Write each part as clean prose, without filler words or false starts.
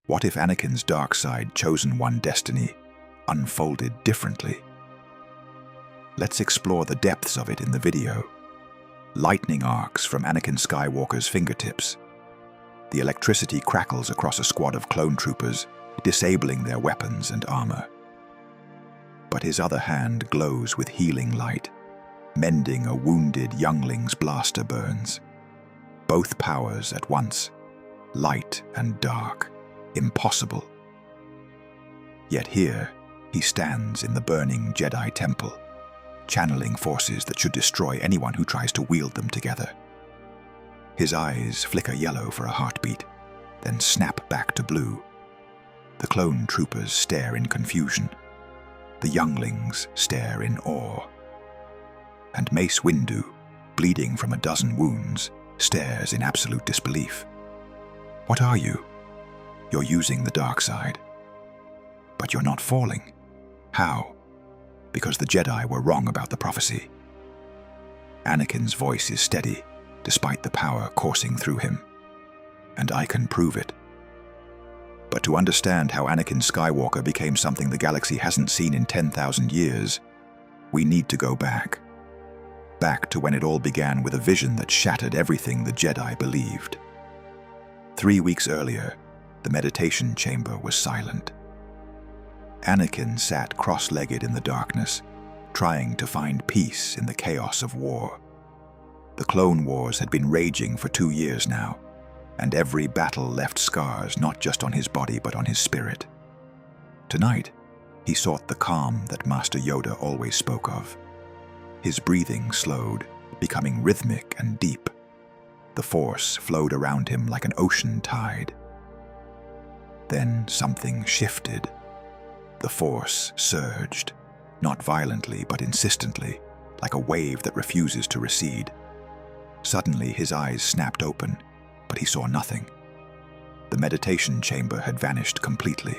What if Anakin's dark side, chosen one destiny, unfolded differently? Let's explore the depths of it in the video. Lightning arcs from Anakin Skywalker's fingertips. The electricity crackles across a squad of clone troopers, disabling their weapons and armor. But his other hand glows with healing light, mending a wounded youngling's blaster burns. Both powers at once, light and dark, impossible. Yet here, he stands in the burning Jedi temple, channeling forces that should destroy anyone who tries to wield them together. His eyes flicker yellow for a heartbeat, then snap back to blue. The clone troopers stare in confusion. The younglings stare in awe. And Mace Windu, bleeding from a dozen wounds, stares in absolute disbelief. What are you? You're using the dark side. But you're not falling. How? Because the Jedi were wrong about the prophecy. Anakin's voice is steady, despite the power coursing through him. And I can prove it. But to understand how Anakin Skywalker became something the galaxy hasn't seen in 10,000 years, we need to go back. Back to when it all began with a vision that shattered everything the Jedi believed. 3 weeks earlier, the meditation chamber was silent. Anakin sat cross-legged in the darkness, trying to find peace in the chaos of war. The Clone Wars had been raging for 2 years now, and every battle left scars not just on his body but on his spirit. Tonight, he sought the calm that Master Yoda always spoke of. His breathing slowed, becoming rhythmic and deep. The Force flowed around him like an ocean tide. Then something shifted. The Force surged, not violently but insistently, like a wave that refuses to recede. Suddenly his eyes snapped open, but he saw nothing. The meditation chamber had vanished completely.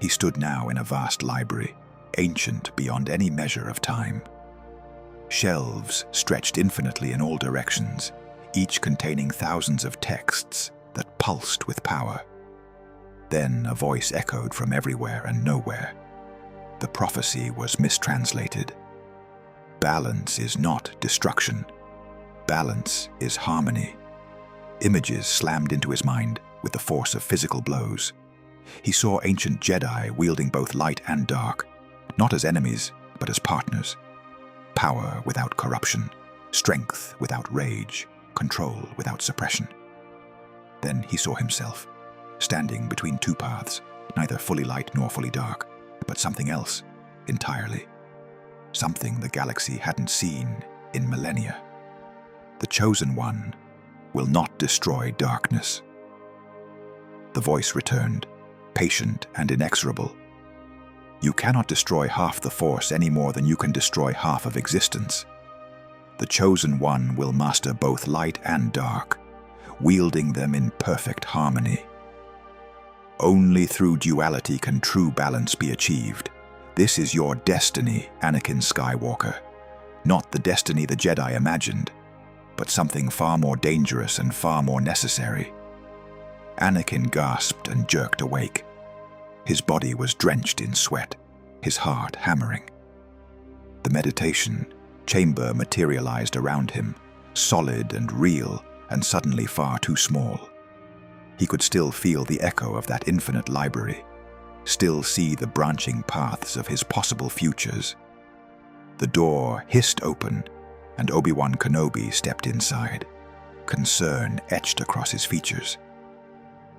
He stood now in a vast library, ancient beyond any measure of time. Shelves stretched infinitely in all directions, each containing thousands of texts that pulsed with power. Then a voice echoed from everywhere and nowhere. The prophecy was mistranslated. Balance is not destruction. Balance is harmony. Images slammed into his mind with the force of physical blows. He saw ancient Jedi wielding both light and dark, not as enemies, but as partners. Power without corruption, strength without rage, control without suppression. Then he saw himself, standing between two paths, neither fully light nor fully dark, but something else entirely. Something the galaxy hadn't seen in millennia. The Chosen One will not destroy darkness. The voice returned, patient and inexorable. You cannot destroy half the Force any more than you can destroy half of existence. The Chosen One will master both light and dark, wielding them in perfect harmony. Only through duality can true balance be achieved. This is your destiny, Anakin Skywalker. Not the destiny the Jedi imagined, but something far more dangerous and far more necessary. Anakin gasped and jerked awake. His body was drenched in sweat, his heart hammering. The meditation chamber materialized around him, solid and real, and suddenly far too small. He could still feel the echo of that infinite library, still see the branching paths of his possible futures. The door hissed open, and Obi-Wan Kenobi stepped inside, concern etched across his features.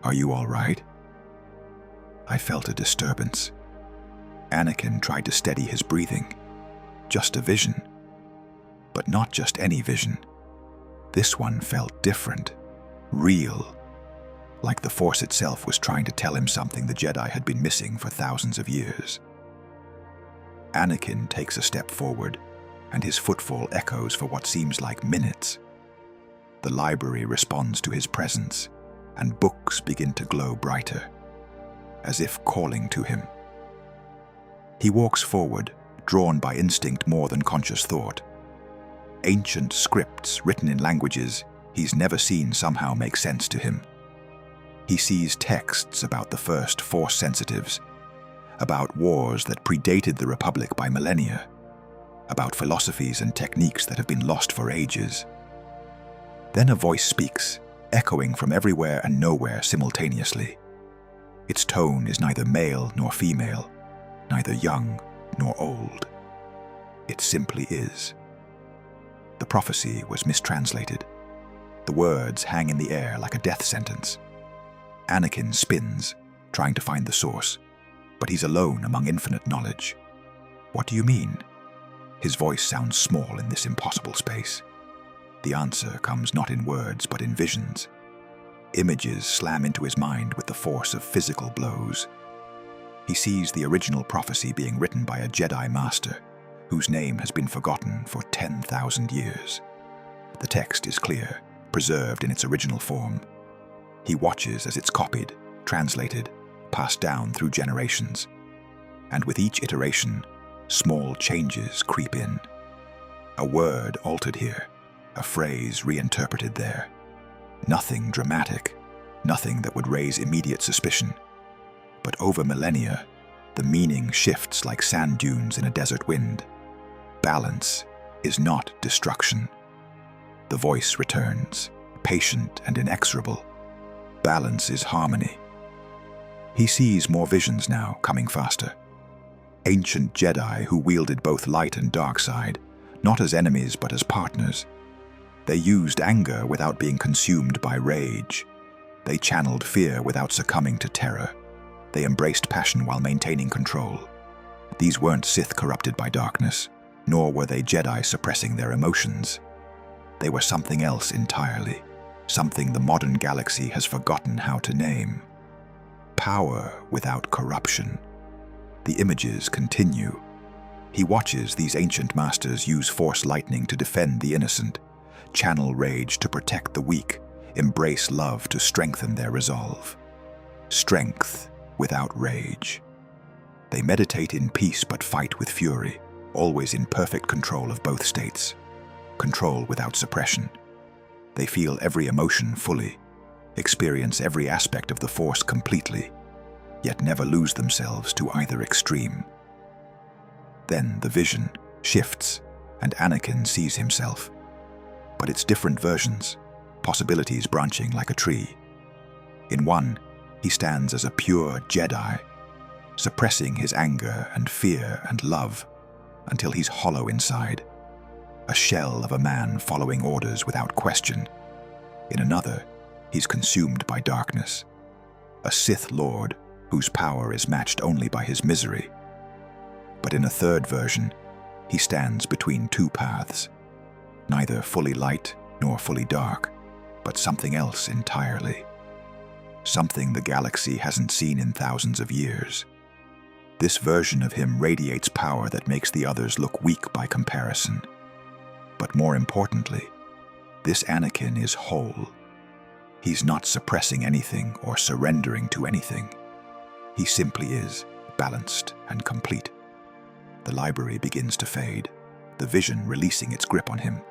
"Are you all right?" I felt a disturbance. Anakin tried to steady his breathing. Just a vision. But not just any vision. This one felt different, real, like the Force itself was trying to tell him something the Jedi had been missing for thousands of years. Anakin takes a step forward, and his footfall echoes for what seems like minutes. The library responds to his presence, and books begin to glow brighter, as if calling to him. He walks forward, drawn by instinct more than conscious thought. Ancient scripts written in languages he's never seen somehow make sense to him. He sees texts about the first Force sensitives, about wars that predated the Republic by millennia, about philosophies and techniques that have been lost for ages. Then a voice speaks, echoing from everywhere and nowhere simultaneously. Its tone is neither male nor female, neither young nor old. It simply is. The prophecy was mistranslated. The words hang in the air like a death sentence. Anakin spins, trying to find the source, but he's alone among infinite knowledge. What do you mean? His voice sounds small in this impossible space. The answer comes not in words, but in visions. Images slam into his mind with the force of physical blows. He sees the original prophecy being written by a Jedi Master, whose name has been forgotten for 10,000 years. The text is clear, preserved in its original form. He watches as it's copied, translated, passed down through generations. And with each iteration, small changes creep in. A word altered here, a phrase reinterpreted there. Nothing dramatic, nothing that would raise immediate suspicion. But over millennia, the meaning shifts like sand dunes in a desert wind. Balance is not destruction. The voice returns, patient and inexorable. Balance is harmony. He sees more visions now, coming faster. Ancient Jedi who wielded both light and dark side, not as enemies but as partners. They used anger without being consumed by rage. They channeled fear without succumbing to terror. They embraced passion while maintaining control. These weren't Sith corrupted by darkness, nor were they Jedi suppressing their emotions. They were something else entirely, something the modern galaxy has forgotten how to name. Power without corruption. The images continue. He watches these ancient masters use Force lightning to defend the innocent, channel rage to protect the weak, embrace love to strengthen their resolve. Strength without rage. They meditate in peace but fight with fury, always in perfect control of both states. Control without suppression. They feel every emotion fully, experience every aspect of the Force completely, yet never lose themselves to either extreme. Then the vision shifts, and Anakin sees himself. But it's different versions, possibilities branching like a tree. In one, he stands as a pure Jedi, suppressing his anger and fear and love until he's hollow inside, a shell of a man following orders without question. In another, he's consumed by darkness, a Sith Lord whose power is matched only by his misery. But in a third version, he stands between two paths, neither fully light nor fully dark, but something else entirely. Something the galaxy hasn't seen in thousands of years. This version of him radiates power that makes the others look weak by comparison. But more importantly, this Anakin is whole. He's not suppressing anything or surrendering to anything. He simply is, balanced and complete. The library begins to fade, the vision releasing its grip on him.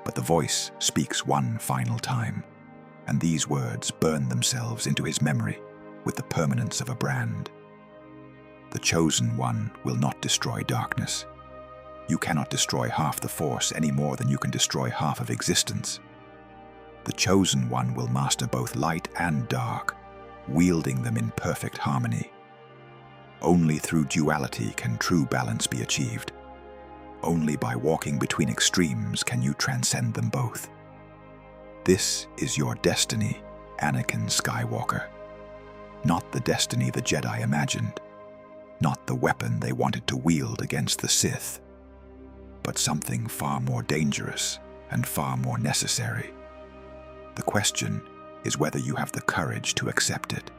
But the voice speaks one final time, and these words burn themselves into his memory with the permanence of a brand. The Chosen One will not destroy darkness. You cannot destroy half the Force any more than you can destroy half of existence. The Chosen One will master both light and dark, wielding them in perfect harmony. Only through duality can true balance be achieved. Only by walking between extremes can you transcend them both. This is your destiny, Anakin Skywalker. Not the destiny the Jedi imagined, not the weapon they wanted to wield against the Sith, but something far more dangerous and far more necessary. The question is whether you have the courage to accept it.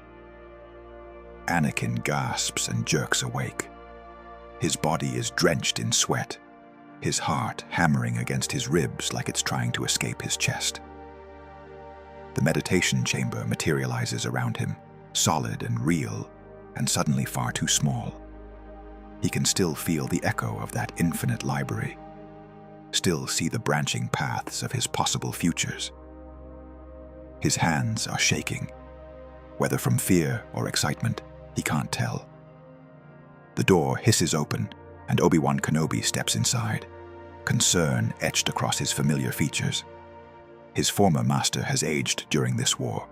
Anakin gasps and jerks awake. His body is drenched in sweat, his heart hammering against his ribs like it's trying to escape his chest. The meditation chamber materializes around him, solid and real, and suddenly far too small. He can still feel the echo of that infinite library, still see the branching paths of his possible futures. His hands are shaking. whether from fear or excitement, he can't tell. The door hisses open, and Obi-Wan Kenobi steps inside, concern etched across his familiar features. His former master has aged during this war,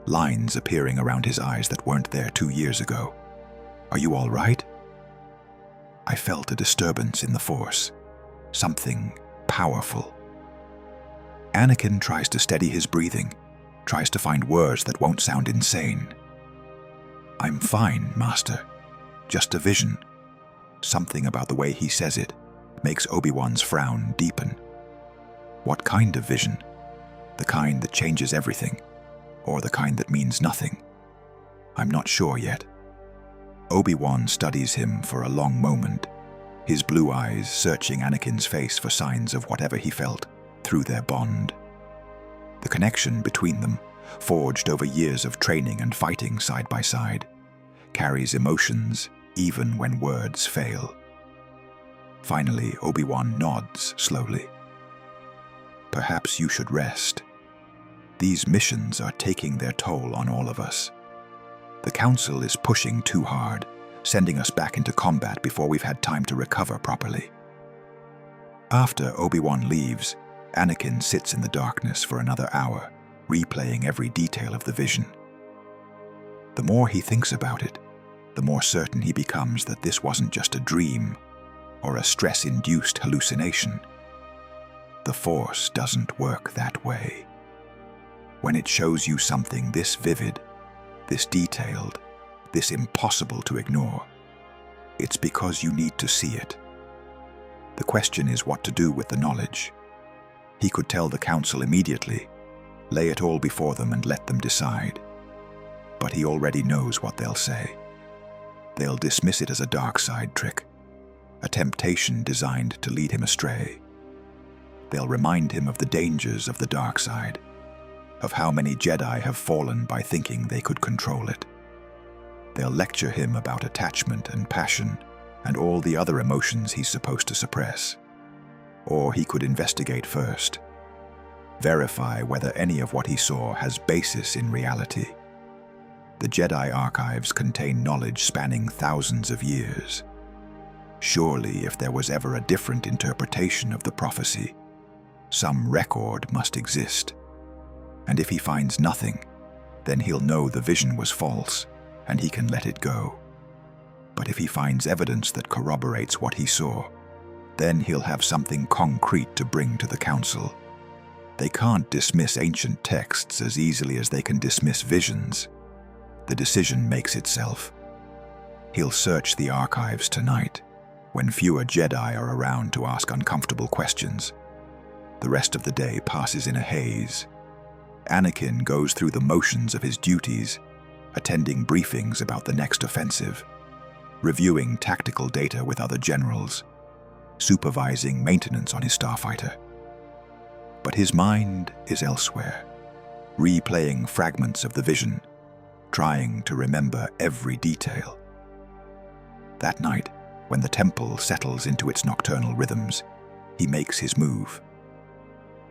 lines appearing around his eyes that weren't there 2 years ago. "Are you all right?" I felt a disturbance in the Force, something powerful. Anakin tries to steady his breathing, tries to find words that won't sound insane. "I'm fine, Master. Just a vision." Something about the way he says it makes Obi-Wan's frown deepen. What kind of vision? The kind that changes everything, or the kind that means nothing? I'm not sure yet. Obi-Wan studies him for a long moment, his blue eyes searching Anakin's face for signs of whatever he felt through their bond. The connection between them, forged over years of training and fighting side by side, carries emotions even when words fail. Finally, Obi-Wan nods slowly. "Perhaps you should rest. These missions are taking their toll on all of us. The Council is pushing too hard, sending us back into combat before we've had time to recover properly." After Obi-Wan leaves, Anakin sits in the darkness for another hour, replaying every detail of the vision. The more he thinks about it, the more certain he becomes that this wasn't just a dream or a stress-induced hallucination. The Force doesn't work that way. When it shows you something this vivid, this detailed, this impossible to ignore, it's because you need to see it. The question is what to do with the knowledge. He could tell the Council immediately, lay it all before them and let them decide. But he already knows what they'll say. They'll dismiss it as a dark side trick, a temptation designed to lead him astray. They'll remind him of the dangers of the dark side, of how many Jedi have fallen by thinking they could control it. They'll lecture him about attachment and passion and all the other emotions he's supposed to suppress. Or he could investigate first, verify whether any of what he saw has basis in reality. The Jedi archives contain knowledge spanning thousands of years. Surely, if there was ever a different interpretation of the prophecy, some record must exist. And if he finds nothing, then he'll know the vision was false, and he can let it go. But if he finds evidence that corroborates what he saw, then he'll have something concrete to bring to the Council. They can't dismiss ancient texts as easily as they can dismiss visions. The decision makes itself. He'll search the archives tonight, when fewer Jedi are around to ask uncomfortable questions. The rest of the day passes in a haze. Anakin goes through the motions of his duties, attending briefings about the next offensive, reviewing tactical data with other generals, supervising maintenance on his starfighter. But his mind is elsewhere, replaying fragments of the vision, trying to remember every detail. That night, when the temple settles into its nocturnal rhythms, he makes his move.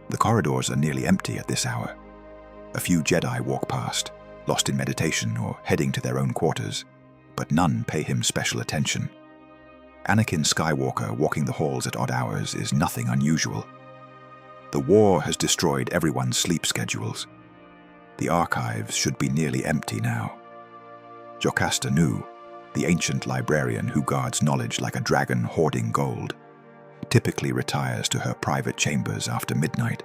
The corridors are nearly empty at this hour. A few Jedi walk past, lost in meditation or heading to their own quarters, but none pay him special attention. Anakin Skywalker walking the halls at odd hours is nothing unusual. The war has destroyed everyone's sleep schedules. The archives should be nearly empty now. Jocasta Nu, the ancient librarian who guards knowledge like a dragon hoarding gold, typically retires to her private chambers after midnight.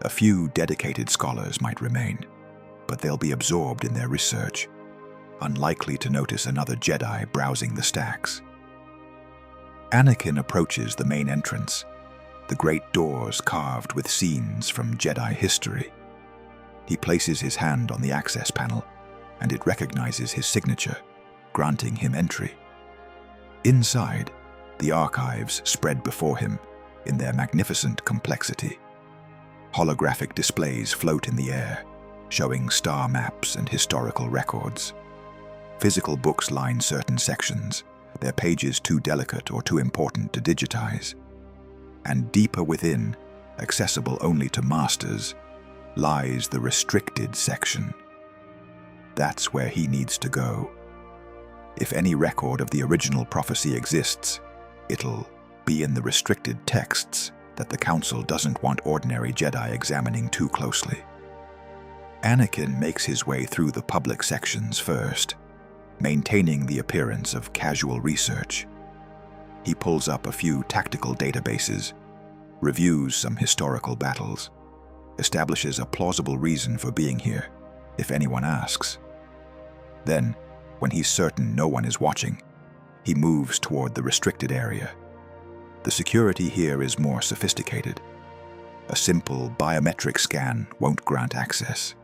A few dedicated scholars might remain, but they'll be absorbed in their research, unlikely to notice another Jedi browsing the stacks. Anakin approaches the main entrance, the great doors carved with scenes from Jedi history. He places his hand on the access panel, and it recognizes his signature, granting him entry. Inside, the archives spread before him in their magnificent complexity. Holographic displays float in the air, showing star maps and historical records. Physical books line certain sections, their pages too delicate or too important to digitize. And deeper within, accessible only to masters, lies the restricted section. That's where he needs to go. If any record of the original prophecy exists, it'll be in the restricted texts that the Council doesn't want ordinary Jedi examining too closely. Anakin makes his way through the public sections first, maintaining the appearance of casual research. He pulls up a few tactical databases, reviews some historical battles, establishes a plausible reason for being here, if anyone asks. Then, when he's certain no one is watching, he moves toward the restricted area. The security here is more sophisticated. A simple biometric scan won't grant access.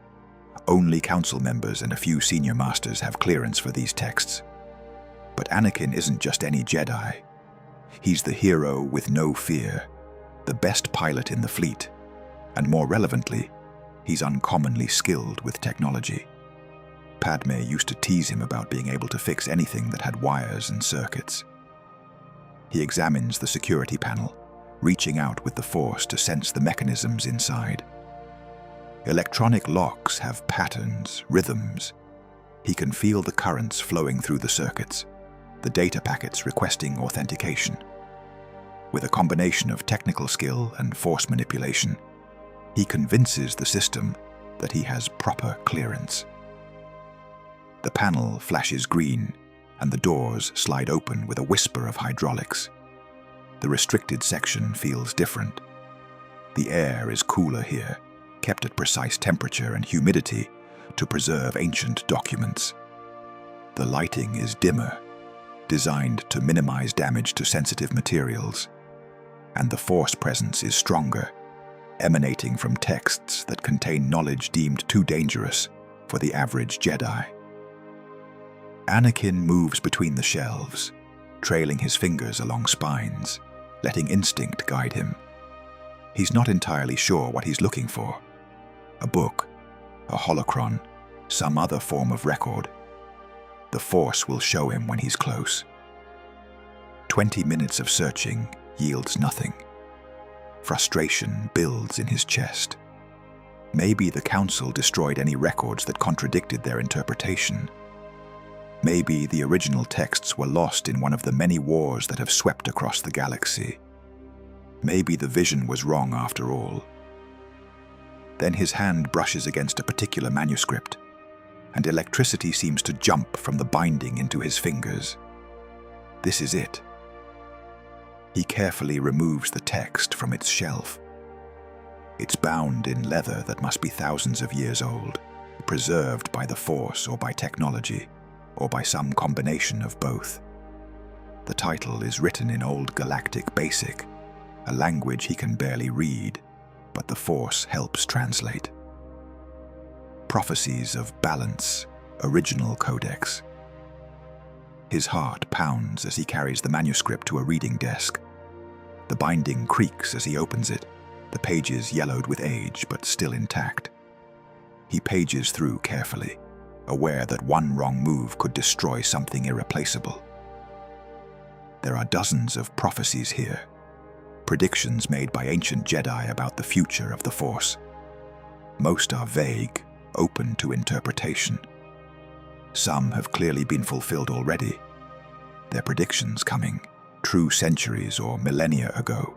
Only Council members and a few senior masters have clearance for these texts. But Anakin isn't just any Jedi. He's the hero with no fear, the best pilot in the fleet, and more relevantly, he's uncommonly skilled with technology. Padme used to tease him about being able to fix anything that had wires and circuits. He examines the security panel, reaching out with the Force to sense the mechanisms inside. Electronic locks have patterns, rhythms. He can feel the currents flowing through the circuits, the data packets requesting authentication. With a combination of technical skill and Force manipulation, he convinces the system that he has proper clearance. The panel flashes green, and the doors slide open with a whisper of hydraulics. The restricted section feels different. The air is cooler here, kept at precise temperature and humidity to preserve ancient documents. The lighting is dimmer, designed to minimize damage to sensitive materials, and the Force presence is stronger, emanating from texts that contain knowledge deemed too dangerous for the average Jedi. Anakin moves between the shelves, trailing his fingers along spines, letting instinct guide him. He's not entirely sure what he's looking for. A book, a holocron, some other form of record. The Force will show him when he's close. 20 minutes of searching yields nothing. Frustration builds in his chest. Maybe the Council destroyed any records that contradicted their interpretation. Maybe the original texts were lost in one of the many wars that have swept across the galaxy. Maybe the vision was wrong after all. Then his hand brushes against a particular manuscript, and electricity seems to jump from the binding into his fingers. This is it. He carefully removes the text from its shelf. It's bound in leather that must be thousands of years old, preserved by the Force or by technology, or by some combination of both. The title is written in Old Galactic Basic, a language he can barely read, but the Force helps translate. Prophecies of Balance, Original Codex. His heart pounds as he carries the manuscript to a reading desk. The binding creaks as he opens it, the pages yellowed with age but still intact. He pages through carefully, aware that one wrong move could destroy something irreplaceable. There are dozens of prophecies here, predictions made by ancient Jedi about the future of the Force. Most are vague, open to interpretation. Some have clearly been fulfilled already, their predictions coming true centuries or millennia ago.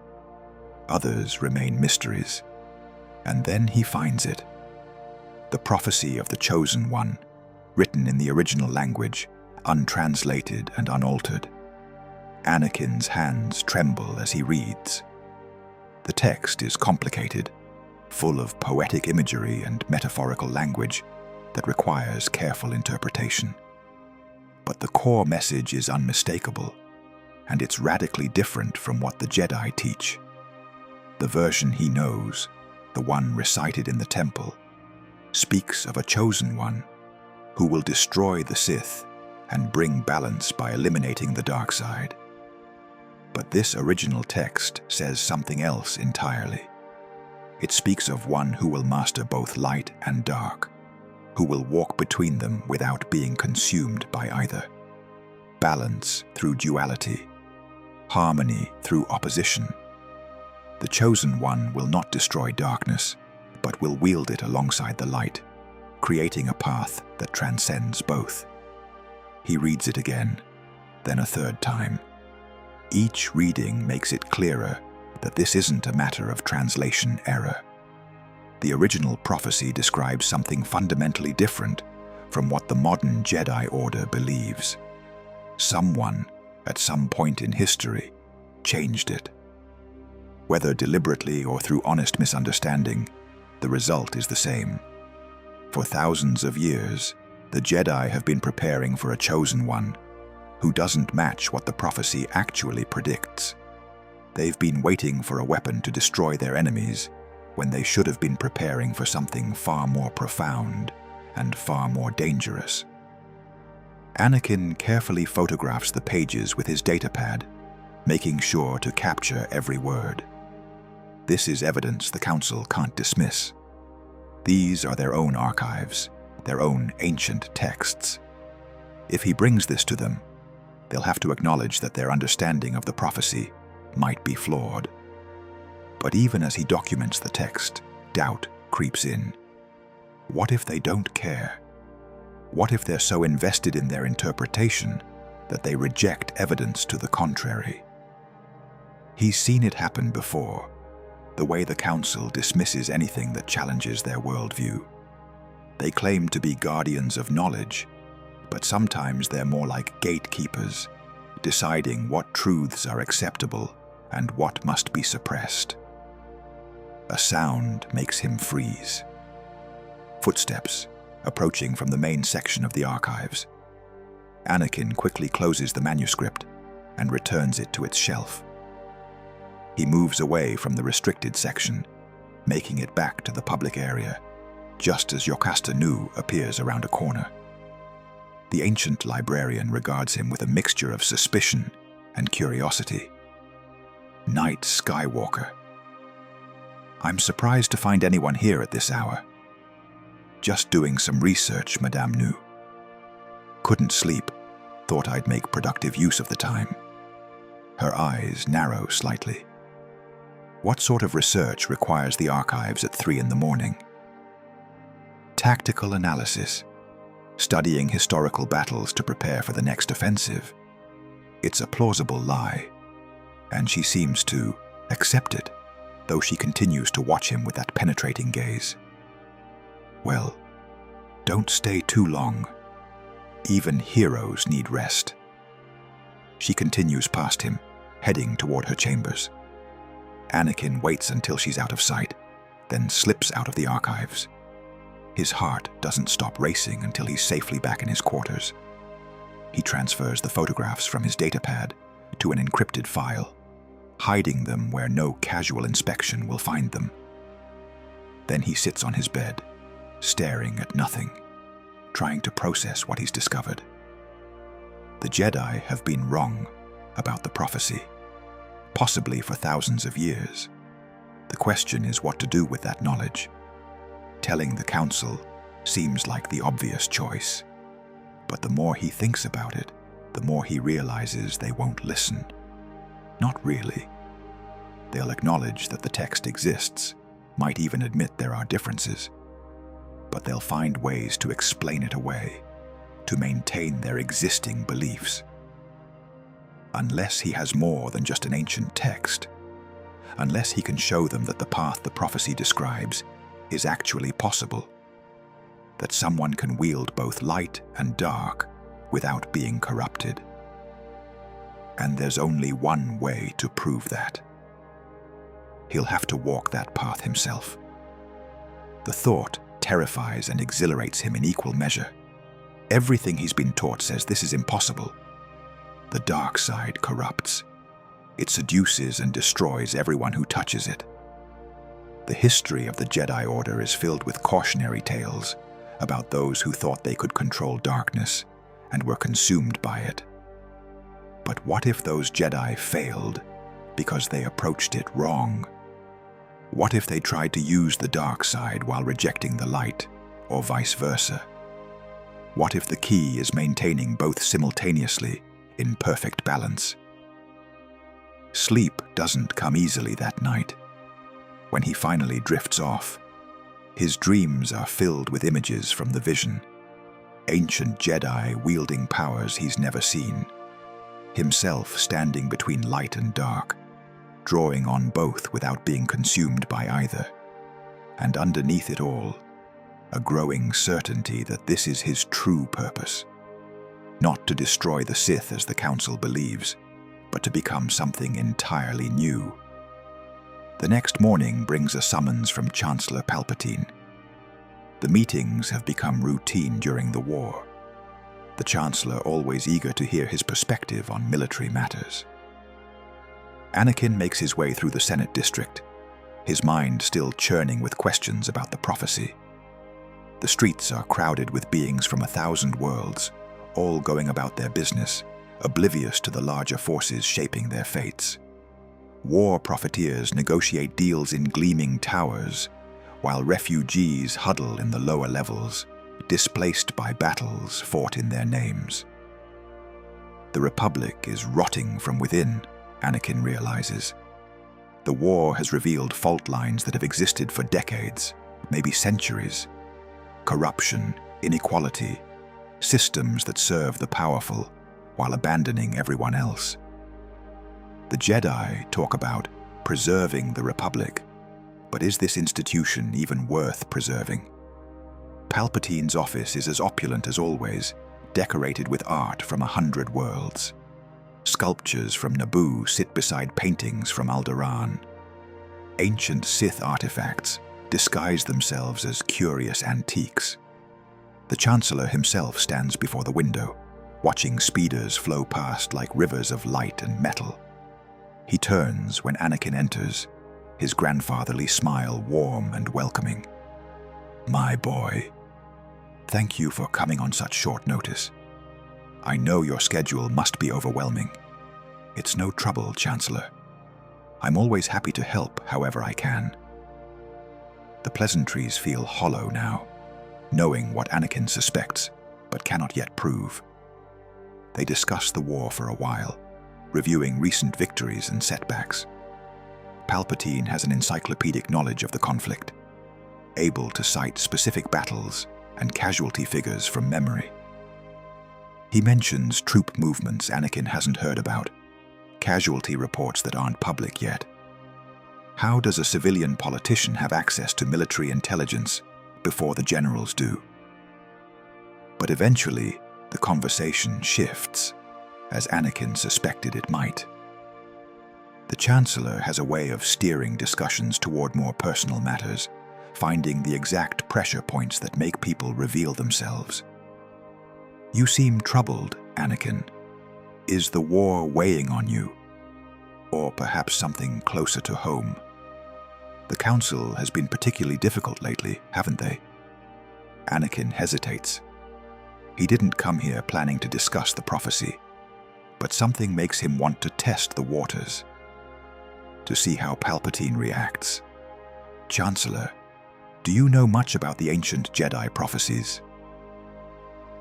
Others remain mysteries. And then he finds it. The prophecy of the Chosen One, written in the original language, untranslated and unaltered. Anakin's hands tremble as he reads. The text is complicated, full of poetic imagery and metaphorical language that requires careful interpretation. But the core message is unmistakable, and it's radically different from what the Jedi teach. The version he knows, the one recited in the temple, speaks of a chosen one who will destroy the Sith and bring balance by eliminating the dark side. But this original text says something else entirely. It speaks of one who will master both light and dark, who will walk between them without being consumed by either. Balance through duality, harmony through opposition. The Chosen One will not destroy darkness, but will wield it alongside the light, creating a path that transcends both. He reads it again, then a third time. Each reading makes it clearer that this isn't a matter of translation error. The original prophecy describes something fundamentally different from what the modern Jedi Order believes. Someone, at some point in history, changed it. Whether deliberately or through honest misunderstanding, the result is the same. For thousands of years, the Jedi have been preparing for a chosen one who doesn't match what the prophecy actually predicts. They've been waiting for a weapon to destroy their enemies when they should have been preparing for something far more profound and far more dangerous. Anakin carefully photographs the pages with his datapad, making sure to capture every word. This is evidence the Council can't dismiss. These are their own archives, their own ancient texts. If he brings this to them, they'll have to acknowledge that their understanding of the prophecy might be flawed. But even as he documents the text, doubt creeps in. What if they don't care? What if they're so invested in their interpretation that they reject evidence to the contrary? He's seen it happen before, the way the Council dismisses anything that challenges their worldview. They claim to be guardians of knowledge, but sometimes they're more like gatekeepers, deciding what truths are acceptable and what must be suppressed. A sound makes him freeze. Footsteps, approaching from the main section of the archives. Anakin quickly closes the manuscript and returns it to its shelf. He moves away from the restricted section, making it back to the public area, just as Yocasta Nu appears around a corner. The ancient librarian regards him with a mixture of suspicion and curiosity. Knight Skywalker. I'm surprised to find anyone here at this hour. Just doing some research, Madame Nu. Couldn't sleep, thought I'd make productive use of the time. Her eyes narrow slightly. What sort of research requires the archives at 3 a.m? Tactical analysis. Studying historical battles to prepare for the next offensive. It's a plausible lie, and she seems to accept it, though she continues to watch him with that penetrating gaze. Well, don't stay too long. Even heroes need rest. She continues past him, heading toward her chambers. Anakin waits until she's out of sight, then slips out of the archives. His heart doesn't stop racing until he's safely back in his quarters. He transfers the photographs from his datapad to an encrypted file, hiding them where no casual inspection will find them. Then he sits on his bed, staring at nothing, trying to process what he's discovered. The Jedi have been wrong about the prophecy, possibly for thousands of years. The question is what to do with that knowledge. Telling the Council seems like the obvious choice, but the more he thinks about it, the more he realizes they won't listen. Not really. They'll acknowledge that the text exists, might even admit there are differences, but they'll find ways to explain it away, to maintain their existing beliefs. Unless he has more than just an ancient text, unless he can show them that the path the prophecy describes is actually possible, that someone can wield both light and dark without being corrupted. And there's only one way to prove that. He'll have to walk that path himself. The thought terrifies and exhilarates him in equal measure. Everything he's been taught says this is impossible. The dark side corrupts. It seduces and destroys everyone who touches it. The history of the Jedi Order is filled with cautionary tales about those who thought they could control darkness and were consumed by it. But what if those Jedi failed because they approached it wrong? What if they tried to use the dark side while rejecting the light, or vice versa? What if the key is maintaining both simultaneously in perfect balance? Sleep doesn't come easily that night. When he finally drifts off, His dreams are filled with images from the vision, ancient Jedi wielding powers he's never seen, himself standing between light and dark, drawing on both without being consumed by either. And underneath it all, a growing certainty that this is his true purpose. Not to destroy the Sith as the Council believes, but to become something entirely new. The next morning brings a summons from Chancellor Palpatine. The meetings have become routine during the war, the Chancellor always eager to hear his perspective on military matters. Anakin makes his way through the Senate district, his mind still churning with questions about the prophecy. The streets are crowded with beings from 1,000 worlds, all going about their business, oblivious to the larger forces shaping their fates. War profiteers negotiate deals in gleaming towers, while refugees huddle in the lower levels, displaced by battles fought in their names. The Republic is rotting from within, Anakin realizes. The war has revealed fault lines that have existed for decades, maybe centuries. Corruption, inequality, systems that serve the powerful while abandoning everyone else. The Jedi talk about preserving the Republic, but is this institution even worth preserving? Palpatine's office is as opulent as always, decorated with art from 100 worlds. Sculptures from Naboo sit beside paintings from Alderaan. Ancient Sith artifacts disguise themselves as curious antiques. The Chancellor himself stands before the window, watching speeders flow past like rivers of light and metal. He turns when Anakin enters, his grandfatherly smile warm and welcoming. "My boy, thank you for coming on such short notice. I know your schedule must be overwhelming. It's no trouble, Chancellor. I'm always happy to help however I can." The pleasantries feel hollow now, knowing what Anakin suspects, but cannot yet prove. They discuss the war for a while, reviewing recent victories and setbacks. Palpatine has an encyclopedic knowledge of the conflict, able to cite specific battles and casualty figures from memory. He mentions troop movements Anakin hasn't heard about, casualty reports that aren't public yet. How does a civilian politician have access to military intelligence before the generals do? But eventually, the conversation shifts, as Anakin suspected it might. The Chancellor has a way of steering discussions toward more personal matters, finding the exact pressure points that make people reveal themselves. "You seem troubled, Anakin. Is the war weighing on you? Or perhaps something closer to home? The Council has been particularly difficult lately, haven't they?" Anakin hesitates. He didn't come here planning to discuss the prophecy, but something makes him want to test the waters, to see how Palpatine reacts. "Chancellor, do you know much about the ancient Jedi prophecies?"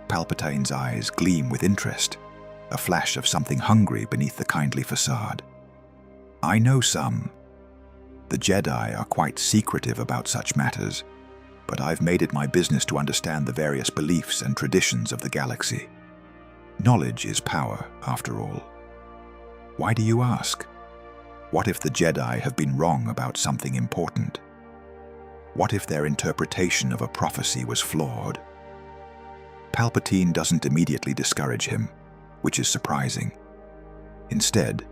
Palpatine's eyes gleam with interest, a flash of something hungry beneath the kindly facade. "I know some. The Jedi are quite secretive about such matters, but I've made it my business to understand the various beliefs and traditions of the galaxy. Knowledge is power, after all. Why do you ask? What if the Jedi have been wrong about something important? What if their interpretation of a prophecy was flawed?" Palpatine doesn't immediately discourage him, which is surprising. Instead,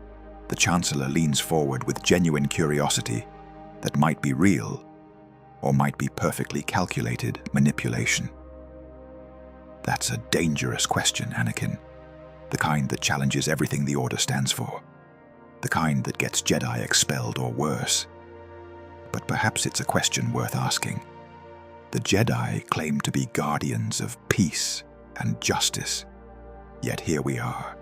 the Chancellor leans forward with genuine curiosity that might be real or might be perfectly calculated manipulation. "That's a dangerous question, Anakin. The kind that challenges everything the Order stands for. The kind that gets Jedi expelled or worse. But perhaps it's a question worth asking. The Jedi claim to be guardians of peace and justice. Yet here we are,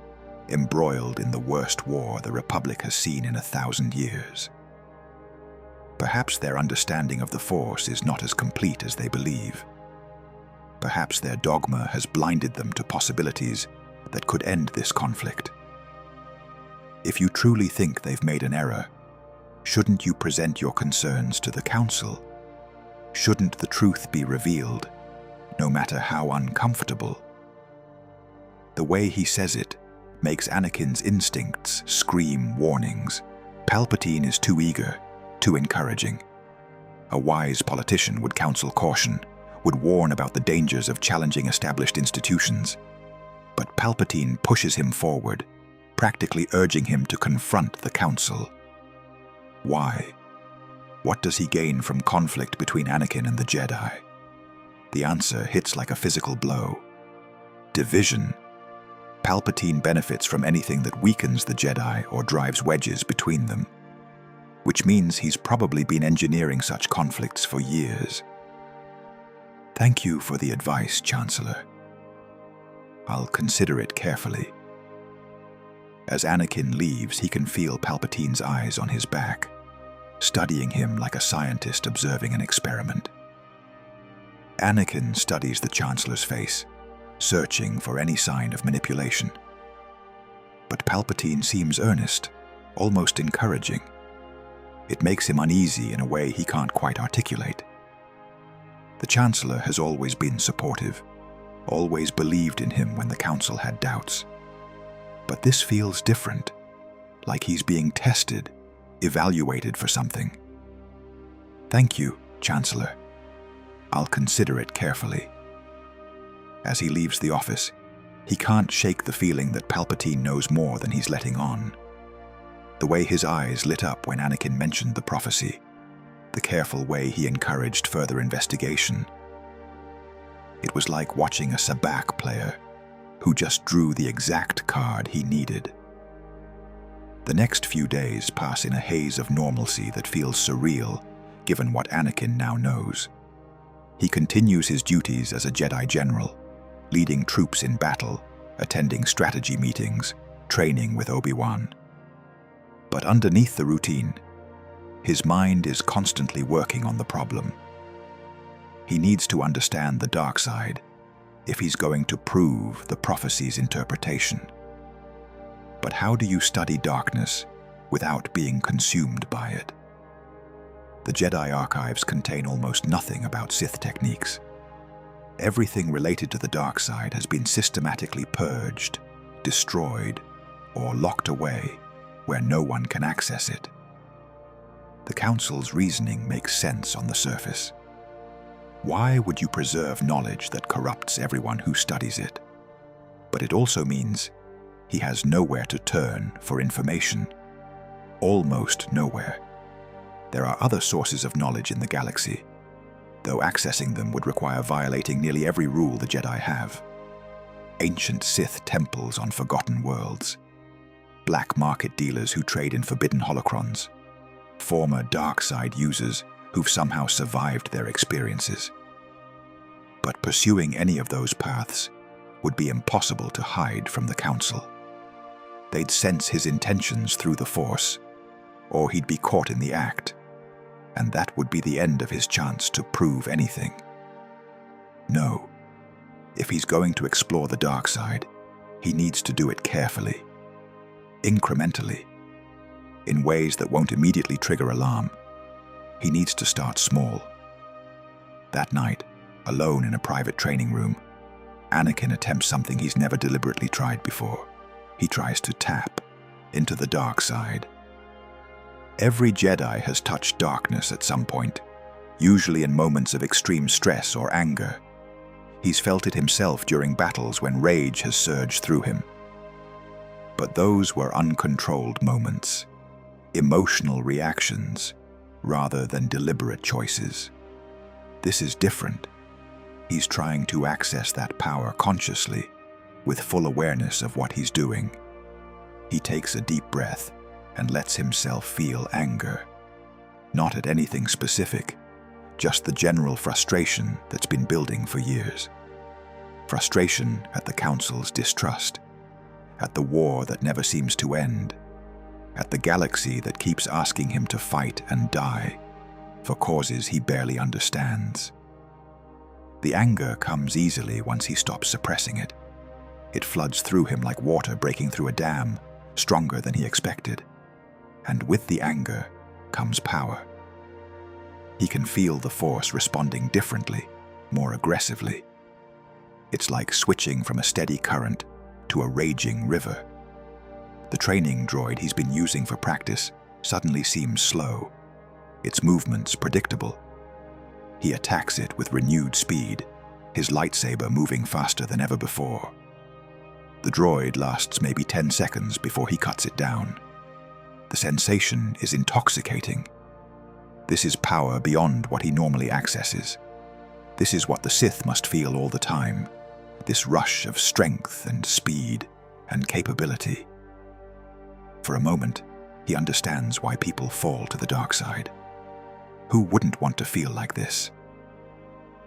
embroiled in the worst war the Republic has seen in 1,000 years. Perhaps their understanding of the Force is not as complete as they believe. Perhaps their dogma has blinded them to possibilities that could end this conflict. If you truly think they've made an error, shouldn't you present your concerns to the Council? Shouldn't the truth be revealed, no matter how uncomfortable? The way he says it makes Anakin's instincts scream warnings. Palpatine is too eager, too encouraging. A wise politician would counsel caution, would warn about the dangers of challenging established institutions. But Palpatine pushes him forward, practically urging him to confront the Council. Why? What does he gain from conflict between Anakin and the Jedi? The answer hits like a physical blow. Division. Palpatine benefits from anything that weakens the Jedi or drives wedges between them, which means he's probably been engineering such conflicts for years. Thank you for the advice, Chancellor. I'll consider it carefully. As Anakin leaves, he can feel Palpatine's eyes on his back, studying him like a scientist observing an experiment. Anakin studies the Chancellor's face, searching for any sign of manipulation. But Palpatine seems earnest, almost encouraging. It makes him uneasy in a way he can't quite articulate. The Chancellor has always been supportive, always believed in him when the Council had doubts. But this feels different, like he's being tested, evaluated for something. Thank you, Chancellor. I'll consider it carefully. As he leaves the office, he can't shake the feeling that Palpatine knows more than he's letting on. The way his eyes lit up when Anakin mentioned the prophecy, the careful way he encouraged further investigation. It was like watching a sabacc player who just drew the exact card he needed. The next few days pass in a haze of normalcy that feels surreal, given what Anakin now knows. He continues his duties as a Jedi General, leading troops in battle, attending strategy meetings, training with Obi-Wan. But underneath the routine, his mind is constantly working on the problem. He needs to understand the dark side if he's going to prove the prophecy's interpretation. But how do you study darkness without being consumed by it? The Jedi archives contain almost nothing about Sith techniques. Everything related to the dark side has been systematically purged, destroyed, or locked away where no one can access it. The Council's reasoning makes sense on the surface. Why would you preserve knowledge that corrupts everyone who studies it? But it also means he has nowhere to turn for information. Almost nowhere. There are other sources of knowledge in the galaxy, though accessing them would require violating nearly every rule the Jedi have. Ancient Sith temples on forgotten worlds, black market dealers who trade in forbidden holocrons, former dark side users who've somehow survived their experiences. But pursuing any of those paths would be impossible to hide from the Council. They'd sense his intentions through the Force, or he'd be caught in the act, and that would be the end of his chance to prove anything. No, if he's going to explore the dark side, he needs to do it carefully, incrementally, in ways that won't immediately trigger alarm. He needs to start small. That night, alone in a private training room, Anakin attempts something he's never deliberately tried before. He tries to tap into the dark side. Every Jedi has touched darkness at some point, usually in moments of extreme stress or anger. He's felt it himself during battles when rage has surged through him. But those were uncontrolled moments, emotional reactions, rather than deliberate choices. This is different. He's trying to access that power consciously, with full awareness of what he's doing. He takes a deep breath and lets himself feel anger. Not at anything specific, just the general frustration that's been building for years. Frustration at the Council's distrust, at the war that never seems to end, at the galaxy that keeps asking him to fight and die for causes he barely understands. The anger comes easily once he stops suppressing it. It floods through him like water breaking through a dam, stronger than he expected. And with the anger comes power. He can feel the Force responding differently, more aggressively. It's like switching from a steady current to a raging river. The training droid he's been using for practice suddenly seems slow, its movements predictable. He attacks it with renewed speed, his lightsaber moving faster than ever before. The droid lasts maybe 10 seconds before he cuts it down. The sensation is intoxicating. This is power beyond what he normally accesses. This is what the Sith must feel all the time, this rush of strength and speed and capability. For a moment, he understands why people fall to the dark side. Who wouldn't want to feel like this?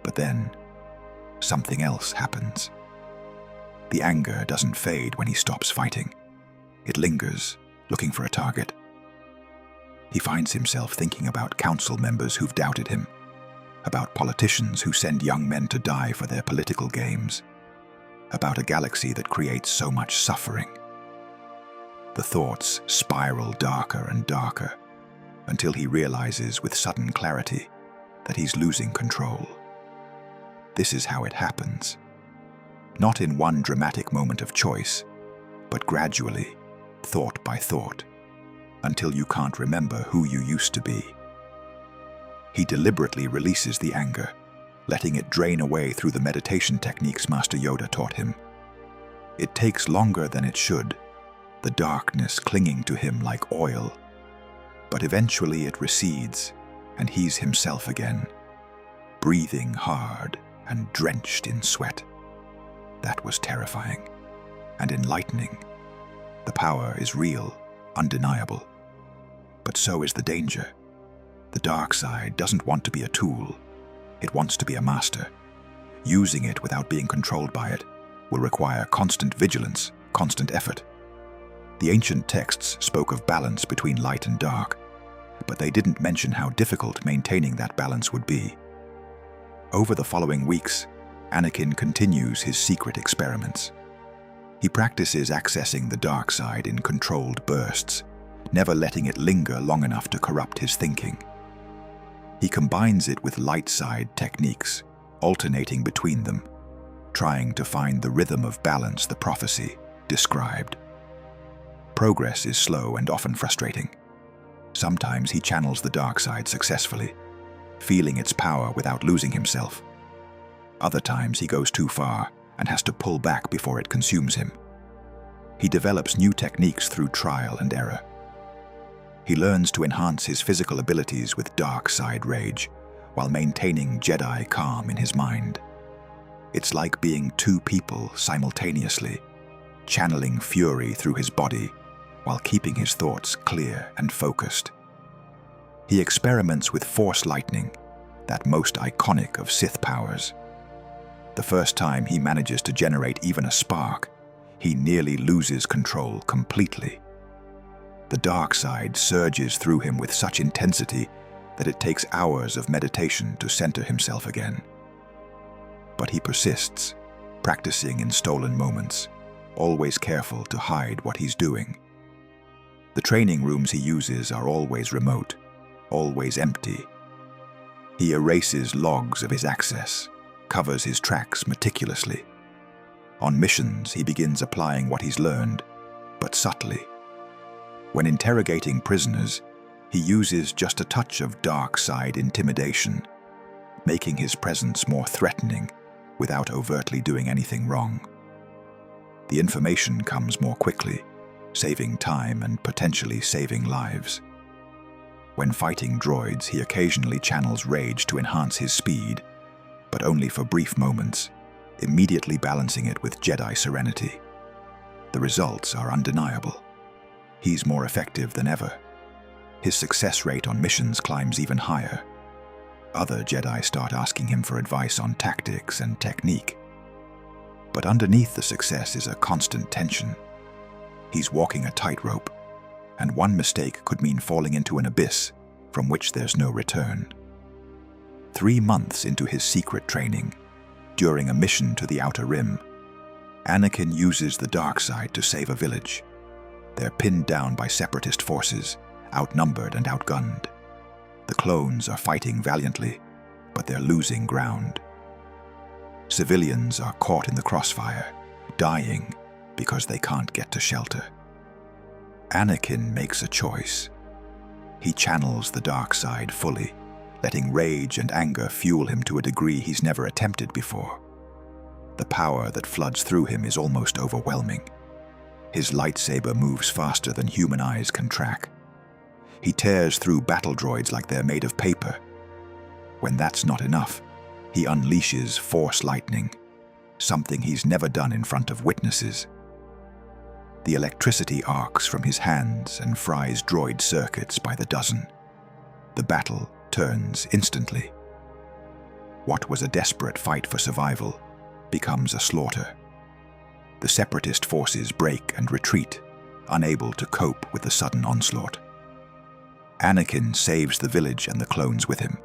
But then, something else happens. The anger doesn't fade when he stops fighting. It lingers, looking for a target. He finds himself thinking about council members who've doubted him, about politicians who send young men to die for their political games, about a galaxy that creates so much suffering. The thoughts spiral darker and darker until he realizes with sudden clarity that he's losing control. This is how it happens. Not in one dramatic moment of choice, but gradually, thought by thought, until you can't remember who you used to be. He deliberately releases the anger, letting it drain away through the meditation techniques Master Yoda taught him. It takes longer than it should, the darkness clinging to him like oil. But eventually it recedes, and he's himself again, breathing hard and drenched in sweat. That was terrifying and enlightening. The power is real, undeniable. But so is the danger. The dark side doesn't want to be a tool. It wants to be a master. Using it without being controlled by it will require constant vigilance, constant effort. The ancient texts spoke of balance between light and dark, but they didn't mention how difficult maintaining that balance would be. Over the following weeks, Anakin continues his secret experiments. He practices accessing the dark side in controlled bursts, never letting it linger long enough to corrupt his thinking. He combines it with light side techniques, alternating between them, trying to find the rhythm of balance the prophecy described. Progress is slow and often frustrating. Sometimes he channels the dark side successfully, feeling its power without losing himself. Other times he goes too far and has to pull back before it consumes him. He develops new techniques through trial and error. He learns to enhance his physical abilities with dark side rage, while maintaining Jedi calm in his mind. It's like being two people simultaneously, channeling fury through his body while keeping his thoughts clear and focused. He experiments with Force lightning, that most iconic of Sith powers. The first time he manages to generate even a spark, he nearly loses control completely. The dark side surges through him with such intensity that it takes hours of meditation to center himself again. But he persists, practicing in stolen moments, always careful to hide what he's doing. The training rooms he uses are always remote, always empty. He erases logs of his access, covers his tracks meticulously. On missions, he begins applying what he's learned, but subtly. When interrogating prisoners, he uses just a touch of dark side intimidation, making his presence more threatening without overtly doing anything wrong. The information comes more quickly, saving time and potentially saving lives. When fighting droids, he occasionally channels rage to enhance his speed, but only for brief moments, immediately balancing it with Jedi serenity. The results are undeniable. He's more effective than ever. His success rate on missions climbs even higher. Other Jedi start asking him for advice on tactics and technique. But underneath the success is a constant tension. He's walking a tightrope, and one mistake could mean falling into an abyss from which there's no return. 3 months into his secret training, during a mission to the Outer Rim, Anakin uses the dark side to save a village. They're pinned down by separatist forces, outnumbered and outgunned. The clones are fighting valiantly, but they're losing ground. Civilians are caught in the crossfire, dying because they can't get to shelter. Anakin makes a choice. He channels the dark side fully, letting rage and anger fuel him to a degree he's never attempted before. The power that floods through him is almost overwhelming. His lightsaber moves faster than human eyes can track. He tears through battle droids like they're made of paper. When that's not enough, he unleashes Force lightning, something he's never done in front of witnesses. The electricity arcs from his hands and fries droid circuits by the dozen. The battle turns instantly. What was a desperate fight for survival becomes a slaughter. The separatist forces break and retreat, unable to cope with the sudden onslaught. Anakin saves the village and the clones with him.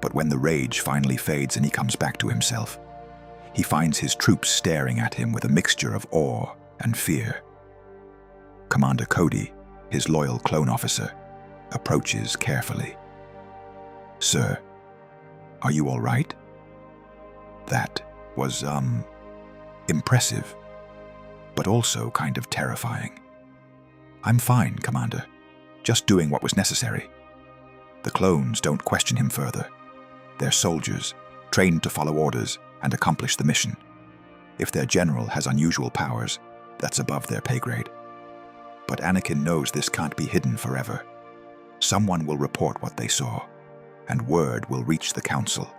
But when the rage finally fades and he comes back to himself, he finds his troops staring at him with a mixture of awe and fear. Commander Cody, his loyal clone officer, approaches carefully. "Sir, are you all right?" That was, impressive, but also kind of terrifying. "I'm fine, Commander. Just doing what was necessary." The clones don't question him further. They're soldiers, trained to follow orders and accomplish the mission. If their general has unusual powers, that's above their pay grade. But Anakin knows this can't be hidden forever. Someone will report what they saw, and word will reach the council.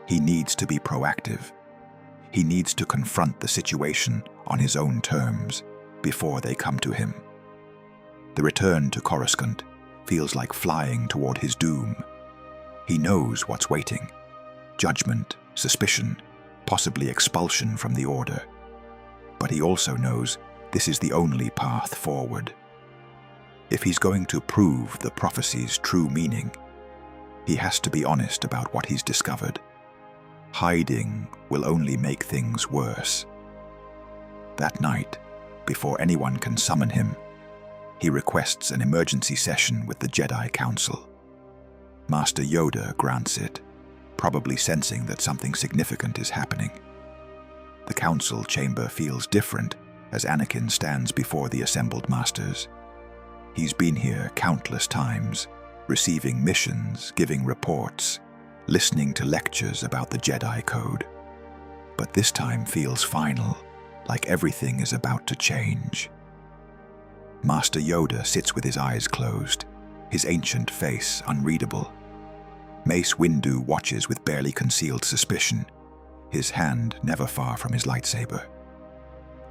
He needs to be proactive. He needs to confront the situation on his own terms before they come to him. The return to Coruscant feels like flying toward his doom. He knows what's waiting: judgment, suspicion, possibly expulsion from the Order. But he also knows this is the only path forward. If he's going to prove the prophecy's true meaning, he has to be honest about what he's discovered. Hiding will only make things worse. That night, before anyone can summon him, he requests an emergency session with the Jedi Council. Master Yoda grants it, probably sensing that something significant is happening. The council chamber feels different as Anakin stands before the assembled masters. He's been here countless times, receiving missions, giving reports, listening to lectures about the Jedi Code. But this time feels final, like everything is about to change. Master Yoda sits with his eyes closed, his ancient face unreadable. Mace Windu watches with barely concealed suspicion, his hand never far from his lightsaber.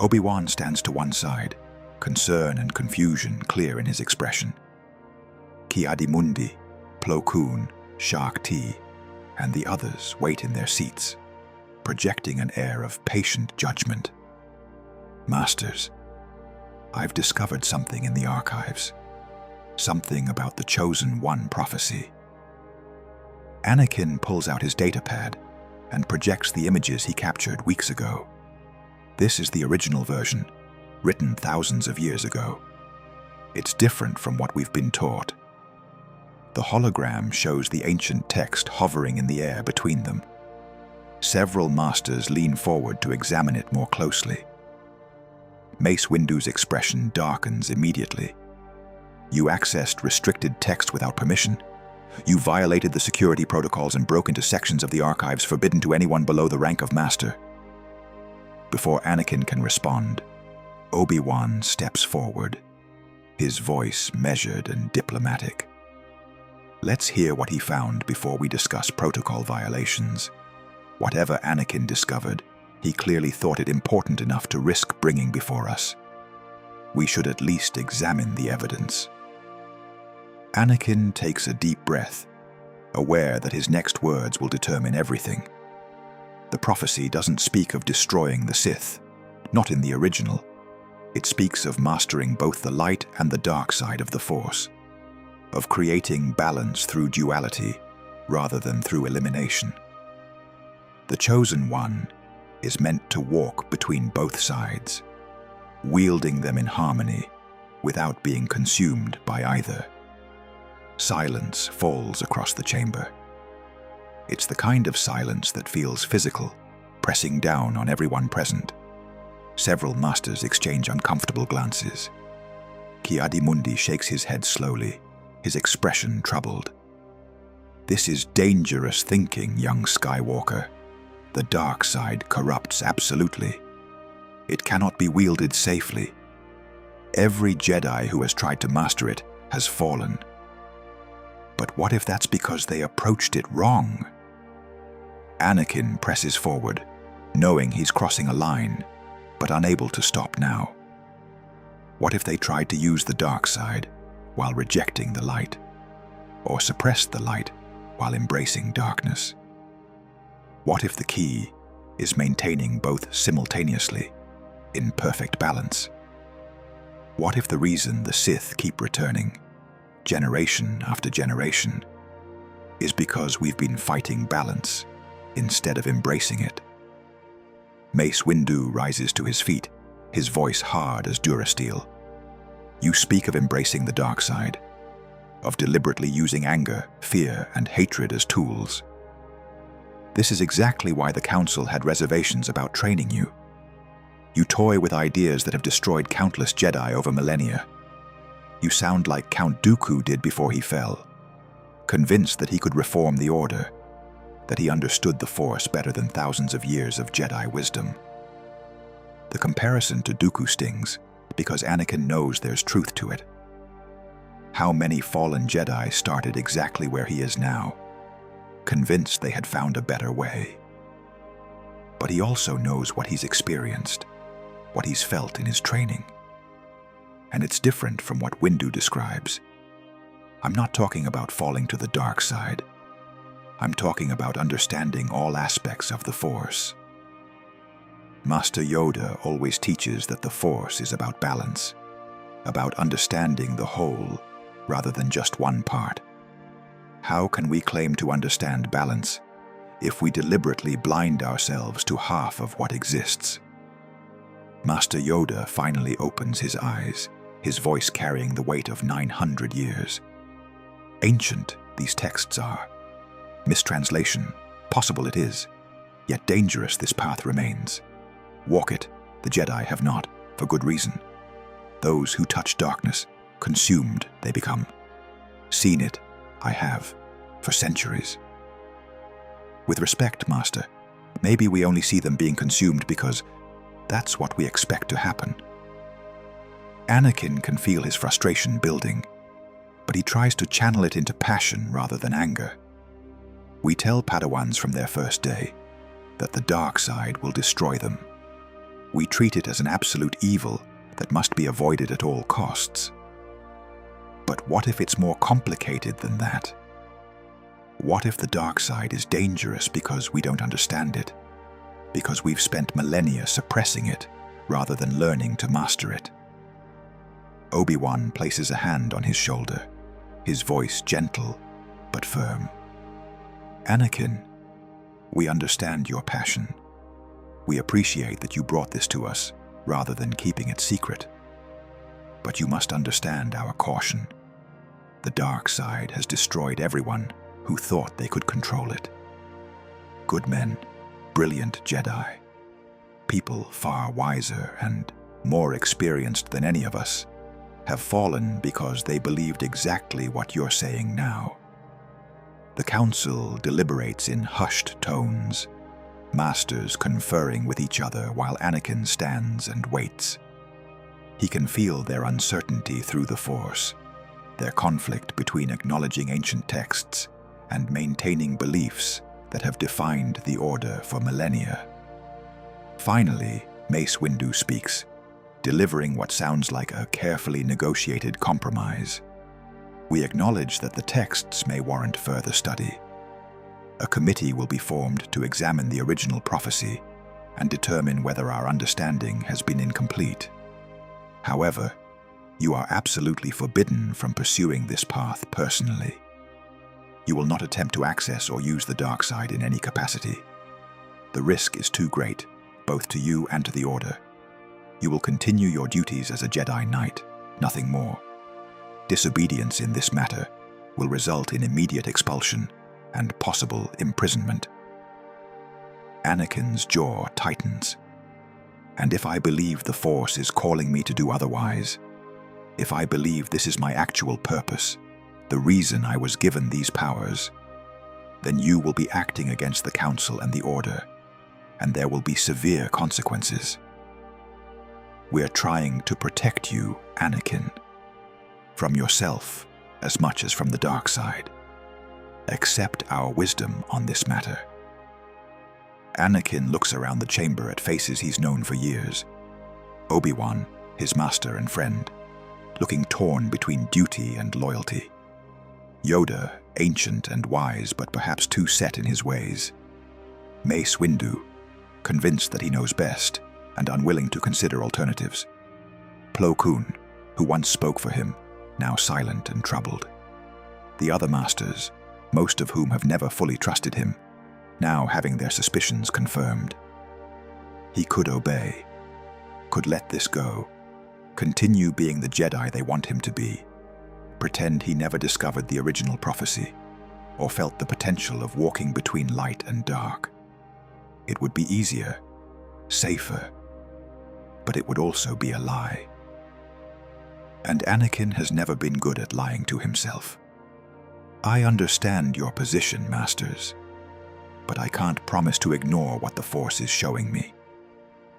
Obi-Wan stands to one side, concern and confusion clear in his expression. Ki-Adi-Mundi, Plo Koon, Shark T, and the others wait in their seats, projecting an air of patient judgment. "Masters, I've discovered something in the archives. Something about the Chosen One prophecy." Anakin pulls out his datapad and projects the images he captured weeks ago. This is the original version, written thousands of years ago. It's different from what we've been taught. The hologram shows the ancient text hovering in the air between them. Several masters lean forward to examine it more closely. Mace Windu's expression darkens immediately. "You accessed restricted text without permission? You violated the security protocols and broke into sections of the archives forbidden to anyone below the rank of master." Before Anakin can respond, Obi-Wan steps forward, his voice measured and diplomatic. "Let's hear what he found before we discuss protocol violations. Whatever Anakin discovered, he clearly thought it important enough to risk bringing before us. We should at least examine the evidence." Anakin takes a deep breath, aware that his next words will determine everything. The prophecy doesn't speak of destroying the Sith, not in the original. It speaks of mastering both the light and the dark side of the Force, of creating balance through duality rather than through elimination. The Chosen One is meant to walk between both sides, wielding them in harmony without being consumed by either. Silence falls across the chamber. It's the kind of silence that feels physical, pressing down on everyone present. Several masters exchange uncomfortable glances. Ki-Adi-Mundi shakes his head slowly, his expression troubled. This is dangerous thinking, young Skywalker. The dark side corrupts absolutely. It cannot be wielded safely. Every Jedi who has tried to master it has fallen. But what if that's because they approached it wrong? Anakin presses forward, knowing he's crossing a line, but unable to stop now. What if they tried to use the dark side while rejecting the light, or suppressed the light while embracing darkness? What if the key is maintaining both simultaneously, in perfect balance? What if the reason the Sith keep returning, generation after generation, is because we've been fighting balance instead of embracing it? Mace Windu rises to his feet, his voice hard as Durasteel. You speak of embracing the dark side, of deliberately using anger, fear, and hatred as tools. This is exactly why the Council had reservations about training you. You toy with ideas that have destroyed countless Jedi over millennia. You sound like Count Dooku did before he fell, convinced that he could reform the Order, that he understood the Force better than thousands of years of Jedi wisdom. The comparison to Dooku stings because Anakin knows there's truth to it. How many fallen Jedi started exactly where he is now, convinced they had found a better way. But he also knows what he's experienced, what he's felt in his training. And it's different from what Windu describes. I'm not talking about falling to the dark side. I'm talking about understanding all aspects of the Force. Master Yoda always teaches that the Force is about balance, about understanding the whole rather than just one part. How can we claim to understand balance if we deliberately blind ourselves to half of what exists? Master Yoda finally opens his eyes, his voice carrying the weight of 900 years. Ancient these texts are. Mistranslation, possible it is, yet dangerous this path remains. Walk it, the Jedi have not, for good reason. Those who touch darkness, consumed they become. Seen it, I have, for centuries. With respect, Master, maybe we only see them being consumed because that's what we expect to happen. Anakin can feel his frustration building, but he tries to channel it into passion rather than anger. We tell Padawans from their first day that the dark side will destroy them. We treat it as an absolute evil that must be avoided at all costs. But what if it's more complicated than that? What if the dark side is dangerous because we don't understand it, because we've spent millennia suppressing it rather than learning to master it? Obi-Wan places a hand on his shoulder, his voice gentle but firm. Anakin, we understand your passion. We appreciate that you brought this to us rather than keeping it secret. But you must understand our caution. The dark side has destroyed everyone who thought they could control it. Good men, brilliant Jedi, people far wiser and more experienced than any of us, have fallen because they believed exactly what you're saying now. The Council deliberates in hushed tones, masters conferring with each other while Anakin stands and waits. He can feel their uncertainty through the Force, their conflict between acknowledging ancient texts and maintaining beliefs that have defined the Order for millennia. Finally, Mace Windu speaks, delivering what sounds like a carefully negotiated compromise. We acknowledge that the texts may warrant further study. A committee will be formed to examine the original prophecy and determine whether our understanding has been incomplete. However, you are absolutely forbidden from pursuing this path personally. You will not attempt to access or use the dark side in any capacity. The risk is too great, both to you and to the Order. You will continue your duties as a Jedi Knight, nothing more. Disobedience in this matter will result in immediate expulsion and possible imprisonment. Anakin's jaw tightens. And if I believe the Force is calling me to do otherwise, if I believe this is my actual purpose, the reason I was given these powers, then you will be acting against the Council and the Order, and there will be severe consequences. We're trying to protect you, Anakin, from yourself as much as from the dark side. Accept our wisdom on this matter. Anakin looks around the chamber at faces he's known for years. Obi-Wan, his master and friend, looking torn between duty and loyalty. Yoda, ancient and wise, but perhaps too set in his ways. Mace Windu, convinced that he knows best and unwilling to consider alternatives. Plo Koon, who once spoke for him, now silent and troubled. The other masters, most of whom have never fully trusted him, now having their suspicions confirmed. He could obey, could let this go, continue being the Jedi they want him to be, pretend he never discovered the original prophecy, or felt the potential of walking between light and dark. It would be easier, safer, but it would also be a lie. And Anakin has never been good at lying to himself. I understand your position, Masters, but I can't promise to ignore what the Force is showing me.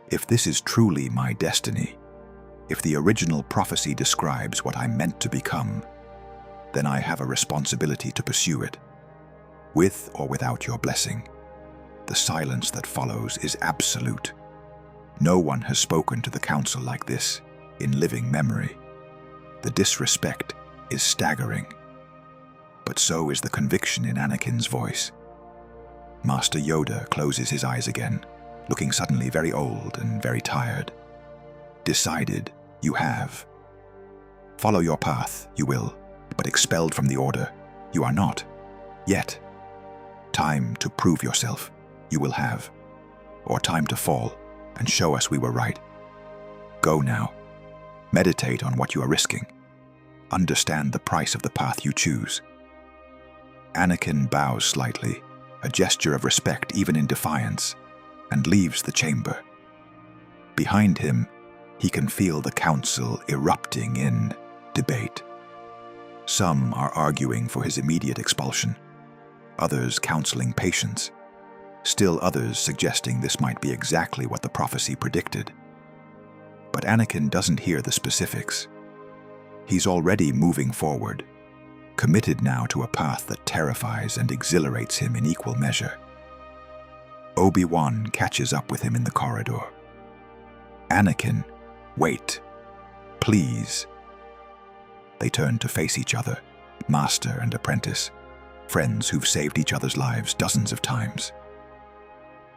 If this is truly my destiny, if the original prophecy describes what I'm meant to become, then I have a responsibility to pursue it, with or without your blessing. The silence that follows is absolute. No one has spoken to the Council like this in living memory. The disrespect is staggering, but so is the conviction in Anakin's voice. Master Yoda closes his eyes again, looking suddenly very old and very tired. Decided, you have. Follow your path, you will, but expelled from the Order, you are not. Yet. Time to prove yourself, you will have. Or time to fall and show us we were right. Go now. Meditate on what you are risking. Understand the price of the path you choose. Anakin bows slightly, a gesture of respect even in defiance, and leaves the chamber. Behind him, he can feel the Council erupting in debate. Some are arguing for his immediate expulsion, others counseling patience, still others suggesting this might be exactly what the prophecy predicted. But Anakin doesn't hear the specifics. He's already moving forward, committed now to a path that terrifies and exhilarates him in equal measure. Obi-Wan catches up with him in the corridor. Anakin, wait. Please. They turn to face each other, master and apprentice, friends who've saved each other's lives dozens of times.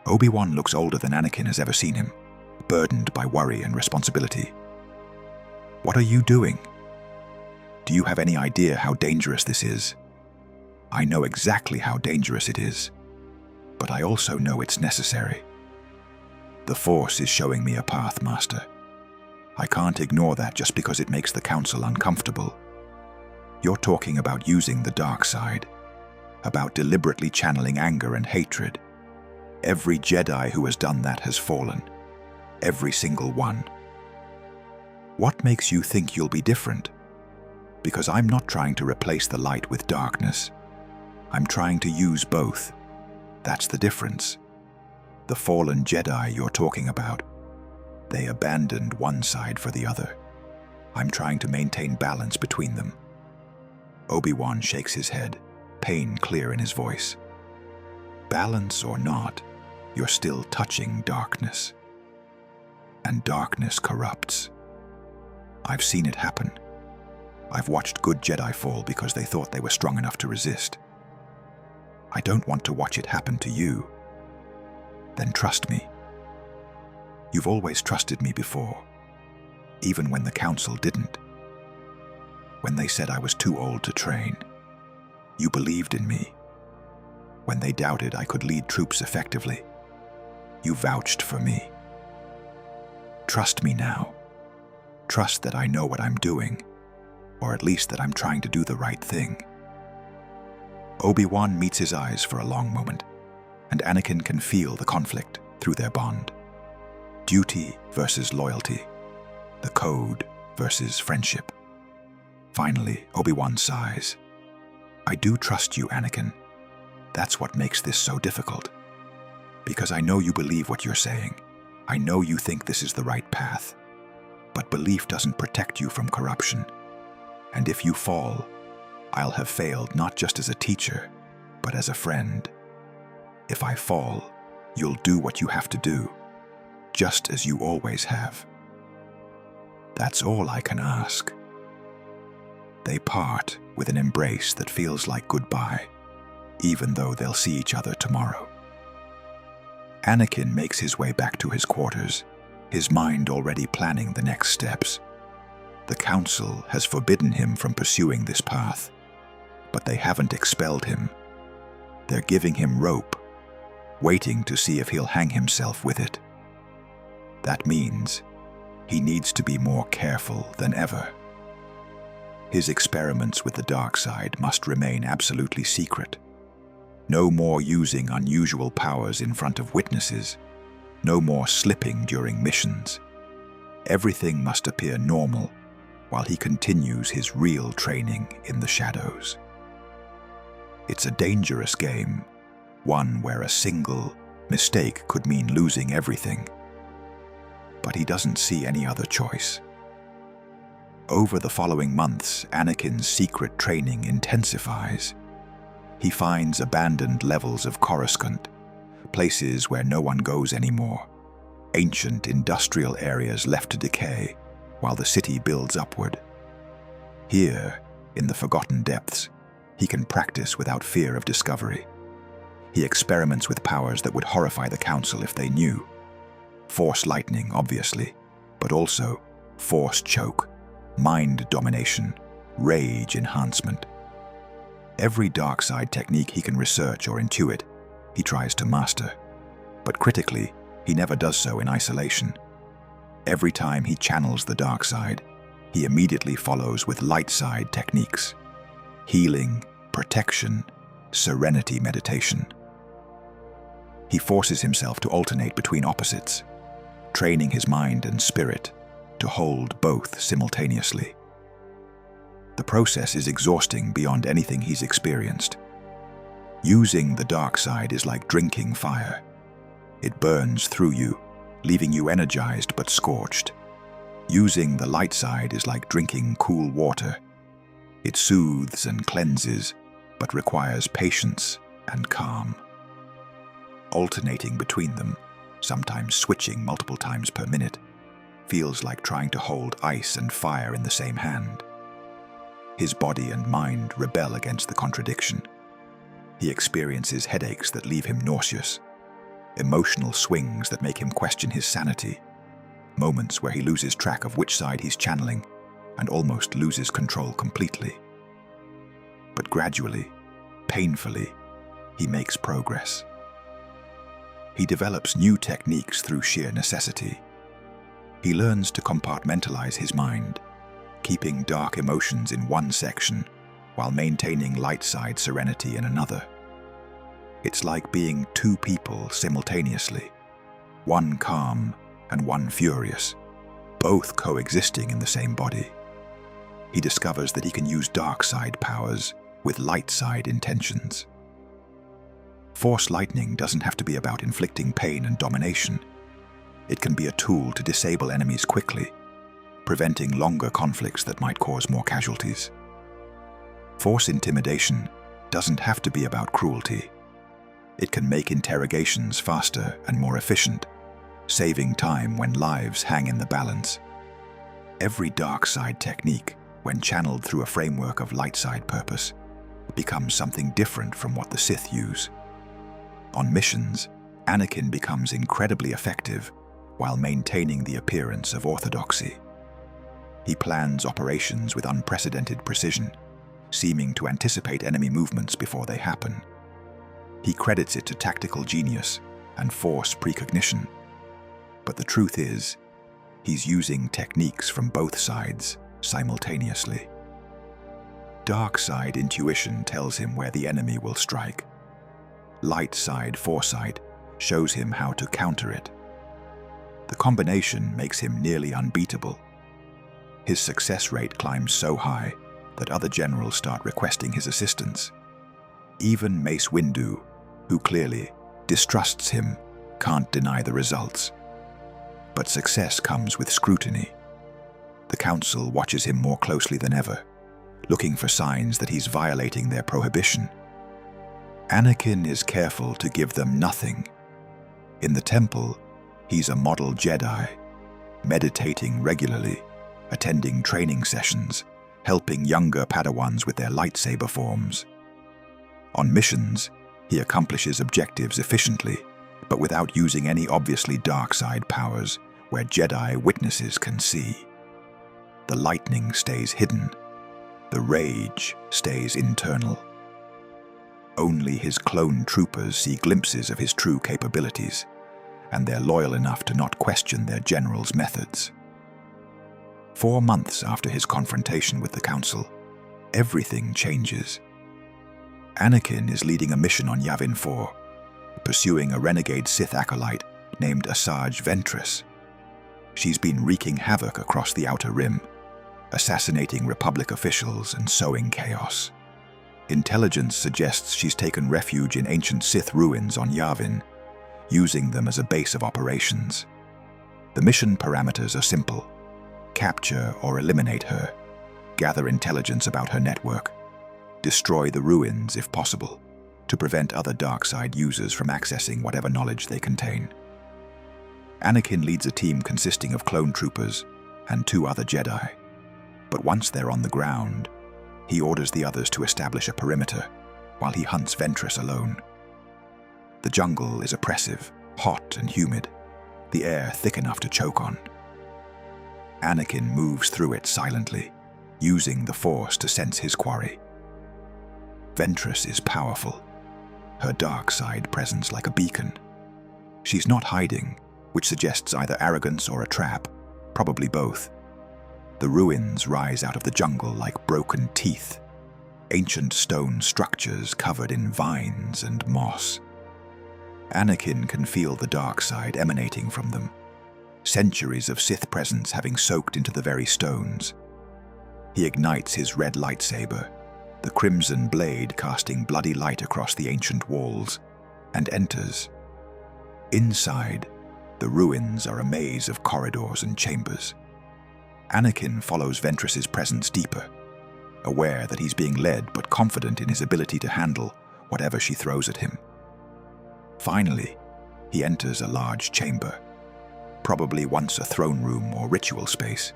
Obi-Wan looks older than Anakin has ever seen him, burdened by worry and responsibility. What are you doing? Do you have any idea how dangerous this is? I know exactly how dangerous it is, but I also know it's necessary. The Force is showing me a path, Master. I can't ignore that just because it makes the Council uncomfortable. You're talking about using the dark side, about deliberately channeling anger and hatred. Every Jedi who has done that has fallen. Every single one. What makes you think you'll be different? Because I'm not trying to replace the light with darkness. I'm trying to use both. That's the difference. The fallen Jedi you're talking about, they abandoned one side for the other. I'm trying to maintain balance between them. Obi-Wan shakes his head, pain clear in his voice. Balance or not, you're still touching darkness. And darkness corrupts. I've seen it happen. I've watched good Jedi fall because they thought they were strong enough to resist. I don't want to watch it happen to you. Then trust me. You've always trusted me before, even when the Council didn't. When they said I was too old to train, you believed in me. When they doubted I could lead troops effectively, you vouched for me. Trust me now. Trust that I know what I'm doing, or at least that I'm trying to do the right thing. Obi-Wan meets his eyes for a long moment, and Anakin can feel the conflict through their bond. Duty versus loyalty. The code versus friendship. Finally, Obi-Wan sighs. I do trust you, Anakin. That's what makes this so difficult. Because I know you believe what you're saying. I know you think this is the right path. But belief doesn't protect you from corruption. And if you fall, I'll have failed not just as a teacher, but as a friend. If I fall, you'll do what you have to do, just as you always have. That's all I can ask. They part with an embrace that feels like goodbye, even though they'll see each other tomorrow. Anakin makes his way back to his quarters, his mind already planning the next steps. The Council has forbidden him from pursuing this path, but they haven't expelled him. They're giving him rope, waiting to see if he'll hang himself with it. That means he needs to be more careful than ever. His experiments with the dark side must remain absolutely secret. No more using unusual powers in front of witnesses. No more slipping during missions. Everything must appear normal while he continues his real training in the shadows. It's a dangerous game, one where a single mistake could mean losing everything. But he doesn't see any other choice. Over the following months, Anakin's secret training intensifies. He finds abandoned levels of Coruscant, places where no one goes anymore, ancient industrial areas left to decay while the city builds upward. Here, in the forgotten depths, he can practice without fear of discovery. He experiments with powers that would horrify the Council if they knew. Force lightning, obviously, but also force choke, mind domination, rage enhancement. Every dark side technique he can research or intuit, he tries to master. But critically, he never does so in isolation. Every time he channels the dark side, he immediately follows with light side techniques. Healing, protection, serenity meditation. He forces himself to alternate between opposites, training his mind and spirit to hold both simultaneously. The process is exhausting beyond anything he's experienced. Using the dark side is like drinking fire. It burns through you, leaving you energized but scorched. Using the light side is like drinking cool water. It soothes and cleanses, but requires patience and calm. Alternating between them, sometimes switching multiple times per minute, feels like trying to hold ice and fire in the same hand. His body and mind rebel against the contradiction. He experiences headaches that leave him nauseous, emotional swings that make him question his sanity, moments where he loses track of which side he's channeling and almost loses control completely. But gradually, painfully, he makes progress. He develops new techniques through sheer necessity. He learns to compartmentalize his mind, keeping dark emotions in one section while maintaining light side serenity in another. It's like being two people simultaneously, one calm and one furious, both coexisting in the same body. He discovers that he can use dark side powers with light side intentions. Force lightning doesn't have to be about inflicting pain and domination. It can be a tool to disable enemies quickly, preventing longer conflicts that might cause more casualties. Force intimidation doesn't have to be about cruelty. It can make interrogations faster and more efficient, saving time when lives hang in the balance. Every dark side technique, when channeled through a framework of light side purpose, becomes something different from what the Sith use. On missions, Anakin becomes incredibly effective while maintaining the appearance of orthodoxy. He plans operations with unprecedented precision, seeming to anticipate enemy movements before they happen. He credits it to tactical genius and force precognition. But the truth is, he's using techniques from both sides simultaneously. Dark side intuition tells him where the enemy will strike. Light side foresight shows him how to counter it. The combination makes him nearly unbeatable. His success rate climbs so high that other generals start requesting his assistance. Even Mace Windu, who clearly distrusts him, can't deny the results. But success comes with scrutiny. The Council watches him more closely than ever, looking for signs that he's violating their prohibition. Anakin is careful to give them nothing. In the temple, he's a model Jedi, meditating regularly, attending training sessions, helping younger Padawans with their lightsaber forms. On missions, he accomplishes objectives efficiently, but without using any obviously dark side powers where Jedi witnesses can see. The lightning stays hidden. The rage stays internal. Only his clone troopers see glimpses of his true capabilities, and they're loyal enough to not question their general's methods. 4 months after his confrontation with the Council, everything changes. Anakin is leading a mission on Yavin 4, pursuing a renegade Sith acolyte named Asajj Ventress. She's been wreaking havoc across the Outer Rim, assassinating Republic officials and sowing chaos. Intelligence suggests she's taken refuge in ancient Sith ruins on Yavin, using them as a base of operations. The mission parameters are simple: capture or eliminate her, gather intelligence about her network, destroy the ruins if possible, to prevent other dark side users from accessing whatever knowledge they contain. Anakin leads a team consisting of clone troopers and 2 other Jedi, but once they're on the ground, he orders the others to establish a perimeter while he hunts Ventress alone. The jungle is oppressive, hot and humid, the air thick enough to choke on. Anakin moves through it silently, using the Force to sense his quarry. Ventress is powerful, her dark side presence like a beacon. She's not hiding, which suggests either arrogance or a trap, probably both. The ruins rise out of the jungle like broken teeth, ancient stone structures covered in vines and moss. Anakin can feel the dark side emanating from them, centuries of Sith presence having soaked into the very stones. He ignites his red lightsaber, the crimson blade casting bloody light across the ancient walls, and enters. Inside, the ruins are a maze of corridors and chambers. Anakin follows Ventress's presence deeper, aware that he's being led but confident in his ability to handle whatever she throws at him. Finally, he enters a large chamber, probably once a throne room or ritual space.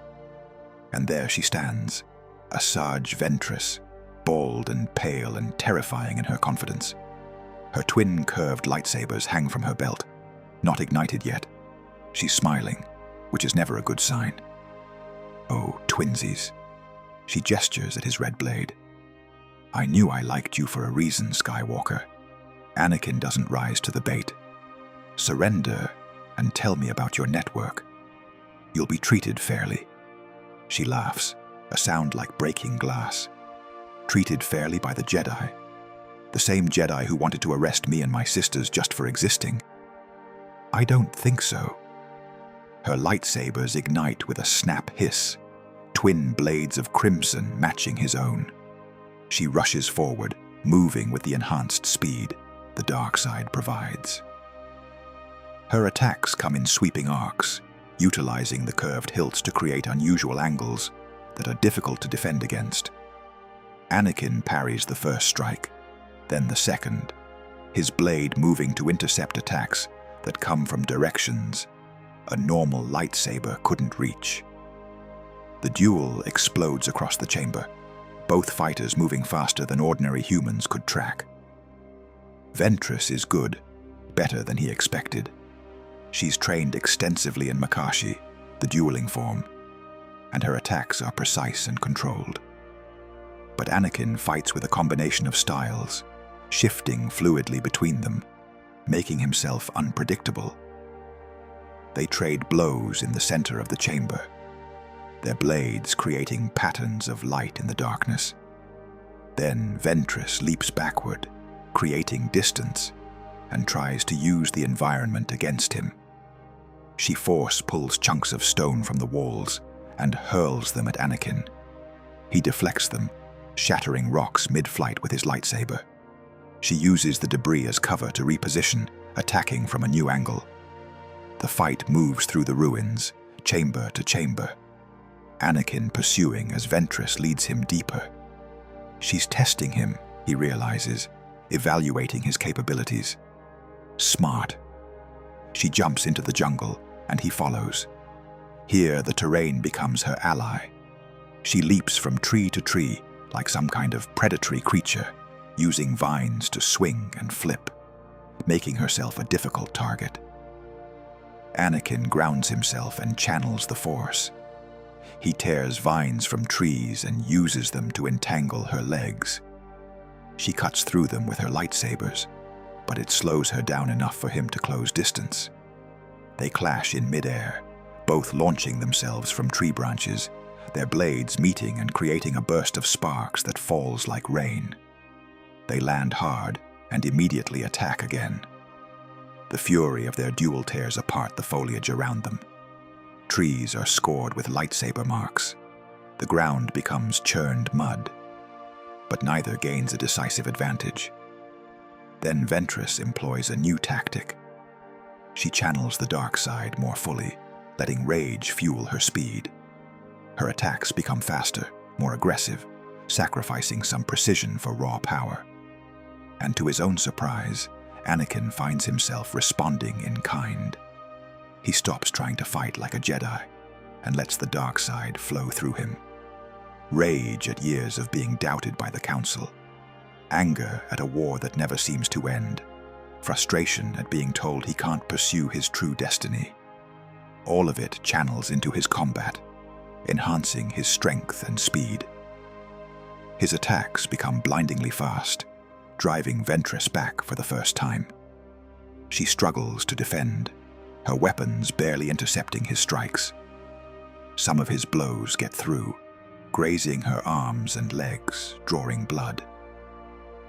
And there she stands, Asajj Ventress, bald and pale and terrifying in her confidence. Her twin curved lightsabers hang from her belt, not ignited yet. She's smiling, which is never a good sign. Oh, twinsies. She gestures at his red blade. I knew I liked you for a reason, Skywalker. Anakin doesn't rise to the bait. Surrender and tell me about your network. You'll be treated fairly. She laughs, a sound like breaking glass. Treated fairly by the Jedi. The same Jedi who wanted to arrest me and my sisters just for existing. I don't think so. Her lightsabers ignite with a snap hiss, twin blades of crimson matching his own. She rushes forward, moving with the enhanced speed the dark side provides. Her attacks come in sweeping arcs, utilizing the curved hilts to create unusual angles that are difficult to defend against. Anakin parries the first strike, then the second, his blade moving to intercept attacks that come from directions a normal lightsaber couldn't reach. The duel explodes across the chamber, both fighters moving faster than ordinary humans could track. Ventress is good, better than he expected. She's trained extensively in Makashi, the dueling form, and her attacks are precise and controlled. But Anakin fights with a combination of styles, shifting fluidly between them, making himself unpredictable. They trade blows in the center of the chamber, their blades creating patterns of light in the darkness. Then Ventress leaps backward, creating distance, and tries to use the environment against him. She force pulls chunks of stone from the walls and hurls them at Anakin. He deflects them, shattering rocks mid-flight with his lightsaber. She uses the debris as cover to reposition, attacking from a new angle. The fight moves through the ruins, chamber to chamber. Anakin pursuing as Ventress leads him deeper. She's testing him, he realizes, evaluating his capabilities. Smart. She jumps into the jungle, and he follows. Here, the terrain becomes her ally. She leaps from tree to tree like some kind of predatory creature, using vines to swing and flip, making herself a difficult target. Anakin grounds himself and channels the Force. He tears vines from trees and uses them to entangle her legs. She cuts through them with her lightsabers, but it slows her down enough for him to close distance. They clash in midair, both launching themselves from tree branches, their blades meeting and creating a burst of sparks that falls like rain. They land hard and immediately attack again. The fury of their duel tears apart the foliage around them. Trees are scored with lightsaber marks. The ground becomes churned mud. But neither gains a decisive advantage. Then Ventress employs a new tactic. She channels the dark side more fully, letting rage fuel her speed. Her attacks become faster, more aggressive, sacrificing some precision for raw power. And to his own surprise, Anakin finds himself responding in kind. He stops trying to fight like a Jedi and lets the dark side flow through him. Rage at years of being doubted by the Council. Anger at a war that never seems to end. Frustration at being told he can't pursue his true destiny. All of it channels into his combat, enhancing his strength and speed. His attacks become blindingly fast, driving Ventress back for the first time. She struggles to defend, her weapons barely intercepting his strikes. Some of his blows get through, grazing her arms and legs, drawing blood.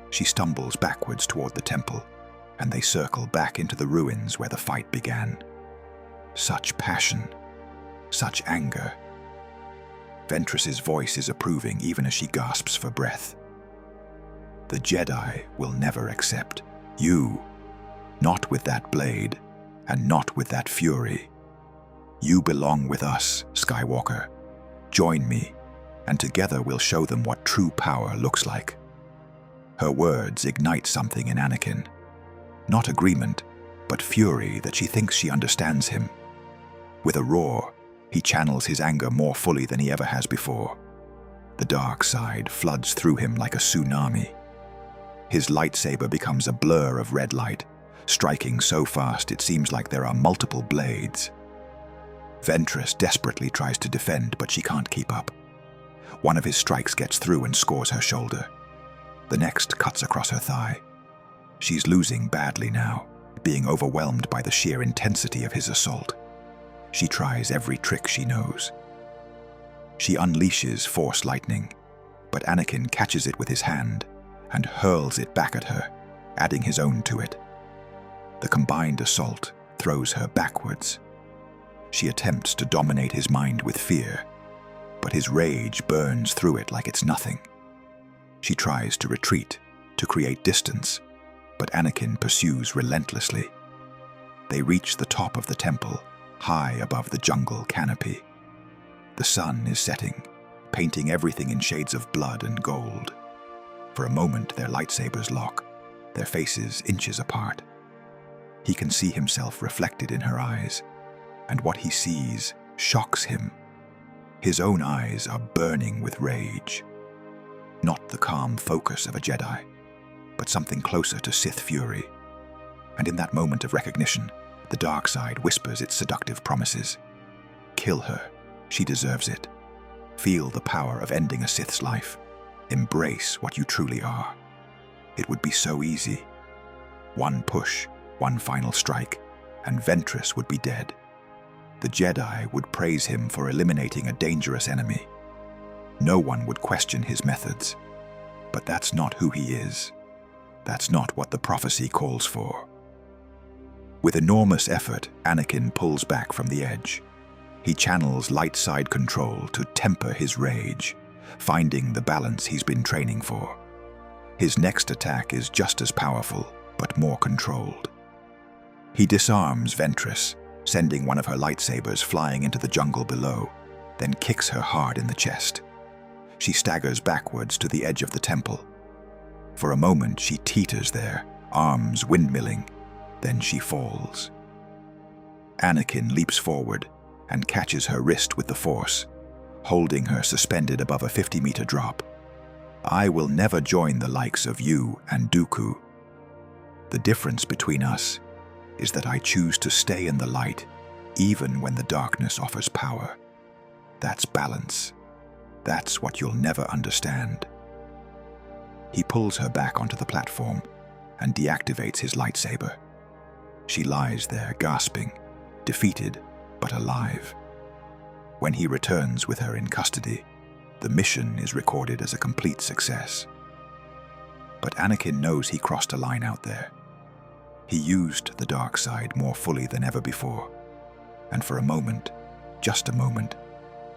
She stumbles backwards toward the temple, and they circle back into the ruins where the fight began. Such passion, such anger. Ventress's voice is approving even as she gasps for breath. The Jedi will never accept you, not with that blade, and not with that fury. You belong with us, Skywalker. Join me, and together we'll show them what true power looks like. Her words ignite something in Anakin. Not agreement, but fury that she thinks she understands him. With a roar, he channels his anger more fully than he ever has before. The dark side floods through him like a tsunami. His lightsaber becomes a blur of red light, striking so fast it seems like there are multiple blades. Ventress desperately tries to defend, but she can't keep up. One of his strikes gets through and scores her shoulder. The next cuts across her thigh. She's losing badly now, being overwhelmed by the sheer intensity of his assault. She tries every trick she knows. She unleashes Force lightning, but Anakin catches it with his hand and hurls it back at her, adding his own to it. The combined assault throws her backwards. She attempts to dominate his mind with fear, but his rage burns through it like it's nothing. She tries to retreat, to create distance, but Anakin pursues relentlessly. They reach the top of the temple, high above the jungle canopy. The sun is setting, painting everything in shades of blood and gold. For a moment, their lightsabers lock, their faces inches apart. He can see himself reflected in her eyes, and what he sees shocks him. His own eyes are burning with rage. Not the calm focus of a Jedi, but something closer to Sith fury. And in that moment of recognition, the dark side whispers its seductive promises. Kill her. She deserves it. Feel the power of ending a Sith's life. Embrace what you truly are. It would be so easy. One push, one final strike, and Ventress would be dead. The Jedi would praise him for eliminating a dangerous enemy. No one would question his methods. But that's not who he is. That's not what the prophecy calls for. With enormous effort, Anakin pulls back from the edge. He channels light side control to temper his rage, finding the balance he's been training for. His next attack is just as powerful, but more controlled. He disarms Ventress, sending one of her lightsabers flying into the jungle below, then kicks her hard in the chest. She staggers backwards to the edge of the temple. For a moment, she teeters there, arms windmilling, then she falls. Anakin leaps forward and catches her wrist with the Force, holding her suspended above a 50-meter drop. I will never join the likes of you and Dooku. The difference between us is that I choose to stay in the light even when the darkness offers power. That's balance. That's what you'll never understand. He pulls her back onto the platform and deactivates his lightsaber. She lies there gasping, defeated but alive. When he returns with her in custody, the mission is recorded as a complete success. But Anakin knows he crossed a line out there. He used the dark side more fully than ever before, and for a moment, just a moment,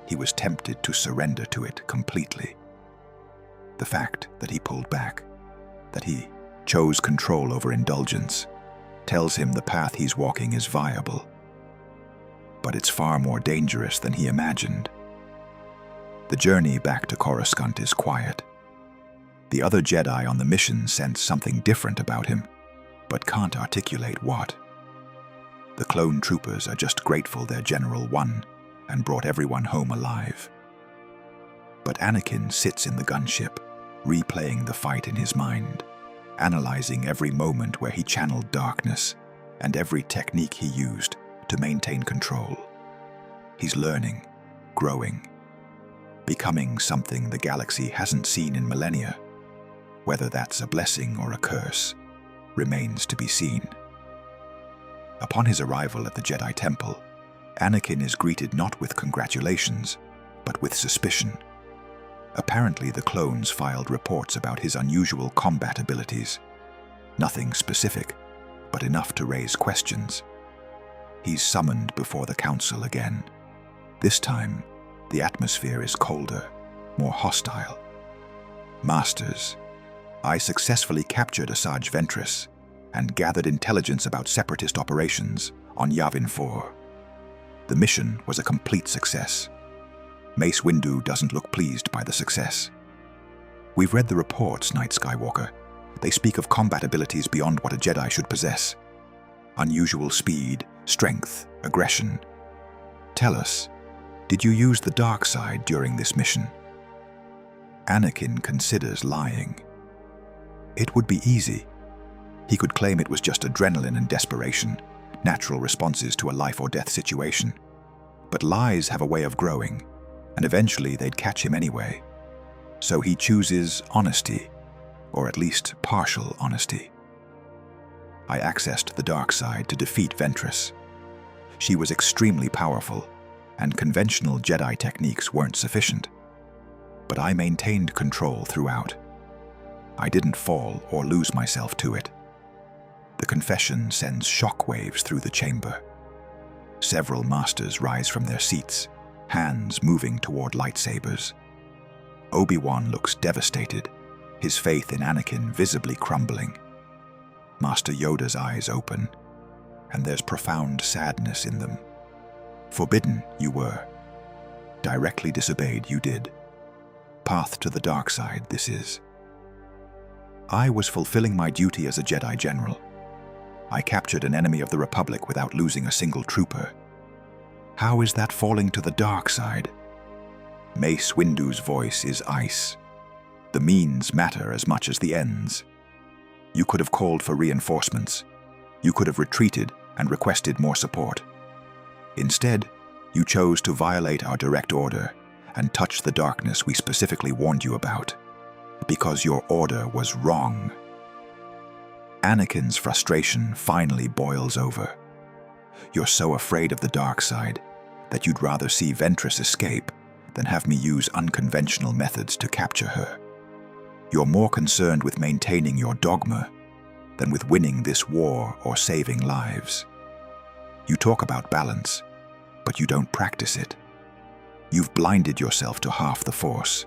he was tempted to surrender to it completely. The fact that he pulled back, that he chose control over indulgence, tells him the path he's walking is viable. But it's far more dangerous than he imagined. The journey back to Coruscant is quiet. The other Jedi on the mission sense something different about him, but can't articulate what. The clone troopers are just grateful their general won and brought everyone home alive. But Anakin sits in the gunship, replaying the fight in his mind, analyzing every moment where he channeled darkness and every technique he used to maintain control. He's learning, growing, becoming something the galaxy hasn't seen in millennia. Whether that's a blessing or a curse remains to be seen. Upon his arrival at the Jedi Temple, Anakin is greeted not with congratulations, but with suspicion. Apparently, the clones filed reports about his unusual combat abilities. Nothing specific, but enough to raise questions. He's summoned before the council again. This time, the atmosphere is colder, more hostile. Masters, I successfully captured Asajj Ventress and gathered intelligence about separatist operations on Yavin 4. The mission was a complete success. Mace Windu doesn't look pleased by the success. We've read the reports, Knight Skywalker. They speak of combat abilities beyond what a Jedi should possess. Unusual speed, strength, aggression. Tell us, did you use the dark side during this mission? Anakin considers lying. It would be easy. He could claim it was just adrenaline and desperation, natural responses to a life-or-death situation. But lies have a way of growing, and eventually they'd catch him anyway. So he chooses honesty, or at least partial honesty. I accessed the dark side to defeat Ventress. She was extremely powerful, and conventional Jedi techniques weren't sufficient. But I maintained control throughout. I didn't fall or lose myself to it. The confession sends shockwaves through the chamber. Several masters rise from their seats, hands moving toward lightsabers. Obi-Wan looks devastated, his faith in Anakin visibly crumbling. Master Yoda's eyes open, and there's profound sadness in them. Forbidden you were. Directly disobeyed you did. Path to the dark side this is. I was fulfilling my duty as a Jedi General. I captured an enemy of the Republic without losing a single trooper. How is that falling to the dark side? Mace Windu's voice is ice. The means matter as much as the ends. You could have called for reinforcements. You could have retreated and requested more support. Instead, you chose to violate our direct order and touch the darkness we specifically warned you about, because your order was wrong. Anakin's frustration finally boils over. You're so afraid of the dark side that you'd rather see Ventress escape than have me use unconventional methods to capture her. You're more concerned with maintaining your dogma than with winning this war or saving lives. You talk about balance, but you don't practice it. You've blinded yourself to half the force,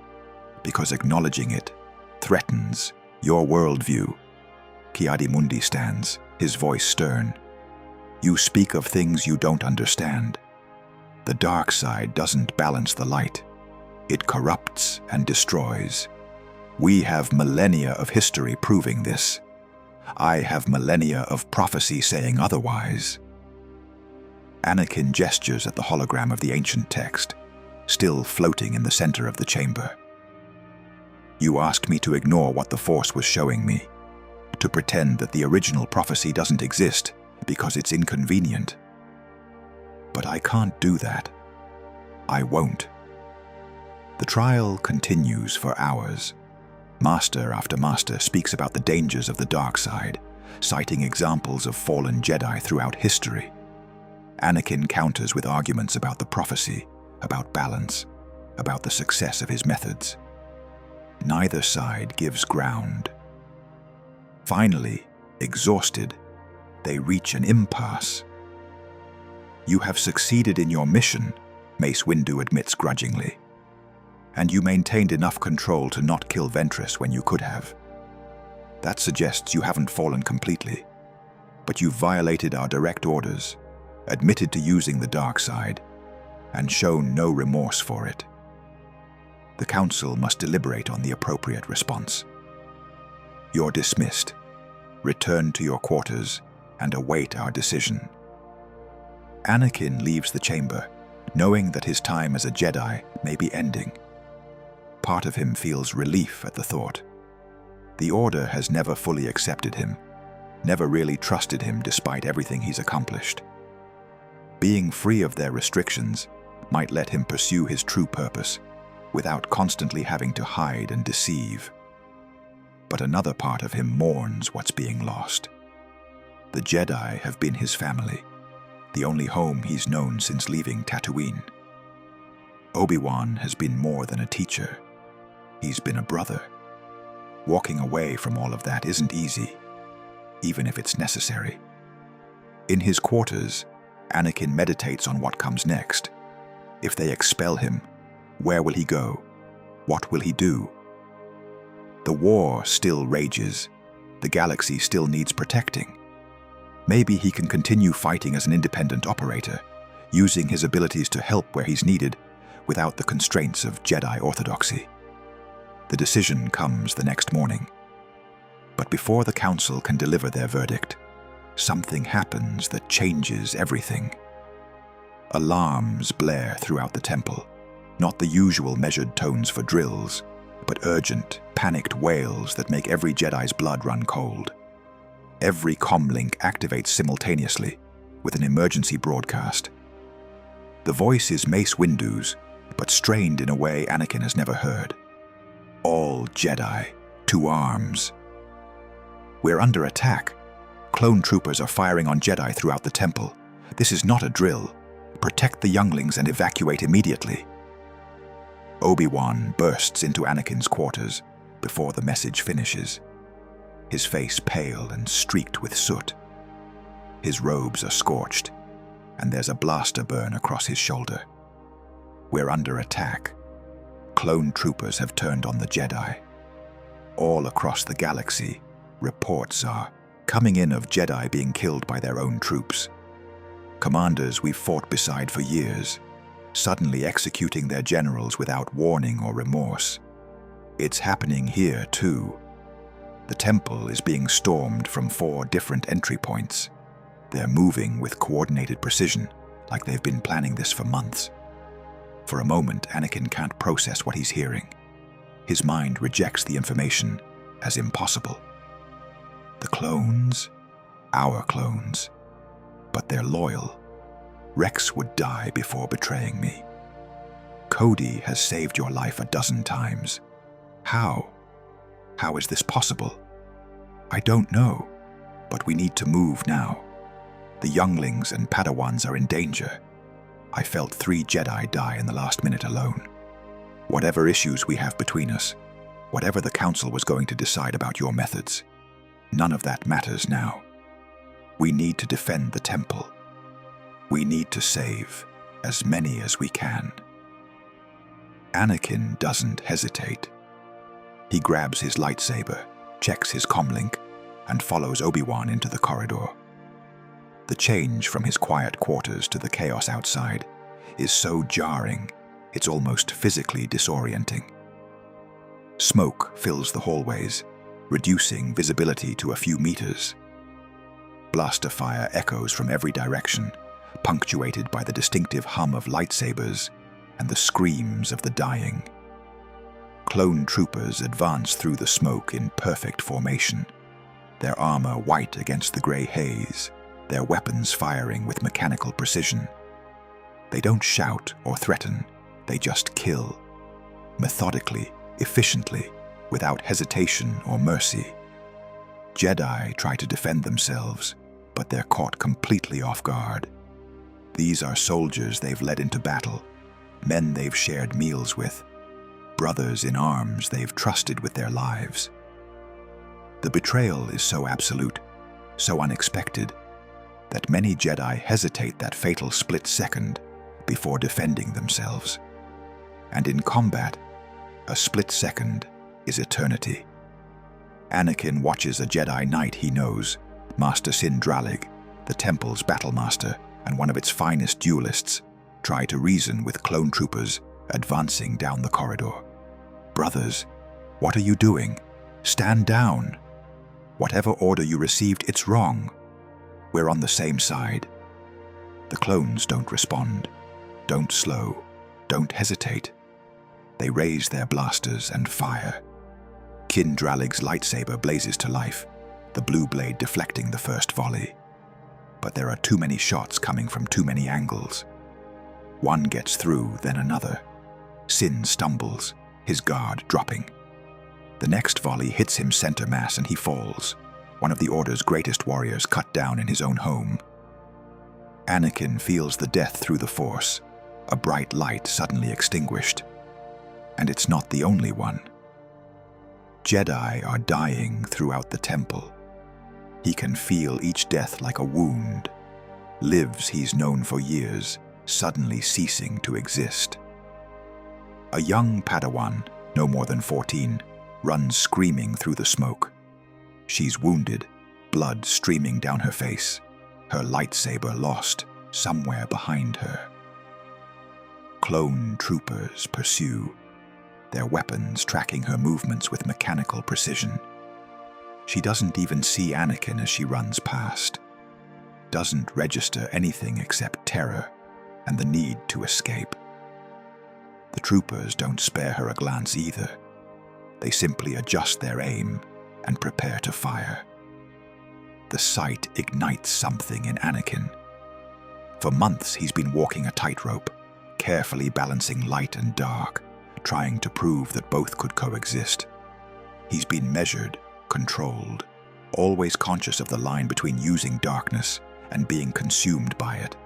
because acknowledging it threatens your worldview. Ki-Adi-Mundi stands, his voice stern. You speak of things you don't understand. The dark side doesn't balance the light. It corrupts and destroys. We have millennia of history proving this. I have millennia of prophecy saying otherwise. Anakin gestures at the hologram of the ancient text, still floating in the center of the chamber. You asked me to ignore what the Force was showing me, to pretend that the original prophecy doesn't exist because it's inconvenient. But I can't do that. I won't. The trial continues for hours. Master after master speaks about the dangers of the dark side, citing examples of fallen Jedi throughout history. Anakin counters with arguments about the prophecy, about balance, about the success of his methods. Neither side gives ground. Finally, exhausted, they reach an impasse. You have succeeded in your mission, Mace Windu admits grudgingly. And you maintained enough control to not kill Ventress when you could have. That suggests you haven't fallen completely, but you've violated our direct orders, admitted to using the dark side, and shown no remorse for it. The Council must deliberate on the appropriate response. You're dismissed. Return to your quarters and await our decision. Anakin leaves the chamber, knowing that his time as a Jedi may be ending. Part of him feels relief at the thought. The Order has never fully accepted him, never really trusted him despite everything he's accomplished. Being free of their restrictions might let him pursue his true purpose without constantly having to hide and deceive. But another part of him mourns what's being lost. The Jedi have been his family, the only home he's known since leaving Tatooine. Obi-Wan has been more than a teacher. He's been a brother. Walking away from all of that isn't easy, even if it's necessary. In his quarters, Anakin meditates on what comes next. If they expel him, where will he go? What will he do? The war still rages. The galaxy still needs protecting. Maybe he can continue fighting as an independent operator, using his abilities to help where he's needed, without the constraints of Jedi orthodoxy. The decision comes the next morning. But before the Council can deliver their verdict, something happens that changes everything. Alarms blare throughout the temple, not the usual measured tones for drills, but urgent, panicked wails that make every Jedi's blood run cold. Every comlink activates simultaneously, with an emergency broadcast. The voice is Mace Windu's, but strained in a way Anakin has never heard. All Jedi, to arms. We're under attack. Clone troopers are firing on Jedi throughout the temple. This is not a drill. Protect the younglings and evacuate immediately. Obi-Wan bursts into Anakin's quarters before the message finishes, his face pale and streaked with soot. His robes are scorched, and there's a blaster burn across his shoulder. We're under attack. Clone troopers have turned on the Jedi. All across the galaxy, reports are coming in of Jedi being killed by their own troops. Commanders we've fought beside for years, suddenly executing their generals without warning or remorse. It's happening here too. The temple is being stormed from 4 different entry points. They're moving with coordinated precision, like they've been planning this for months. For a moment, Anakin can't process what he's hearing. His mind rejects the information as impossible. The clones? Our clones. But they're loyal. Rex would die before betraying me. Cody has saved your life a dozen times. How? How is this possible? I don't know, but we need to move now. The younglings and Padawans are in danger. I felt 3 Jedi die in the last minute alone. Whatever issues we have between us, Whatever the Council was going to decide about your methods, none of that matters now. We need to defend the temple. We need to save as many as we can. Anakin doesn't hesitate. He grabs his lightsaber, checks his comlink, and follows Obi-Wan into the corridor. The change from his quiet quarters to the chaos outside is so jarring, it's almost physically disorienting. Smoke fills the hallways, reducing visibility to a few meters. Blaster fire echoes from every direction, punctuated by the distinctive hum of lightsabers and the screams of the dying. Clone troopers advance through the smoke in perfect formation, their armor white against the gray haze, their weapons firing with mechanical precision. They don't shout or threaten, they just kill. Methodically, efficiently, without hesitation or mercy. Jedi try to defend themselves, but they're caught completely off guard. These are soldiers they've led into battle, men they've shared meals with, brothers in arms they've trusted with their lives. The betrayal is so absolute, so unexpected, that many Jedi hesitate that fatal split second before defending themselves. And in combat, a split second is eternity. Anakin watches a Jedi Knight he knows, Master Sin Dralig, the Temple's battlemaster and one of its finest duelists, try to reason with clone troopers advancing down the corridor. Brothers, what are you doing? Stand down. Whatever order you received, it's wrong. We're on the same side. The clones don't respond, don't slow, don't hesitate. They raise their blasters and fire. Kin Dralig's lightsaber blazes to life, the blue blade deflecting the first volley. But there are too many shots coming from too many angles. One gets through, then another. Sin stumbles, his guard dropping. The next volley hits him center mass and he falls, one of the Order's greatest warriors cut down in his own home. Anakin feels the death through the Force, a bright light suddenly extinguished. And it's not the only one. Jedi are dying throughout the temple. He can feel each death like a wound. Lives he's known for years, suddenly ceasing to exist. A young Padawan, no more than 14, runs screaming through the smoke. She's wounded, blood streaming down her face, her lightsaber lost somewhere behind her. Clone troopers pursue, their weapons tracking her movements with mechanical precision. She doesn't even see Anakin as she runs past, doesn't register anything except terror and the need to escape. The troopers don't spare her a glance either. They simply adjust their aim and prepare to fire. The sight ignites something in Anakin. For months he's been walking a tightrope, carefully balancing light and dark, trying to prove that both could coexist. He's been measured, controlled, always conscious of the line between using darkness and being consumed by it.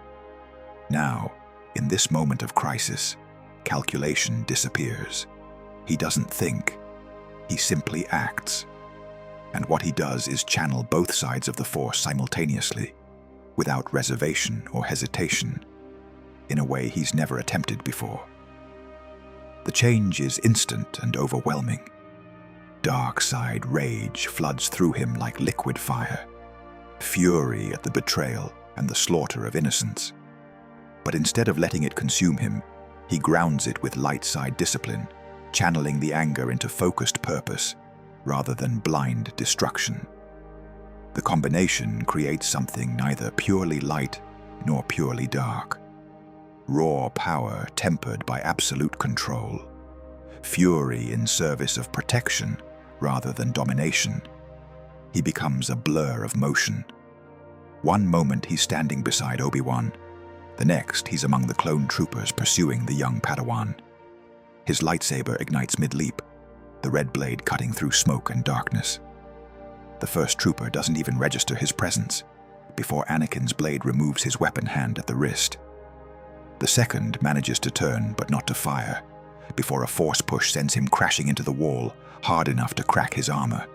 Now, in this moment of crisis, calculation disappears. He doesn't think, he simply acts. And what he does is channel both sides of the Force simultaneously, without reservation or hesitation, in a way he's never attempted before. The change is instant and overwhelming. Dark side rage floods through him like liquid fire, fury at the betrayal and the slaughter of innocents. But instead of letting it consume him, he grounds it with light side discipline, channeling the anger into focused purpose rather than blind destruction. The combination creates something neither purely light nor purely dark. Raw power tempered by absolute control. Fury in service of protection rather than domination. He becomes a blur of motion. One moment he's standing beside Obi-Wan, the next he's among the clone troopers pursuing the young Padawan. His lightsaber ignites mid-leap, the red blade cutting through smoke and darkness. The first trooper doesn't even register his presence before Anakin's blade removes his weapon hand at the wrist. The second manages to turn but not to fire, before a force push sends him crashing into the wall, hard enough to crack his armor.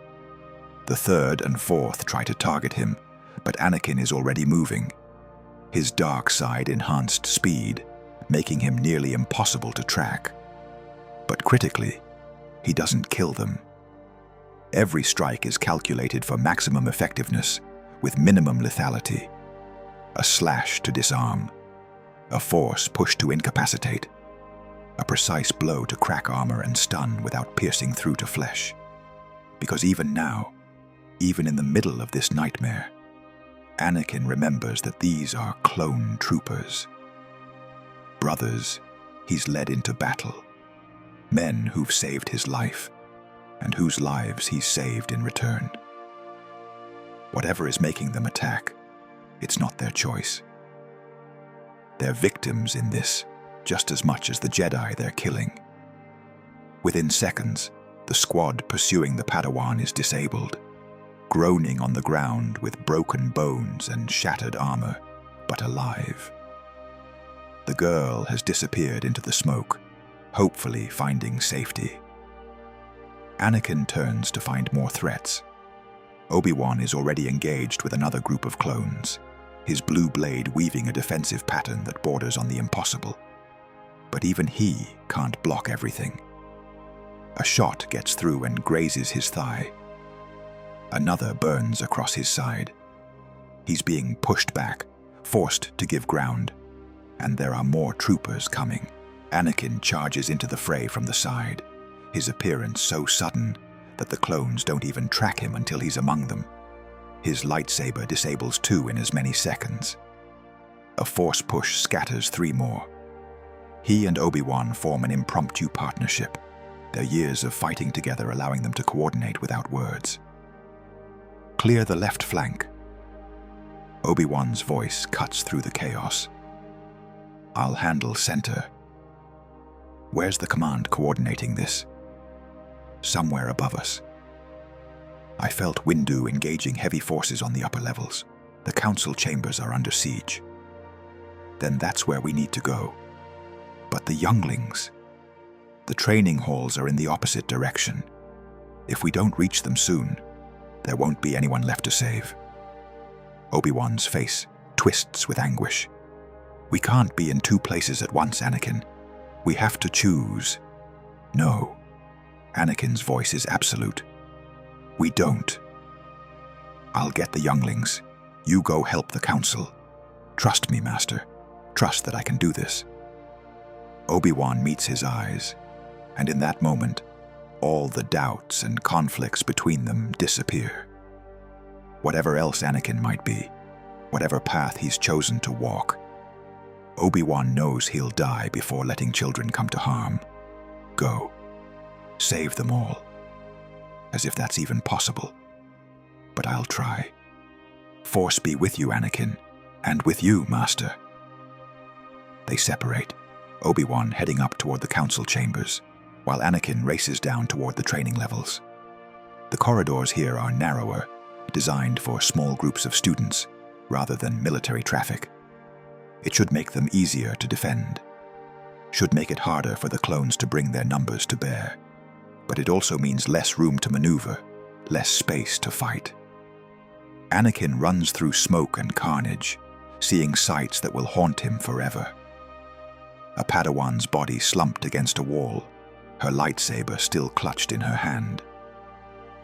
The third and fourth try to target him, but Anakin is already moving. His dark side enhanced speed, making him nearly impossible to track. But critically, he doesn't kill them. Every strike is calculated for maximum effectiveness, with minimum lethality. A slash to disarm, a force push to incapacitate, a precise blow to crack armor and stun without piercing through to flesh. Because even now, even in the middle of this nightmare, Anakin remembers that these are clone troopers. Brothers he's led into battle. Men who've saved his life, and whose lives he's saved in return. Whatever is making them attack, it's not their choice. They're victims in this, just as much as the Jedi they're killing. Within seconds, the squad pursuing the Padawan is disabled, groaning on the ground with broken bones and shattered armor, but alive. The girl has disappeared into the smoke, hopefully finding safety. Anakin turns to find more threats. Obi-Wan is already engaged with another group of clones, his blue blade weaving a defensive pattern that borders on the impossible. But even he can't block everything. A shot gets through and grazes his thigh. Another burns across his side. He's being pushed back, forced to give ground, and there are more troopers coming. Anakin charges into the fray from the side, his appearance so sudden that the clones don't even track him until he's among them. His lightsaber disables 2 in as many seconds. A force push scatters 3 more. He and Obi-Wan form an impromptu partnership, their years of fighting together allowing them to coordinate without words. Clear the left flank. Obi-Wan's voice cuts through the chaos. I'll handle center. Where's the command coordinating this? Somewhere above us. I felt Windu engaging heavy forces on the upper levels. The council chambers are under siege. Then that's where we need to go. But the younglings. The training halls are in the opposite direction. If we don't reach them soon, there won't be anyone left to save. Obi-Wan's face twists with anguish. We can't be in 2 places at once, Anakin. We have to choose. No. Anakin's voice is absolute. We don't. I'll get the younglings. You go help the council. Trust me, Master. Trust that I can do this. Obi-Wan meets his eyes, and in that moment, all the doubts and conflicts between them disappear. Whatever else Anakin might be, whatever path he's chosen to walk, Obi-Wan knows he'll die before letting children come to harm. Go. Save them all. As if that's even possible. But I'll try. Force be with you, Anakin, and with you, Master. They separate, Obi-Wan heading up toward the council chambers, while Anakin races down toward the training levels. The corridors here are narrower, designed for small groups of students, rather than military traffic. It should make them easier to defend. Should make it harder for the clones to bring their numbers to bear. But it also means less room to maneuver, less space to fight. Anakin runs through smoke and carnage, seeing sights that will haunt him forever. A Padawan's body slumped against a wall, her lightsaber still clutched in her hand.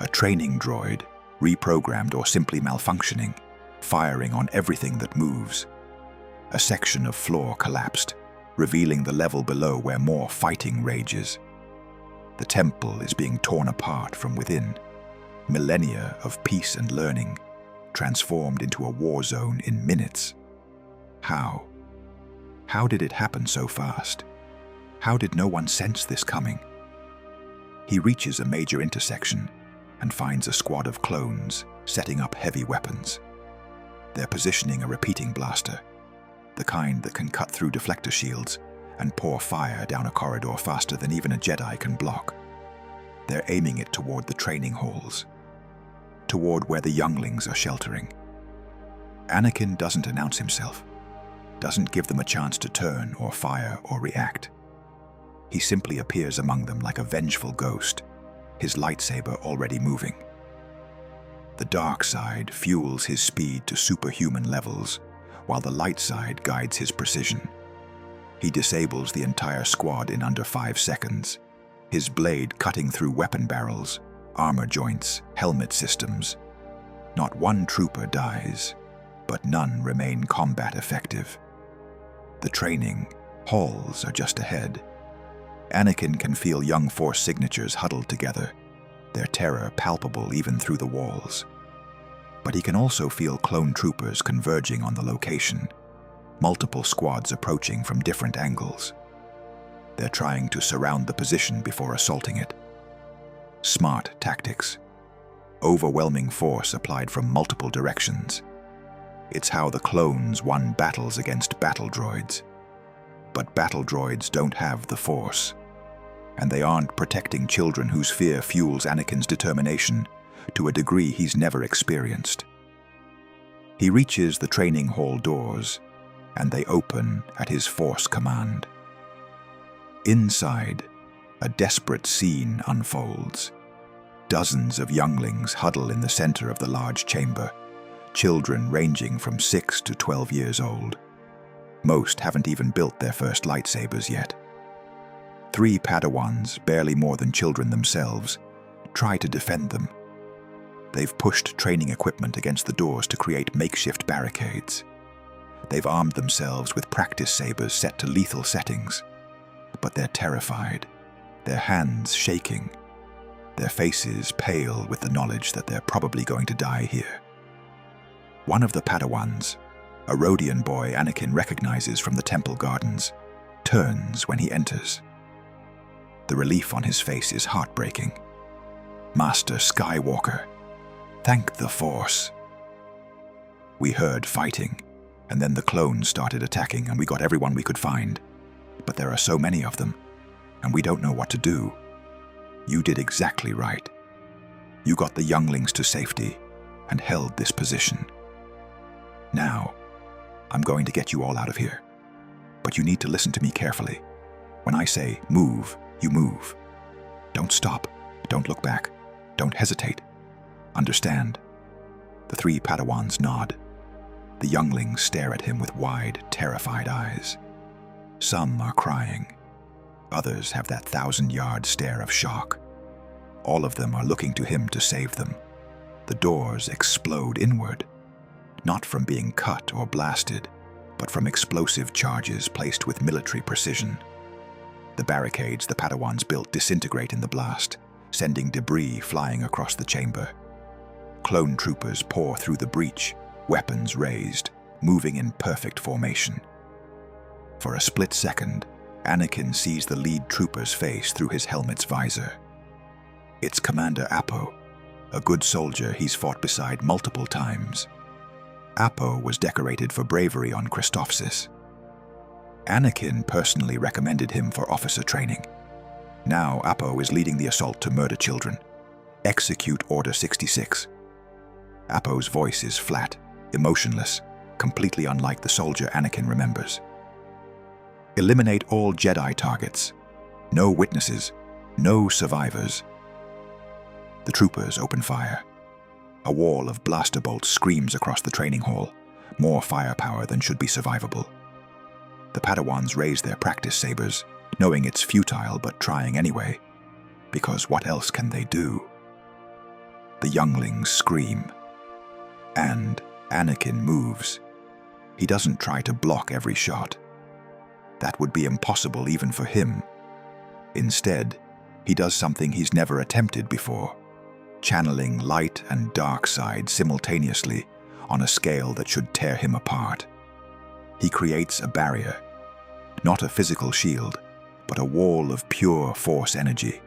A training droid, reprogrammed or simply malfunctioning, firing on everything that moves. A section of floor collapsed, revealing the level below where more fighting rages. The temple is being torn apart from within. Millennia of peace and learning, transformed into a war zone in minutes. How? How did it happen so fast? How did no one sense this coming? He reaches a major intersection and finds a squad of clones setting up heavy weapons. They're positioning a repeating blaster, the kind that can cut through deflector shields and pour fire down a corridor faster than even a Jedi can block. They're aiming it toward the training halls, toward where the younglings are sheltering. Anakin doesn't announce himself, doesn't give them a chance to turn or fire or react. He simply appears among them like a vengeful ghost, his lightsaber already moving. The dark side fuels his speed to superhuman levels, while the light side guides his precision. He disables the entire squad in under 5 seconds, his blade cutting through weapon barrels, armor joints, helmet systems. Not one trooper dies, but none remain combat effective. The training halls are just ahead. Anakin can feel young Force signatures huddled together, their terror palpable even through the walls. But he can also feel clone troopers converging on the location, multiple squads approaching from different angles. They're trying to surround the position before assaulting it. Smart tactics. Overwhelming force applied from multiple directions. It's how the clones won battles against battle droids. But battle droids don't have the Force, and they aren't protecting children whose fear fuels Anakin's determination to a degree he's never experienced. He reaches the training hall doors, and they open at his Force command. Inside, a desperate scene unfolds. Dozens of younglings huddle in the center of the large chamber, children ranging from 6 to 12 years old. Most haven't even built their first lightsabers yet. 3 Padawans, barely more than children themselves, try to defend them. They've pushed training equipment against the doors to create makeshift barricades. They've armed themselves with practice sabers set to lethal settings. But they're terrified, their hands shaking, their faces pale with the knowledge that they're probably going to die here. One of the Padawans, a Rodian boy Anakin recognizes from the temple gardens, turns when he enters. The relief on his face is heartbreaking. "Master Skywalker, thank the Force." We heard fighting, and then the clones started attacking, and we got everyone we could find. But there are so many of them, and we don't know what to do. You did exactly right. You got the younglings to safety and held this position. Now, I'm going to get you all out of here. But you need to listen to me carefully. When I say move, you move. Don't stop. Don't look back. Don't hesitate. Understand? The 3 Padawans nod. The younglings stare at him with wide, terrified eyes. Some are crying. Others have that 1,000-yard stare of shock. All of them are looking to him to save them. The doors explode inward, not from being cut or blasted, but from explosive charges placed with military precision. The barricades the Padawans built disintegrate in the blast, sending debris flying across the chamber. Clone troopers pour through the breach, weapons raised, moving in perfect formation. For a split second, Anakin sees the lead trooper's face through his helmet's visor. It's Commander Appo, a good soldier he's fought beside multiple times. Appo was decorated for bravery on Christophsis. Anakin personally recommended him for officer training. Now Appo is leading the assault to murder children. Execute Order 66. Appo's voice is flat, emotionless, completely unlike the soldier Anakin remembers. Eliminate all Jedi targets. No witnesses, no survivors. The troopers open fire. A wall of blaster bolts screams across the training hall, more firepower than should be survivable. The Padawans raise their practice sabers, knowing it's futile but trying anyway, because what else can they do? The younglings scream, and Anakin moves. He doesn't try to block every shot. That would be impossible even for him. Instead, he does something he's never attempted before, channeling light and dark side simultaneously on a scale that should tear him apart. He creates a barrier, not a physical shield, but a wall of pure Force energy,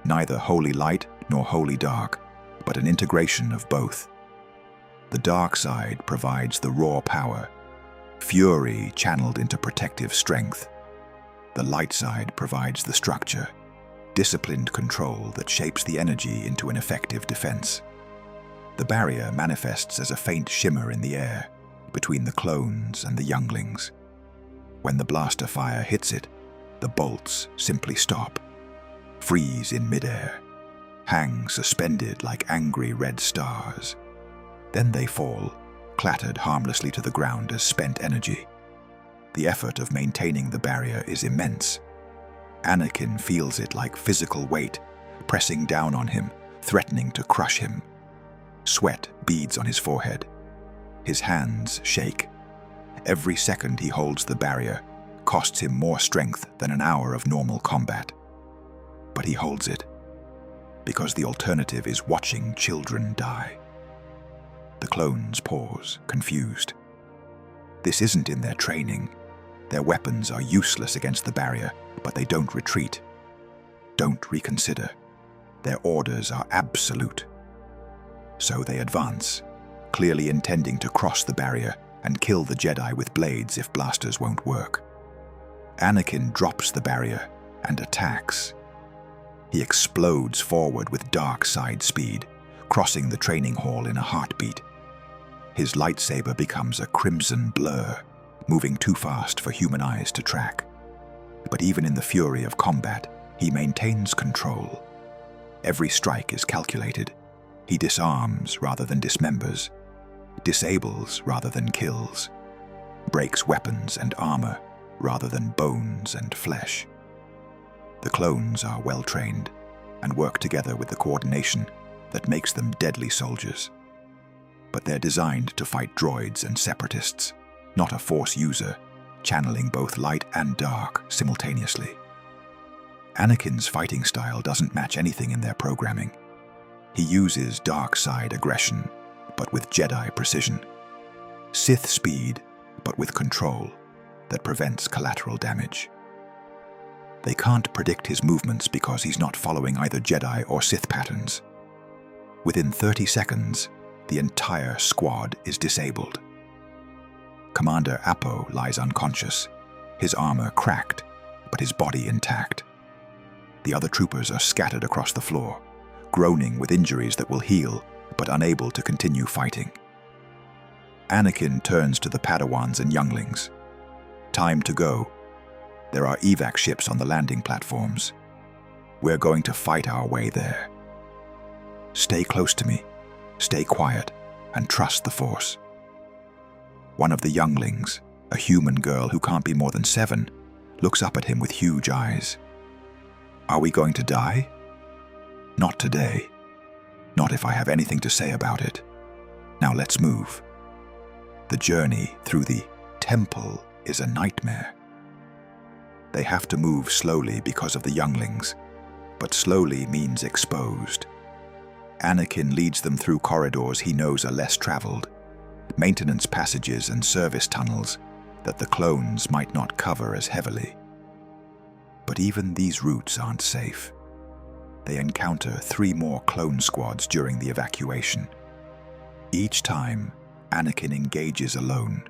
neither wholly light nor wholly dark, but an integration of both. The dark side provides the raw power, fury channeled into protective strength. The light side provides the structure, disciplined control that shapes the energy into an effective defense. The barrier manifests as a faint shimmer in the air between the clones and the younglings. When the blaster fire hits it, The bolts simply stop, freeze in midair, hang suspended like angry red stars. Then they fall, clattered harmlessly to the ground as spent energy. The effort of maintaining the barrier is immense. Anakin feels it like physical weight, pressing down on him, threatening to crush him. Sweat beads on his forehead. His hands shake. Every second he holds the barrier costs him more strength than an hour of normal combat. But he holds it, because the alternative is watching children die. The clones pause, confused. This isn't in their training. Their weapons are useless against the barrier, but they don't retreat. Don't reconsider. Their orders are absolute. So they advance, clearly intending to cross the barrier and kill the Jedi with blades if blasters won't work. Anakin drops the barrier and attacks. He explodes forward with dark side speed, crossing the training hall in a heartbeat. His lightsaber becomes a crimson blur, moving too fast for human eyes to track. But even in the fury of combat, he maintains control. Every strike is calculated. He disarms rather than dismembers, disables rather than kills, breaks weapons and armor rather than bones and flesh. The clones are well trained and work together with the coordination that makes them deadly soldiers. But they're designed to fight droids and separatists, not a Force user, channeling both light and dark simultaneously. Anakin's fighting style doesn't match anything in their programming. He uses dark side aggression, but with Jedi precision. Sith speed, but with control that prevents collateral damage. They can't predict his movements because he's not following either Jedi or Sith patterns. Within 30 seconds, the entire squad is disabled. Commander Apo lies unconscious, his armor cracked, but his body intact. The other troopers are scattered across the floor, groaning with injuries that will heal, but unable to continue fighting. Anakin turns to the Padawans and younglings. Time to go. There are evac ships on the landing platforms. We're going to fight our way there. Stay close to me, stay quiet, and trust the Force. One of the younglings, a human girl who can't be more than 7, looks up at him with huge eyes. Are we going to die? Not today. Not if I have anything to say about it. Now let's move. The journey through the temple is a nightmare. They have to move slowly because of the younglings, but slowly means exposed. Anakin leads them through corridors he knows are less traveled, maintenance passages and service tunnels that the clones might not cover as heavily. But even these routes aren't safe. They encounter 3 more clone squads during the evacuation. Each time, Anakin engages alone,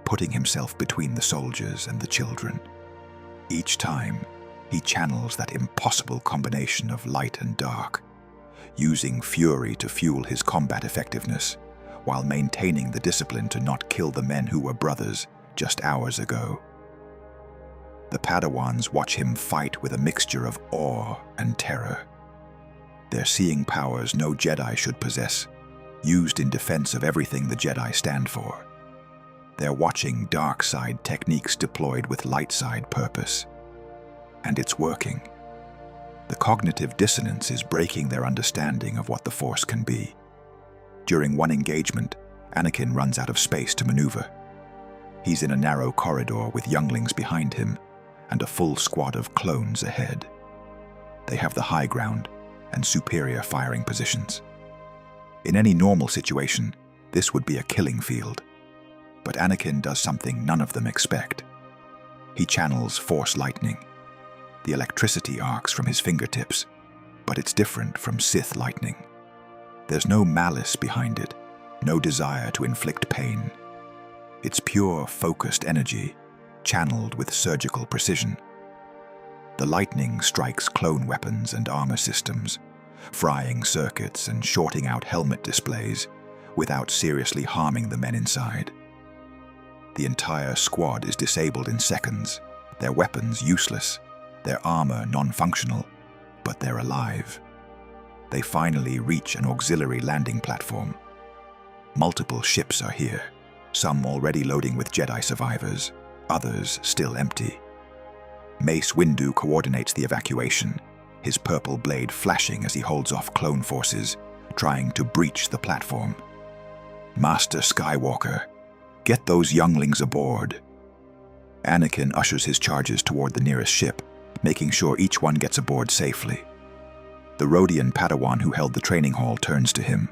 putting himself between the soldiers and the children. Each time, he channels that impossible combination of light and dark, using fury to fuel his combat effectiveness, while maintaining the discipline to not kill the men who were brothers just hours ago. The Padawans watch him fight with a mixture of awe and terror. They're seeing powers no Jedi should possess, used in defense of everything the Jedi stand for. They're watching dark side techniques deployed with light side purpose. And it's working. The cognitive dissonance is breaking their understanding of what the Force can be. During one engagement, Anakin runs out of space to maneuver. He's in a narrow corridor with younglings behind him and a full squad of clones ahead. They have the high ground and superior firing positions. In any normal situation, this would be a killing field. But Anakin does something none of them expect. He channels Force lightning. The electricity arcs from his fingertips, but it's different from Sith lightning. There's no malice behind it, no desire to inflict pain. It's pure, focused energy, channeled with surgical precision. The lightning strikes clone weapons and armor systems, frying circuits and shorting out helmet displays without seriously harming the men inside. The entire squad is disabled in seconds, their weapons useless, their armor non-functional, but they're alive. They finally reach an auxiliary landing platform. Multiple ships are here, some already loading with Jedi survivors, others still empty. Mace Windu coordinates the evacuation, his purple blade flashing as he holds off clone forces, trying to breach the platform. Master Skywalker, get those younglings aboard. Anakin ushers his charges toward the nearest ship, making sure each one gets aboard safely. The Rhodian Padawan who held the training hall turns to him.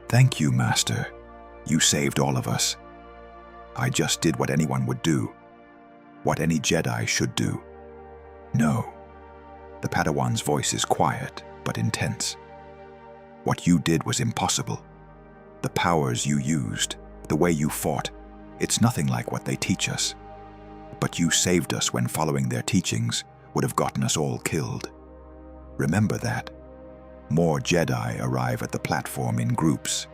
"Thank you, Master. You saved all of us. I just did what anyone would do, what any Jedi should do." "No." The Padawan's voice is quiet but intense. "What you did was impossible. The powers you used, the way you fought, it's nothing like what they teach us. But you saved us when following their teachings would have gotten us all killed. Remember that." More Jedi arrive at the platform in groups.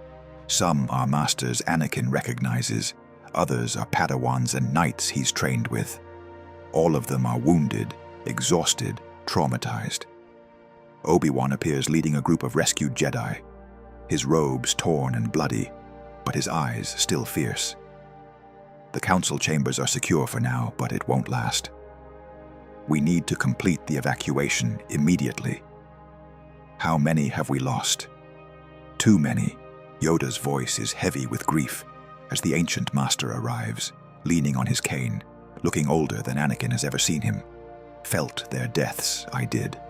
Some are masters Anakin recognizes, others are Padawans and knights he's trained with. All of them are wounded, exhausted, traumatized. Obi-Wan appears leading a group of rescued Jedi, his robes torn and bloody, but his eyes still fierce. The council chambers are secure for now, but it won't last. We need to complete the evacuation immediately. How many have we lost? Too many. Yoda's voice is heavy with grief as the ancient master arrives, leaning on his cane, looking older than Anakin has ever seen him. Felt their deaths, I did.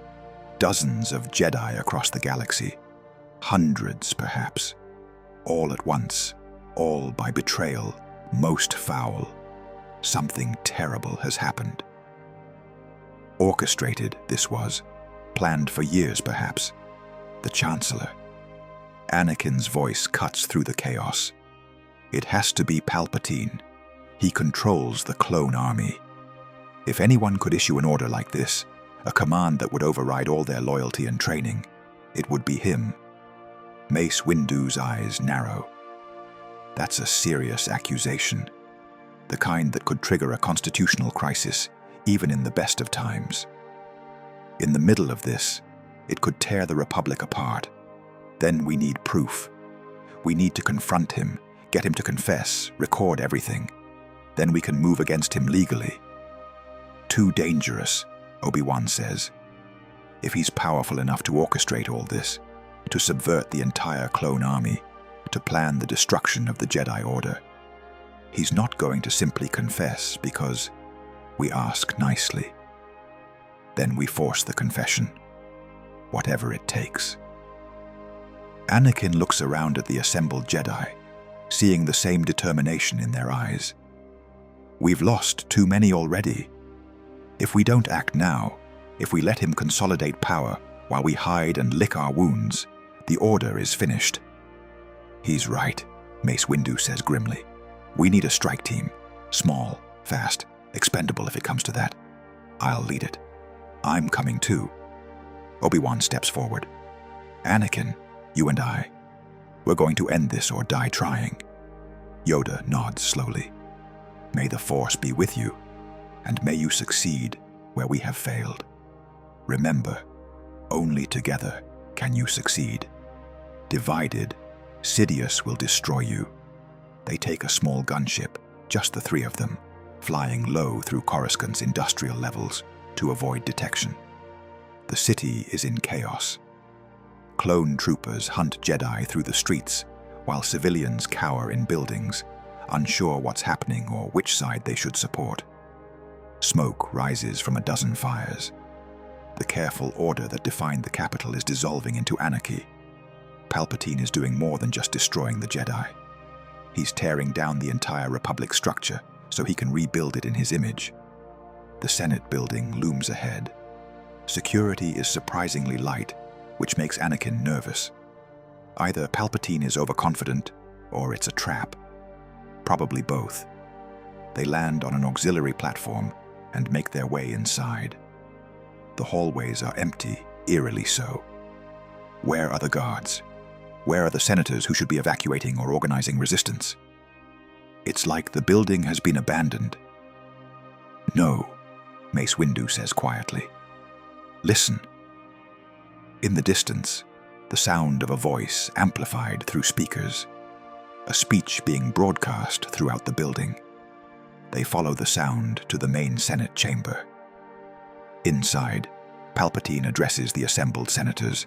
Dozens of Jedi across the galaxy. Hundreds, perhaps. All at once, all by betrayal, most foul. Something terrible has happened. Orchestrated, this was. Planned for years, perhaps. The Chancellor. Anakin's voice cuts through the chaos. It has to be Palpatine. He controls the clone army. If anyone could issue an order like this, a command that would override all their loyalty and training, it would be him. Mace Windu's eyes narrow. That's a serious accusation. The kind that could trigger a constitutional crisis, even in the best of times. In the middle of this, it could tear the Republic apart. Then we need proof. We need to confront him, get him to confess, record everything. Then we can move against him legally. Too dangerous, Obi-Wan says. If he's powerful enough to orchestrate all this, to subvert the entire clone army, to plan the destruction of the Jedi Order, he's not going to simply confess because we ask nicely. Then we force the confession, whatever it takes. Anakin looks around at the assembled Jedi, seeing the same determination in their eyes. We've lost too many already. If we don't act now, if we let him consolidate power while we hide and lick our wounds, the Order is finished. He's right, Mace Windu says grimly. We need a strike team. Small, fast, expendable if it comes to that. I'll lead it. I'm coming too. Obi-Wan steps forward. Anakin, you and I, we're going to end this or die trying. Yoda nods slowly. May the Force be with you, and may you succeed where we have failed. Remember, only together can you succeed. Divided, Sidious will destroy you. They take a small gunship, just the three of them, flying low through Coruscant's industrial levels to avoid detection. The city is in chaos. Clone troopers hunt Jedi through the streets, while civilians cower in buildings, unsure what's happening or which side they should support. Smoke rises from a dozen fires. The careful order that defined the capital is dissolving into anarchy. Palpatine is doing more than just destroying the Jedi. He's tearing down the entire Republic structure so he can rebuild it in his image. The Senate building looms ahead. Security is surprisingly light, which makes Anakin nervous. Either Palpatine is overconfident, or it's a trap. Probably both. They land on an auxiliary platform and make their way inside. The hallways are empty, eerily so. Where are the guards? Where are the senators who should be evacuating or organizing resistance? It's like the building has been abandoned. "No," Mace Windu says quietly. "Listen." In the distance, the sound of a voice amplified through speakers, a speech being broadcast throughout the building. They follow the sound to the main Senate chamber. Inside, Palpatine addresses the assembled senators,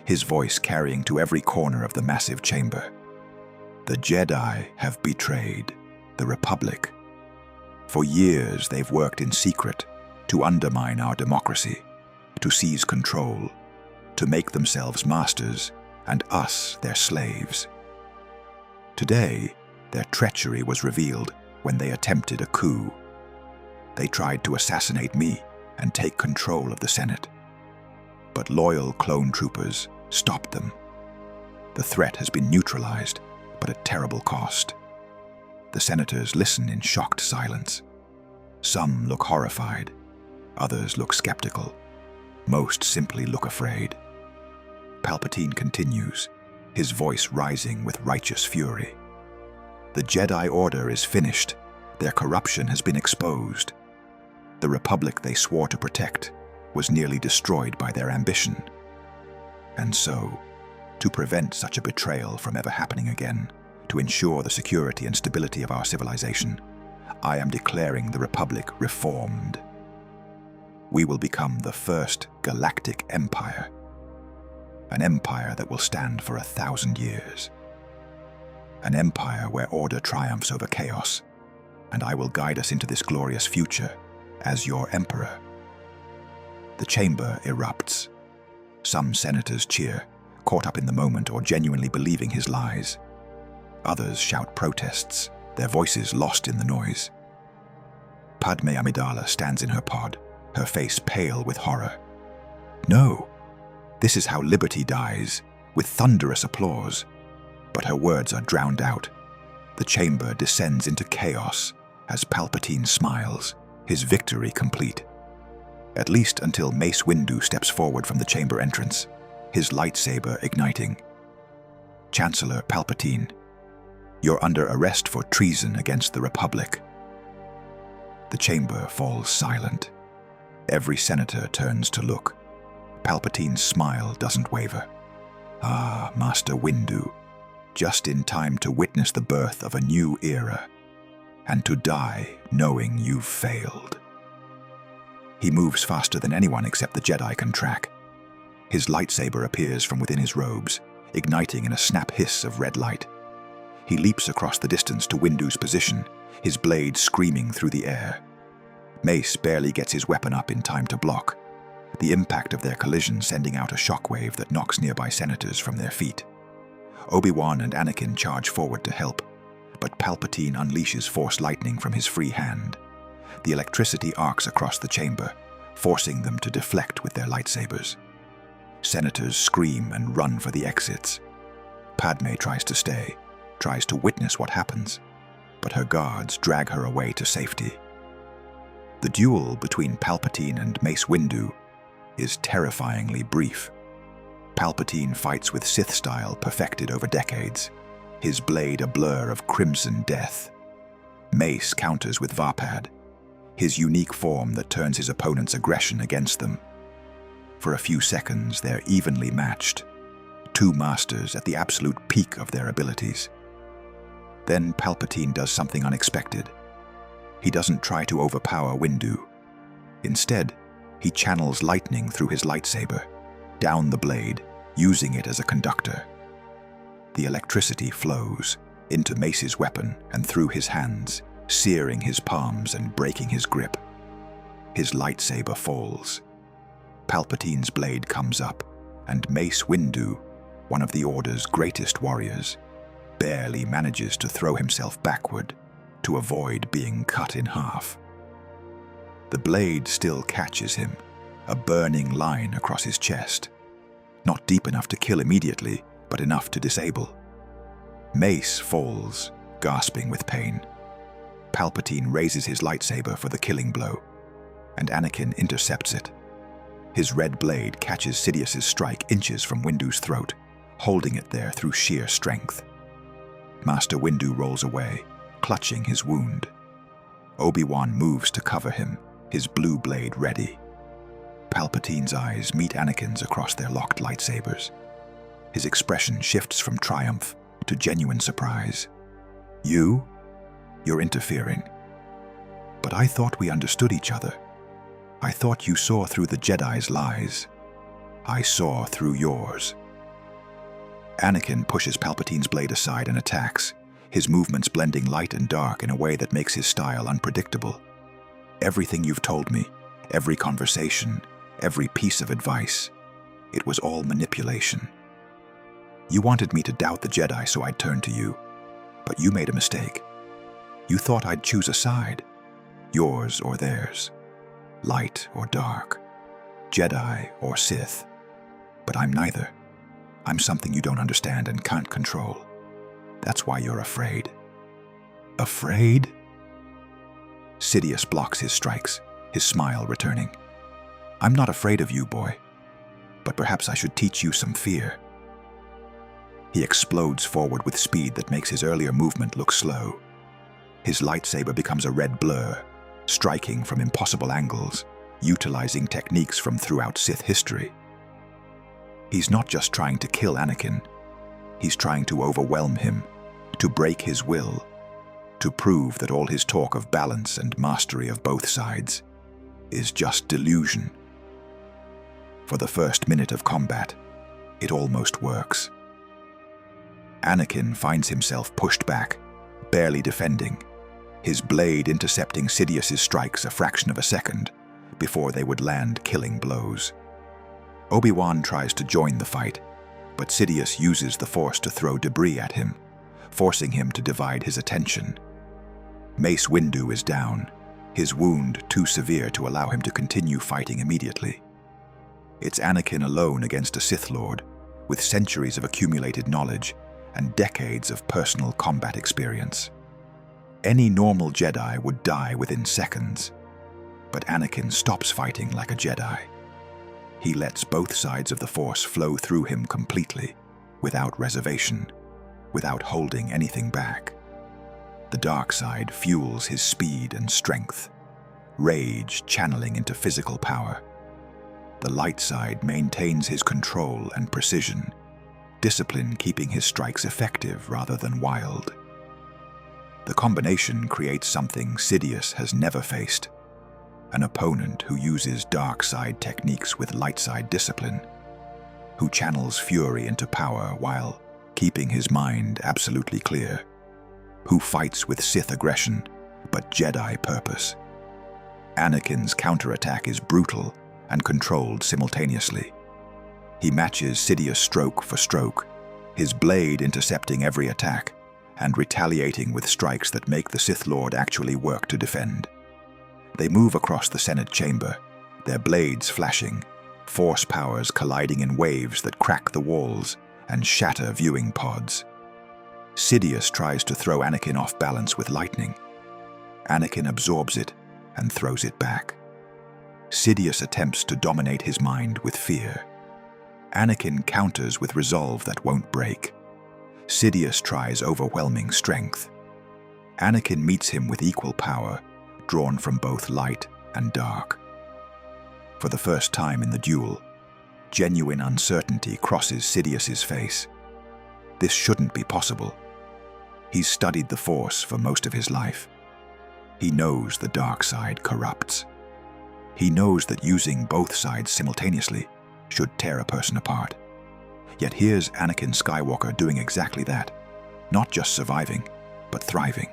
his voice carrying to every corner of the massive chamber. "The Jedi have betrayed the Republic. For years they've worked in secret to undermine our democracy, to seize control, to make themselves masters and us their slaves. Today, their treachery was revealed when they attempted a coup. They tried to assassinate me and take control of the Senate. But loyal clone troopers stopped them. The threat has been neutralized, but at terrible cost." The senators listen in shocked silence. Some look horrified, others look skeptical, most simply look afraid. Palpatine continues, his voice rising with righteous fury. "The Jedi Order is finished. Their corruption has been exposed. The Republic they swore to protect was nearly destroyed by their ambition. And so, to prevent such a betrayal from ever happening again, to ensure the security and stability of our civilization, I am declaring the Republic reformed. We will become the first galactic empire, an empire that will stand for 1,000 years. An empire where order triumphs over chaos, and I will guide us into this glorious future as your emperor." The chamber erupts. Some senators cheer, caught up in the moment or genuinely believing his lies. Others shout protests, their voices lost in the noise. Padme Amidala stands in her pod, her face pale with horror. "No, this is how liberty dies, with thunderous applause." But her words are drowned out. The chamber descends into chaos as Palpatine smiles, his victory complete. At least until Mace Windu steps forward from the chamber entrance, his lightsaber igniting. "Chancellor Palpatine, you're under arrest for treason against the Republic." The chamber falls silent. Every senator turns to look. Palpatine's smile doesn't waver. "Ah, Master Windu, just in time to witness the birth of a new era, and to die knowing you've failed." He moves faster than anyone except the Jedi can track. His lightsaber appears from within his robes, igniting in a snap hiss of red light. He leaps across the distance to Windu's position, his blade screaming through the air. Mace barely gets his weapon up in time to block, the impact of their collision sending out a shockwave that knocks nearby senators from their feet. Obi-Wan and Anakin charge forward to help, but Palpatine unleashes Force lightning from his free hand. The electricity arcs across the chamber, forcing them to deflect with their lightsabers. Senators scream and run for the exits. Padme tries to stay, tries to witness what happens, but her guards drag her away to safety. The duel between Palpatine and Mace Windu is terrifyingly brief. Palpatine fights with Sith style perfected over decades, his blade a blur of crimson death. Mace counters with Varpad, his unique form that turns his opponent's aggression against them. For a few seconds, they're evenly matched, two masters at the absolute peak of their abilities. Then Palpatine does something unexpected. He doesn't try to overpower Windu. Instead, he channels lightning through his lightsaber, down the blade, using it as a conductor. The electricity flows into Mace's weapon and through his hands, searing his palms and breaking his grip. His lightsaber falls. Palpatine's blade comes up, and Mace Windu, one of the Order's greatest warriors, barely manages to throw himself backward to avoid being cut in half. The blade still catches him, a burning line across his chest. Not deep enough to kill immediately, but enough to disable. Mace falls, gasping with pain. Palpatine raises his lightsaber for the killing blow, and Anakin intercepts it. His red blade catches Sidious's strike inches from Windu's throat, holding it there through sheer strength. Master Windu rolls away, clutching his wound. Obi-Wan moves to cover him, his blue blade ready. Palpatine's eyes meet Anakin's across their locked lightsabers. His expression shifts from triumph to genuine surprise. You're interfering. But I thought we understood each other. I thought you saw through the Jedi's lies. I saw through yours. Anakin pushes Palpatine's blade aside and attacks, his movements blending light and dark in a way that makes his style unpredictable. Everything you've told me, every conversation, every piece of advice, it was all manipulation. You wanted me to doubt the Jedi so I'd turn to you, but you made a mistake. You thought I'd choose a side, yours or theirs, light or dark, Jedi or Sith. But I'm neither. I'm something you don't understand and can't control. That's why you're afraid. Afraid? Sidious blocks his strikes, his smile returning. I'm not afraid of you, boy, but perhaps I should teach you some fear. He explodes forward with speed that makes his earlier movement look slow. His lightsaber becomes a red blur, striking from impossible angles, utilizing techniques from throughout Sith history. He's not just trying to kill Anakin, he's trying to overwhelm him, to break his will, to prove that all his talk of balance and mastery of both sides is just delusion. For the first minute of combat, it almost works. Anakin finds himself pushed back, barely defending, his blade intercepting Sidious's strikes a fraction of a second before they would land killing blows. Obi-Wan tries to join the fight, but Sidious uses the Force to throw debris at him, forcing him to divide his attention. Mace Windu is down, his wound too severe to allow him to continue fighting immediately. It's Anakin alone against a Sith Lord, with centuries of accumulated knowledge and decades of personal combat experience. Any normal Jedi would die within seconds, but Anakin stops fighting like a Jedi. He lets both sides of the Force flow through him completely, without reservation, without holding anything back. The dark side fuels his speed and strength, rage channeling into physical power. The light side maintains his control and precision, discipline keeping his strikes effective rather than wild. The combination creates something Sidious has never faced, an opponent who uses dark side techniques with light side discipline, who channels fury into power while keeping his mind absolutely clear, who fights with Sith aggression but Jedi purpose. Anakin's counterattack is brutal and controlled simultaneously. He matches Sidious stroke for stroke, his blade intercepting every attack and retaliating with strikes that make the Sith Lord actually work to defend. They move across the Senate chamber, their blades flashing, Force powers colliding in waves that crack the walls and shatter viewing pods. Sidious tries to throw Anakin off balance with lightning. Anakin absorbs it and throws it back. Sidious attempts to dominate his mind with fear. Anakin counters with resolve that won't break. Sidious tries overwhelming strength. Anakin meets him with equal power, drawn from both light and dark. For the first time in the duel, genuine uncertainty crosses Sidious's face. This shouldn't be possible. He's studied the Force for most of his life. He knows the dark side corrupts. He knows that using both sides simultaneously should tear a person apart. Yet here's Anakin Skywalker doing exactly that, not just surviving, but thriving.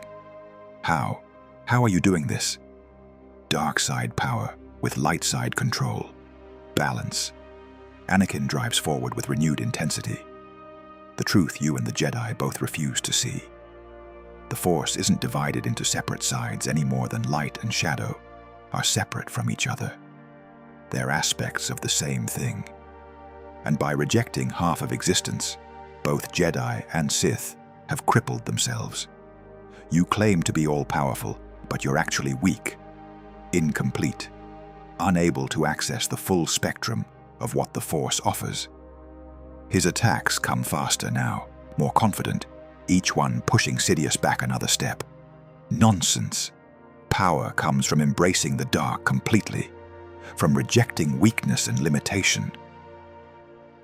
How? How are you doing this? Dark side power with light side control. Balance. Anakin drives forward with renewed intensity. The truth you and the Jedi both refuse to see. The Force isn't divided into separate sides any more than light and shadow are separate from each other. They're aspects of the same thing. And by rejecting half of existence, both Jedi and Sith have crippled themselves. You claim to be all-powerful, but you're actually weak, incomplete, unable to access the full spectrum of what the Force offers. His attacks come faster now, more confident, each one pushing Sidious back another step. Nonsense. power comes from embracing the dark completely, from rejecting weakness and limitation.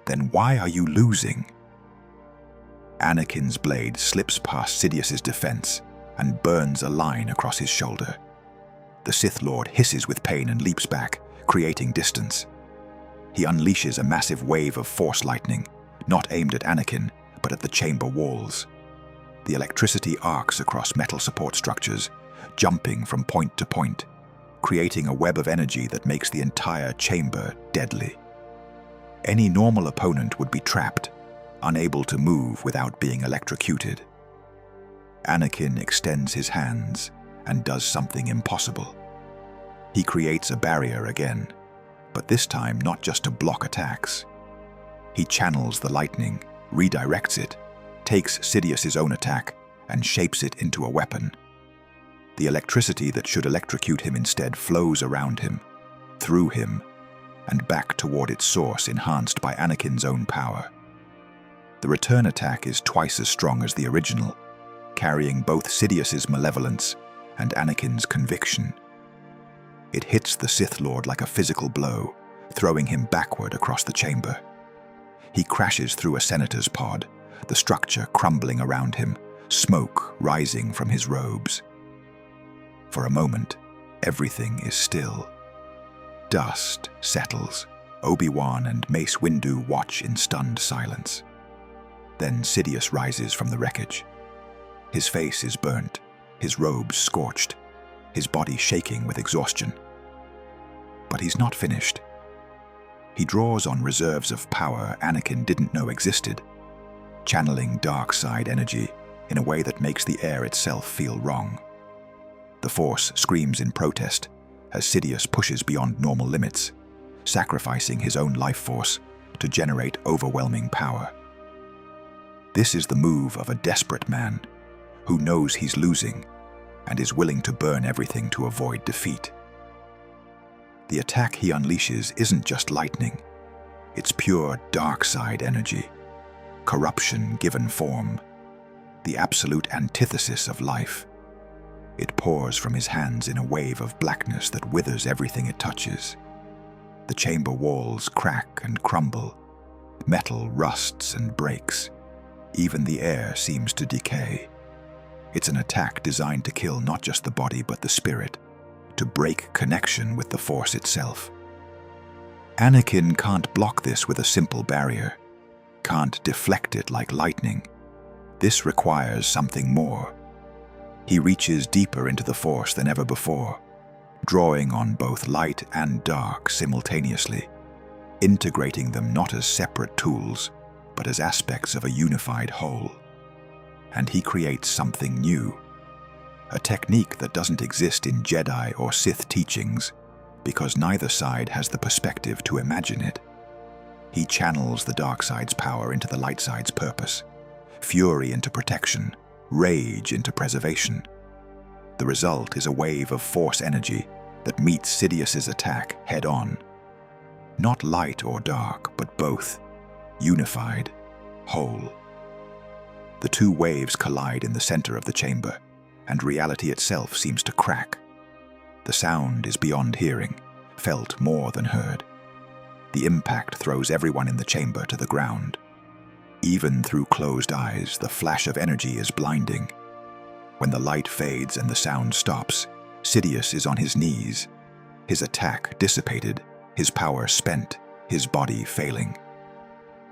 Then why are you losing? Anakin's blade slips past Sidious's defense and burns a line across his shoulder. The Sith Lord hisses with pain and leaps back, creating distance. He unleashes a massive wave of force lightning, not aimed at Anakin, but at the chamber walls. The electricity arcs across metal support structures, jumping from point to point, creating a web of energy that makes the entire chamber deadly. Any normal opponent would be trapped, unable to move without being electrocuted. Anakin extends his hands and does something impossible. He creates a barrier again, but this time not just to block attacks. He channels the lightning, redirects it, takes Sidious's own attack, and shapes it into a weapon. The electricity that should electrocute him instead flows around him, through him, and back toward its source, enhanced by Anakin's own power. The return attack is twice as strong as the original, carrying both Sidious's malevolence and Anakin's conviction. It hits the Sith Lord like a physical blow, throwing him backward across the chamber. He crashes through a senator's pod, the structure crumbling around him, smoke rising from his robes. For a moment, everything is still. Dust settles. Obi-Wan and Mace Windu watch in stunned silence. Then Sidious rises from the wreckage. His face is burnt, his robes scorched, his body shaking with exhaustion. But he's not finished. He draws on reserves of power Anakin didn't know existed, channeling dark side energy in a way that makes the air itself feel wrong. The Force screams in protest as Sidious pushes beyond normal limits, sacrificing his own life force to generate overwhelming power. This is the move of a desperate man who knows he's losing and is willing to burn everything to avoid defeat. The attack he unleashes isn't just lightning. It's pure dark side energy, corruption given form, the absolute antithesis of life. It pours from his hands in a wave of blackness that withers everything it touches. The chamber walls crack and crumble, metal rusts and breaks. Even the air seems to decay. It's an attack designed to kill not just the body but the spirit, to break connection with the Force itself. Anakin can't block this with a simple barrier, can't deflect it like lightning. This requires something more. He reaches deeper into the Force than ever before, drawing on both light and dark simultaneously, integrating them not as separate tools, but as aspects of a unified whole. And he creates something new, a technique that doesn't exist in Jedi or Sith teachings, because neither side has the perspective to imagine it. He channels the dark side's power into the light side's purpose, fury into protection, rage into preservation. The result is a wave of Force energy that meets Sidious's attack head-on. Not light or dark, but both, unified, whole. The two waves collide in the center of the chamber, and reality itself seems to crack. The sound is beyond hearing, felt more than heard. The impact throws everyone in the chamber to the ground. Even through closed eyes, the flash of energy is blinding. When the light fades and the sound stops, Sidious is on his knees, his attack dissipated, his power spent, his body failing.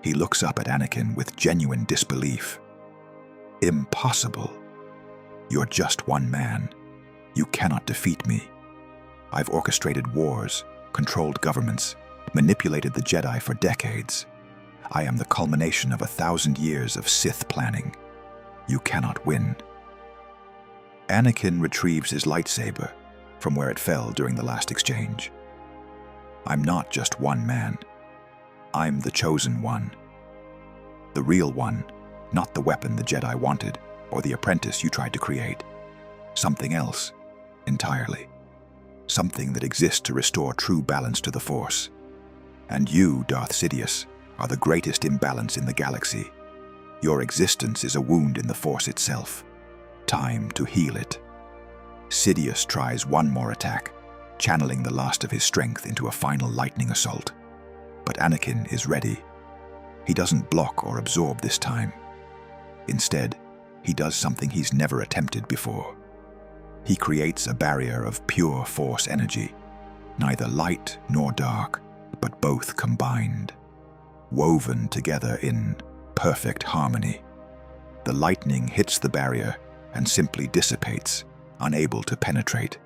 He looks up at Anakin with genuine disbelief. Impossible. You're just one man. You cannot defeat me. I've orchestrated wars, controlled governments, manipulated the Jedi for decades. I am the culmination of 1,000 years of Sith planning. You cannot win. Anakin retrieves his lightsaber from where it fell during the last exchange. I'm not just one man. I'm the chosen one. The real one, not the weapon the Jedi wanted or the apprentice you tried to create. Something else, entirely. Something that exists to restore true balance to the Force. And you, Darth Sidious, are the greatest imbalance in the galaxy. Your existence is a wound in the Force itself. Time to heal it. Sidious tries one more attack, channeling the last of his strength into a final lightning assault. But Anakin is ready. He doesn't block or absorb this time. Instead, he does something he's never attempted before. He creates a barrier of pure force energy, neither light nor dark, but both combined, woven together in perfect harmony. The lightning hits the barrier and simply dissipates, unable to penetrate.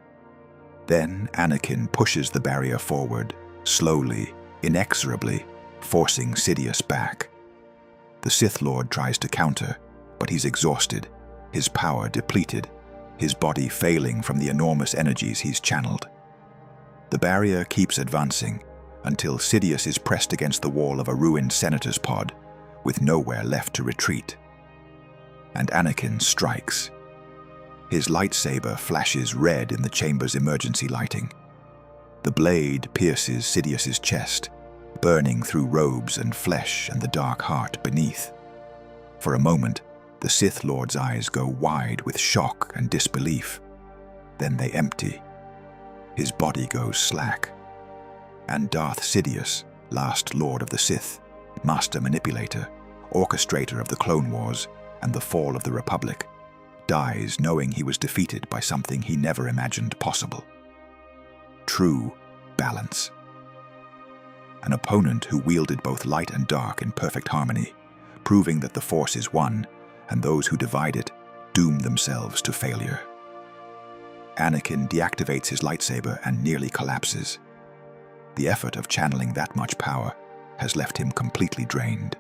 Then Anakin pushes the barrier forward, slowly, inexorably, forcing Sidious back. The Sith Lord tries to counter, but he's exhausted, his power depleted, his body failing from the enormous energies he's channeled. The barrier keeps advancing until Sidious is pressed against the wall of a ruined senator's pod, with nowhere left to retreat. And Anakin strikes. His lightsaber flashes red in the chamber's emergency lighting. The blade pierces Sidious's chest, burning through robes and flesh and the dark heart beneath. For a moment, the Sith Lord's eyes go wide with shock and disbelief. Then they empty. His body goes slack. And Darth Sidious, last Lord of the Sith, master manipulator, orchestrator of the Clone Wars and the fall of the Republic, dies knowing he was defeated by something he never imagined possible. True balance. An opponent who wielded both light and dark in perfect harmony, proving that the Force is one, and those who divide it doom themselves to failure. Anakin deactivates his lightsaber and nearly collapses. The effort of channeling that much power has left him completely drained.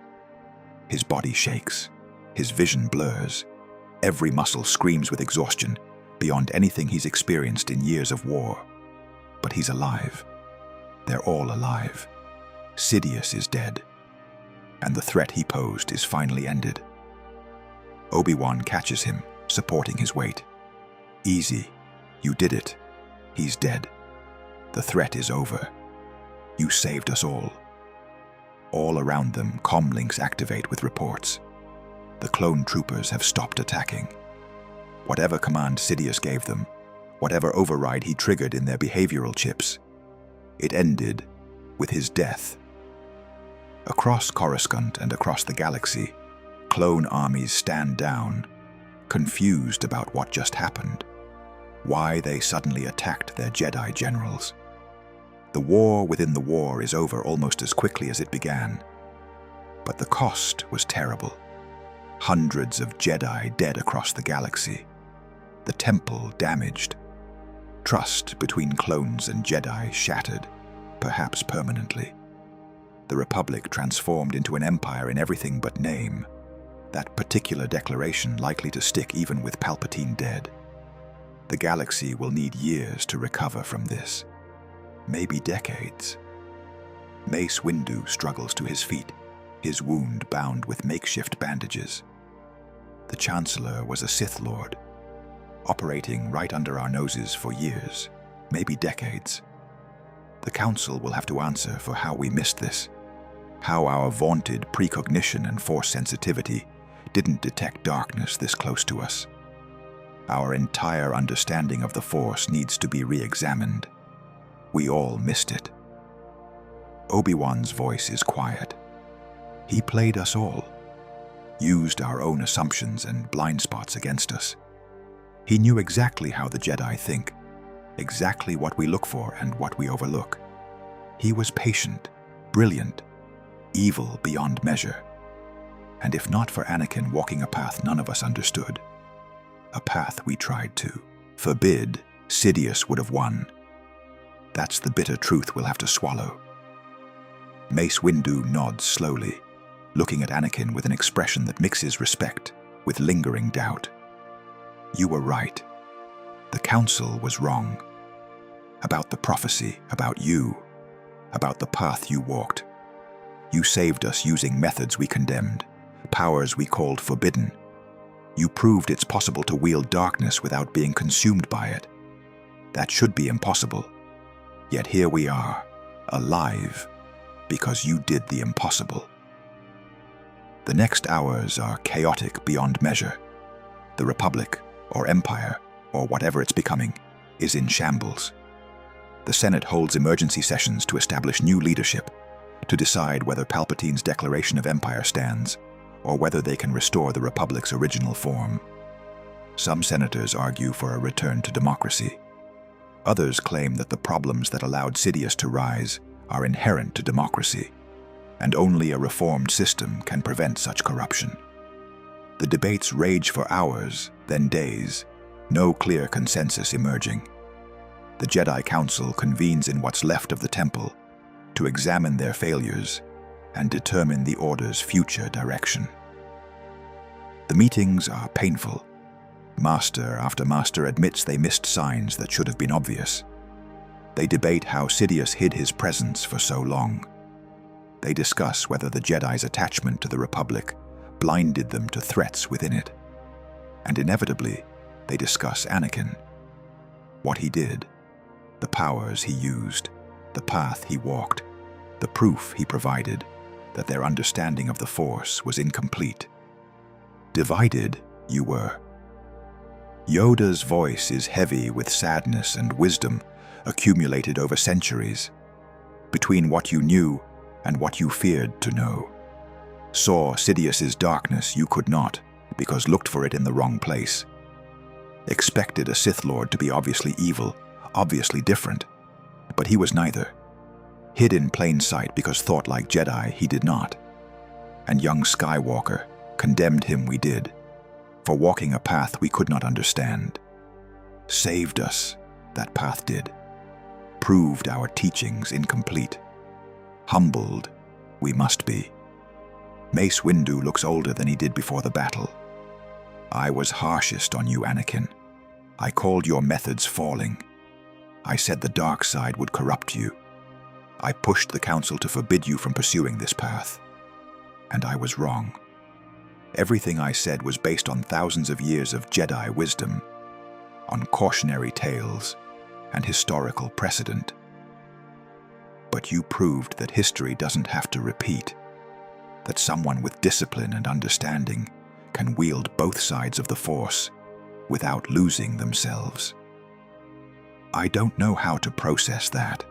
His body shakes, his vision blurs, every muscle screams with exhaustion beyond anything he's experienced in years of war. But he's alive. They're all alive. Sidious is dead, and the threat he posed is finally ended. Obi-Wan catches him, supporting his weight. Easy. You did it. He's dead. The threat is over. You saved us all. All around them, comlinks activate with reports. The clone troopers have stopped attacking. Whatever command Sidious gave them, whatever override he triggered in their behavioral chips, it ended with his death. Across Coruscant and across the galaxy, clone armies stand down, confused about what just happened, why they suddenly attacked their Jedi generals. The war within the war is over almost as quickly as it began. But the cost was terrible. Hundreds of Jedi dead across the galaxy. The temple damaged. Trust between clones and Jedi shattered, perhaps permanently. The Republic transformed into an empire in everything but name. That particular declaration likely to stick even with Palpatine dead. The galaxy will need years to recover from this. Maybe decades. Mace Windu struggles to his feet, his wound bound with makeshift bandages. The Chancellor was a Sith Lord, operating right under our noses for years, maybe decades. The Council will have to answer for how we missed this, how our vaunted precognition and Force sensitivity didn't detect darkness this close to us. Our entire understanding of the Force needs to be re-examined. We all missed it. Obi-Wan's voice is quiet. He played us all, used our own assumptions and blind spots against us. He knew exactly how the Jedi think, exactly what we look for and what we overlook. He was patient, brilliant, evil beyond measure. And if not for Anakin walking a path none of us understood, a path we tried to forbid, Sidious would have won. That's the bitter truth we'll have to swallow. Mace Windu nods slowly, looking at Anakin with an expression that mixes respect with lingering doubt. You were right. The Council was wrong. About the prophecy, about you, about the path you walked. You saved us using methods we condemned, powers we called forbidden. You proved it's possible to wield darkness without being consumed by it. That should be impossible. Yet here we are, alive, because you did the impossible. The next hours are chaotic beyond measure. The Republic, or Empire, or whatever it's becoming, is in shambles. The Senate holds emergency sessions to establish new leadership, to decide whether Palpatine's declaration of empire stands, or whether they can restore the Republic's original form. Some senators argue for a return to democracy. Others claim that the problems that allowed Sidious to rise are inherent to democracy, and only a reformed system can prevent such corruption. The debates rage for hours, then days, no clear consensus emerging. The Jedi Council convenes in what's left of the temple to examine their failures and determine the Order's future direction. The meetings are painful. Master after master admits they missed signs that should have been obvious. They debate how Sidious hid his presence for so long. They discuss whether the Jedi's attachment to the Republic blinded them to threats within it. And inevitably, they discuss Anakin. What he did, the powers he used, the path he walked, the proof he provided that their understanding of the Force was incomplete. Divided, you were. Yoda's voice is heavy with sadness and wisdom accumulated over centuries, between what you knew and what you feared to know. Saw Sidious's darkness you could not, because looked for it in the wrong place. Expected a Sith Lord to be obviously evil, obviously different, but he was neither. Hid in plain sight because thought like Jedi he did not. And young Skywalker condemned him we did, for walking a path we could not understand. Saved us, that path did. Proved our teachings incomplete. Humbled, we must be. Mace Windu looks older than he did before the battle. I was harshest on you, Anakin. I called your methods falling. I said the dark side would corrupt you. I pushed the Council to forbid you from pursuing this path. And I was wrong. Everything I said was based on thousands of years of Jedi wisdom, on cautionary tales and historical precedent. But you proved that history doesn't have to repeat, that someone with discipline and understanding can wield both sides of the Force without losing themselves. I don't know how to process that.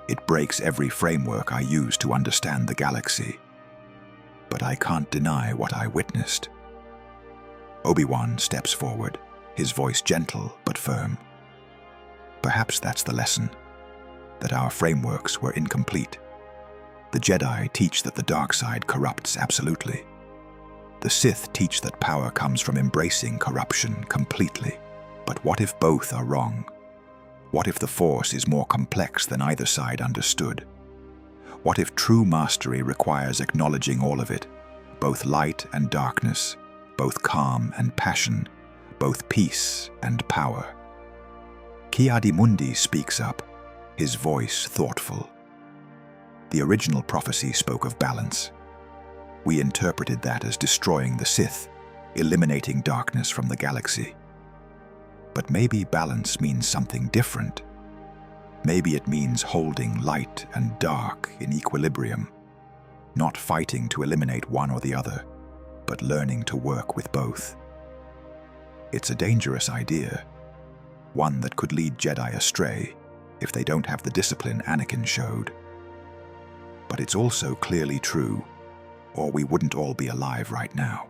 It breaks every framework I use to understand the galaxy. But I can't deny what I witnessed. Obi-Wan steps forward, his voice gentle but firm. Perhaps that's the lesson, that our frameworks were incomplete. The Jedi teach that the dark side corrupts absolutely. The Sith teach that power comes from embracing corruption completely. But what if both are wrong? What if the Force is more complex than either side understood? What if true mastery requires acknowledging all of it, both light and darkness, both calm and passion, both peace and power? Ki-Adi-Mundi speaks up, his voice thoughtful. The original prophecy spoke of balance. We interpreted that as destroying the Sith, eliminating darkness from the galaxy. But maybe balance means something different. Maybe it means holding light and dark in equilibrium, not fighting to eliminate one or the other, but learning to work with both. It's a dangerous idea, one that could lead Jedi astray if they don't have the discipline Anakin showed. But it's also clearly true, or we wouldn't all be alive right now.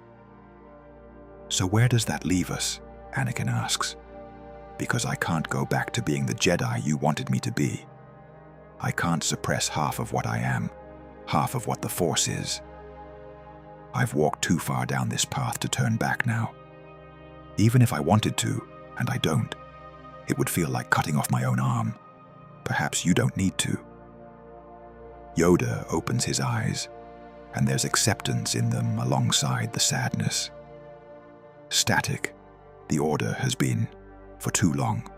So where does that leave us? Anakin asks. Because I can't go back to being the Jedi you wanted me to be. I can't suppress half of what I am, half of what the Force is. I've walked too far down this path to turn back now. Even if I wanted to, and I don't, it would feel like cutting off my own arm. Perhaps you don't need to. Yoda opens his eyes, and there's acceptance in them alongside the sadness. Static, the Order has been, for too long.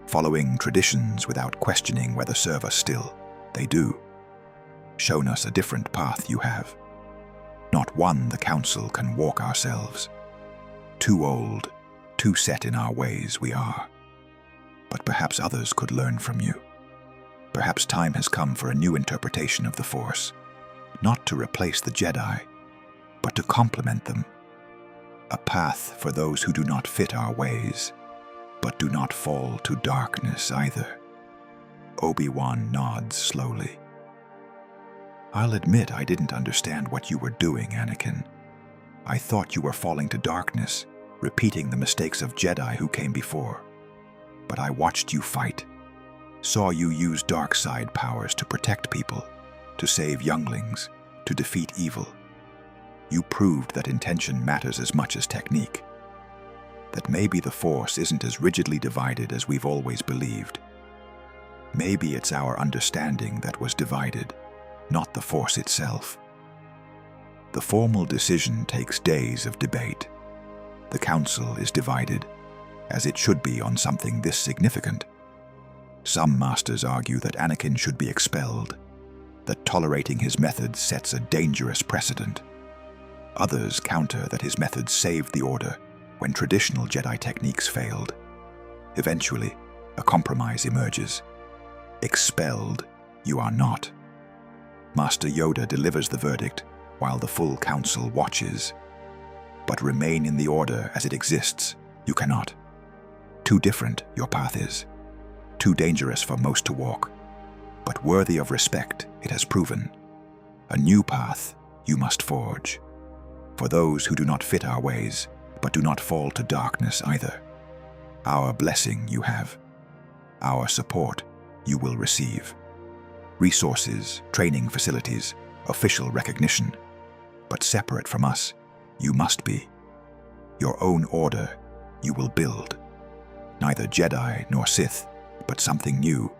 Following traditions without questioning whether serve us still, they do. Shown us a different path you have. Not one the Council can walk ourselves. Too old, too set in our ways we are. But perhaps others could learn from you. Perhaps time has come for a new interpretation of the Force, not to replace the Jedi, but to complement them. a path for those who do not fit our ways, but do not fall to darkness either. Obi-Wan nods slowly. I'll admit I didn't understand what you were doing, Anakin. I thought you were falling to darkness, repeating the mistakes of Jedi who came before. But I watched you fight, saw you use dark side powers to protect people, to save younglings, to defeat evil. You proved that intention matters as much as technique. That maybe the Force isn't as rigidly divided as we've always believed. Maybe it's our understanding that was divided, not the Force itself. The formal decision takes days of debate. The Council is divided, as it should be on something this significant. Some masters argue that Anakin should be expelled, that tolerating his methods sets a dangerous precedent. Others counter that his methods saved the Order when traditional Jedi techniques failed. Eventually, a compromise emerges. Expelled, you are not. Master Yoda delivers the verdict while the full Council watches. But remain in the Order as it exists, you cannot. Too different your path is. Too dangerous for most to walk. But worthy of respect, it has proven. A new path you must forge. For those who do not fit our ways, but do not fall to darkness either. Our blessing you have. Our support you will receive. Resources, training facilities, official recognition. But separate from us, you must be. Your own order you will build. Neither Jedi nor Sith, but something new.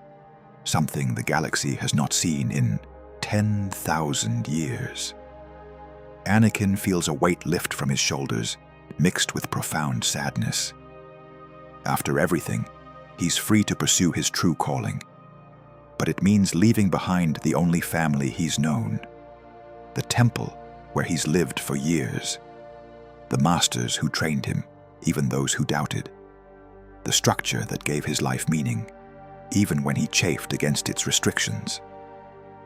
Something the galaxy has not seen in 10,000 years. Anakin feels a weight lift from his shoulders, mixed with profound sadness. After everything, he's free to pursue his true calling. But it means leaving behind the only family he's known. The temple where he's lived for years. The masters who trained him, even those who doubted. The structure that gave his life meaning, even when he chafed against its restrictions.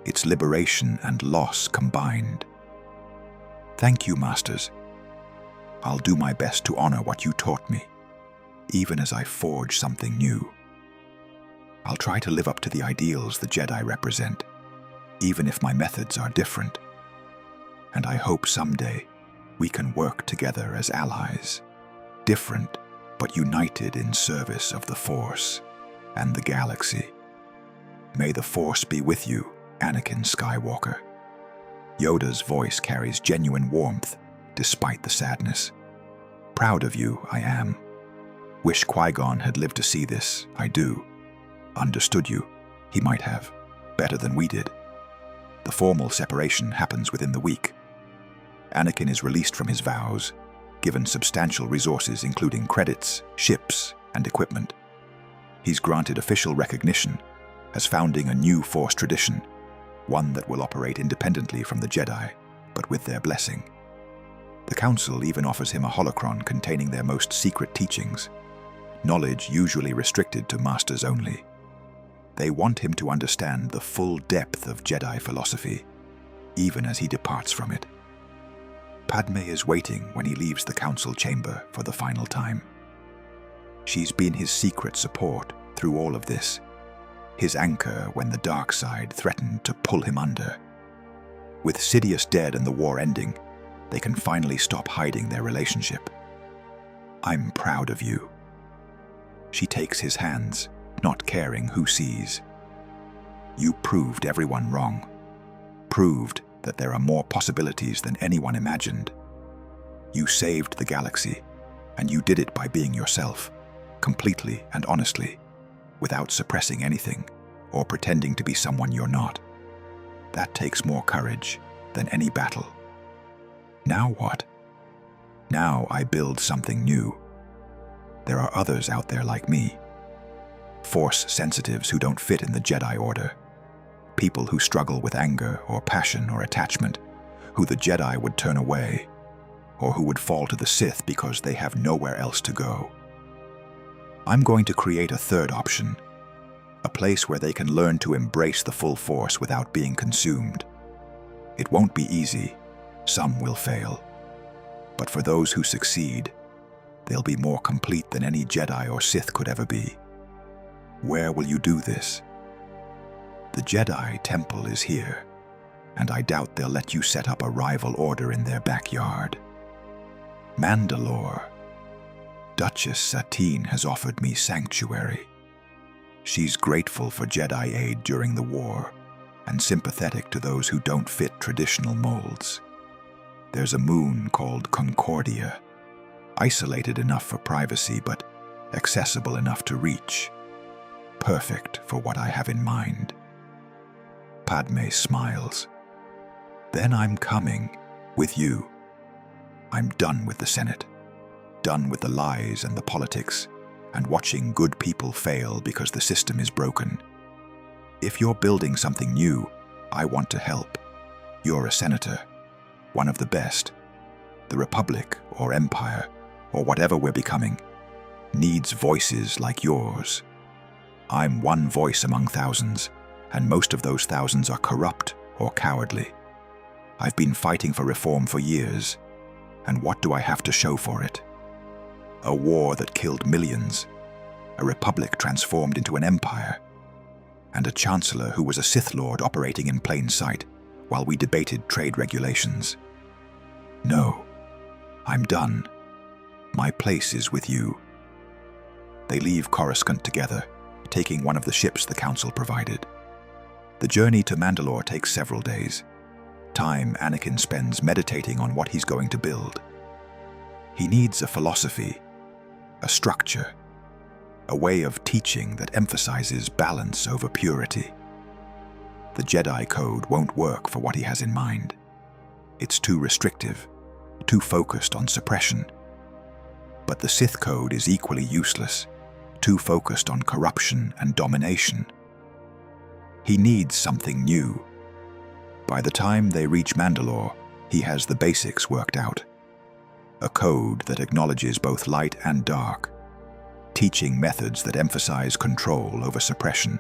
Its liberation and loss combined. Thank you, Masters. I'll do my best to honor what you taught me, even as I forge something new. I'll try to live up to the ideals the Jedi represent, even if my methods are different. And I hope someday we can work together as allies, different but united in service of the Force and the galaxy. May the Force be with you, Anakin Skywalker. Yoda's voice carries genuine warmth, despite the sadness. Proud of you, I am. Wish Qui-Gon had lived to see this, I do. Understood you, he might have, better than we did. The formal separation happens within the week. Anakin is released from his vows, given substantial resources including credits, ships, and equipment. He's granted official recognition as founding a new Force tradition, one that will operate independently from the Jedi, but with their blessing. The Council even offers him a holocron containing their most secret teachings, knowledge usually restricted to Masters only. They want him to understand the full depth of Jedi philosophy, even as he departs from it. Padme is waiting when he leaves the Council chamber for the final time. She's been his secret support through all of this, his anchor when the dark side threatened to pull him under. With Sidious dead and the war ending, they can finally stop hiding their relationship. I'm proud of you. She takes his hands, not caring who sees. You proved everyone wrong. Proved that there are more possibilities than anyone imagined. You saved the galaxy, and you did it by being yourself, completely and honestly, without suppressing anything or pretending to be someone you're not. That takes more courage than any battle. Now what? Now I build something new. There are others out there like me. Force sensitives who don't fit in the Jedi Order. People who struggle with anger or passion or attachment, who the Jedi would turn away, or who would fall to the Sith because they have nowhere else to go. I'm going to create a third option, a place where they can learn to embrace the full Force without being consumed. It won't be easy. Some will fail. But for those who succeed, they'll be more complete than any Jedi or Sith could ever be. Where will you do this? The Jedi Temple is here, and I doubt they'll let you set up a rival order in their backyard. Mandalore. Duchess Satine has offered me sanctuary. She's grateful for Jedi aid during the war, and sympathetic to those who don't fit traditional molds. There's a moon called Concordia, isolated enough for privacy but accessible enough to reach. Perfect for what I have in mind. Padme smiles. Then I'm coming, with you. I'm done with the Senate, done with the lies and the politics, and watching good people fail because the system is broken. If you're building something new, I want to help. You're a senator, one of the best. The Republic or Empire, or whatever we're becoming, needs voices like yours. I'm one voice among thousands, and most of those thousands are corrupt or cowardly. I've been fighting for reform for years, and what do I have to show for it? A war that killed millions, a republic transformed into an empire, and a chancellor who was a Sith Lord operating in plain sight while we debated trade regulations. No, I'm done. My place is with you. They leave Coruscant together, taking one of the ships the Council provided. The journey to Mandalore takes several days. Time Anakin spends meditating on what he's going to build. He needs a philosophy, a structure, a way of teaching that emphasizes balance over purity. The Jedi Code won't work for what he has in mind. It's too restrictive, too focused on suppression. But the Sith Code is equally useless, too focused on corruption and domination. He needs something new. By the time they reach Mandalore, he has the basics worked out. A code that acknowledges both light and dark, teaching methods that emphasize control over suppression,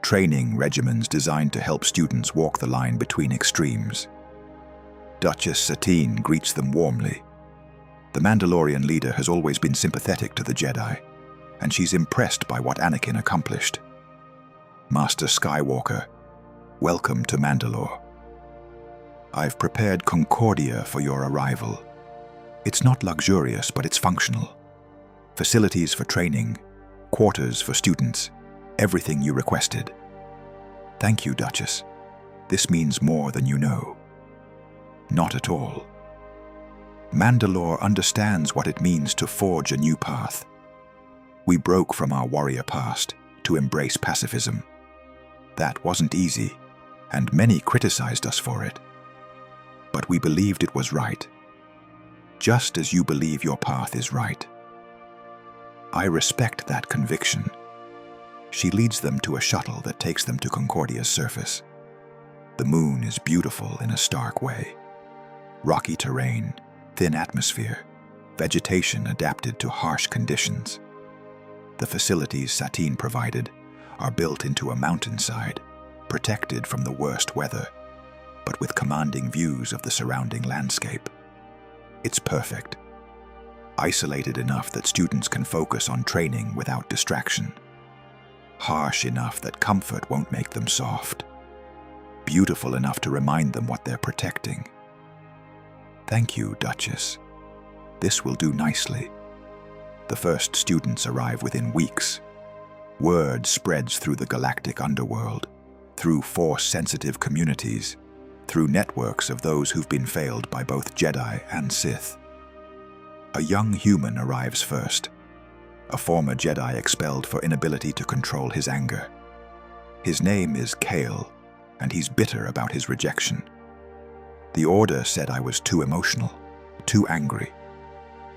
training regimens designed to help students walk the line between extremes. Duchess Satine greets them warmly. The Mandalorian leader has always been sympathetic to the Jedi, and she's impressed by what Anakin accomplished. Master Skywalker, welcome to Mandalore. I've prepared Concordia for your arrival. It's not luxurious, but it's functional. Facilities for training, quarters for students, everything you requested. Thank you, Duchess. This means more than you know. Not at all. Mandalore understands what it means to forge a new path. We broke from our warrior past to embrace pacifism. That wasn't easy, and many criticized us for it. But we believed it was right, just as you believe your path is right. I respect that conviction. She leads them to a shuttle that takes them to Concordia's surface. The moon is beautiful in a stark way. Rocky terrain, thin atmosphere, vegetation adapted to harsh conditions. The facilities Satine provided are built into a mountainside, protected from the worst weather, but with commanding views of the surrounding landscape. It's perfect. Isolated enough that students can focus on training without distraction. Harsh enough that comfort won't make them soft. Beautiful enough to remind them what they're protecting. Thank you, Duchess. This will do nicely. The first students arrive within weeks. Word spreads through the galactic underworld, through Force-sensitive communities, through networks of those who've been failed by both Jedi and Sith. A young human arrives first, a former Jedi expelled for inability to control his anger. His name is Kale, and he's bitter about his rejection. The Order said I was too emotional, too angry,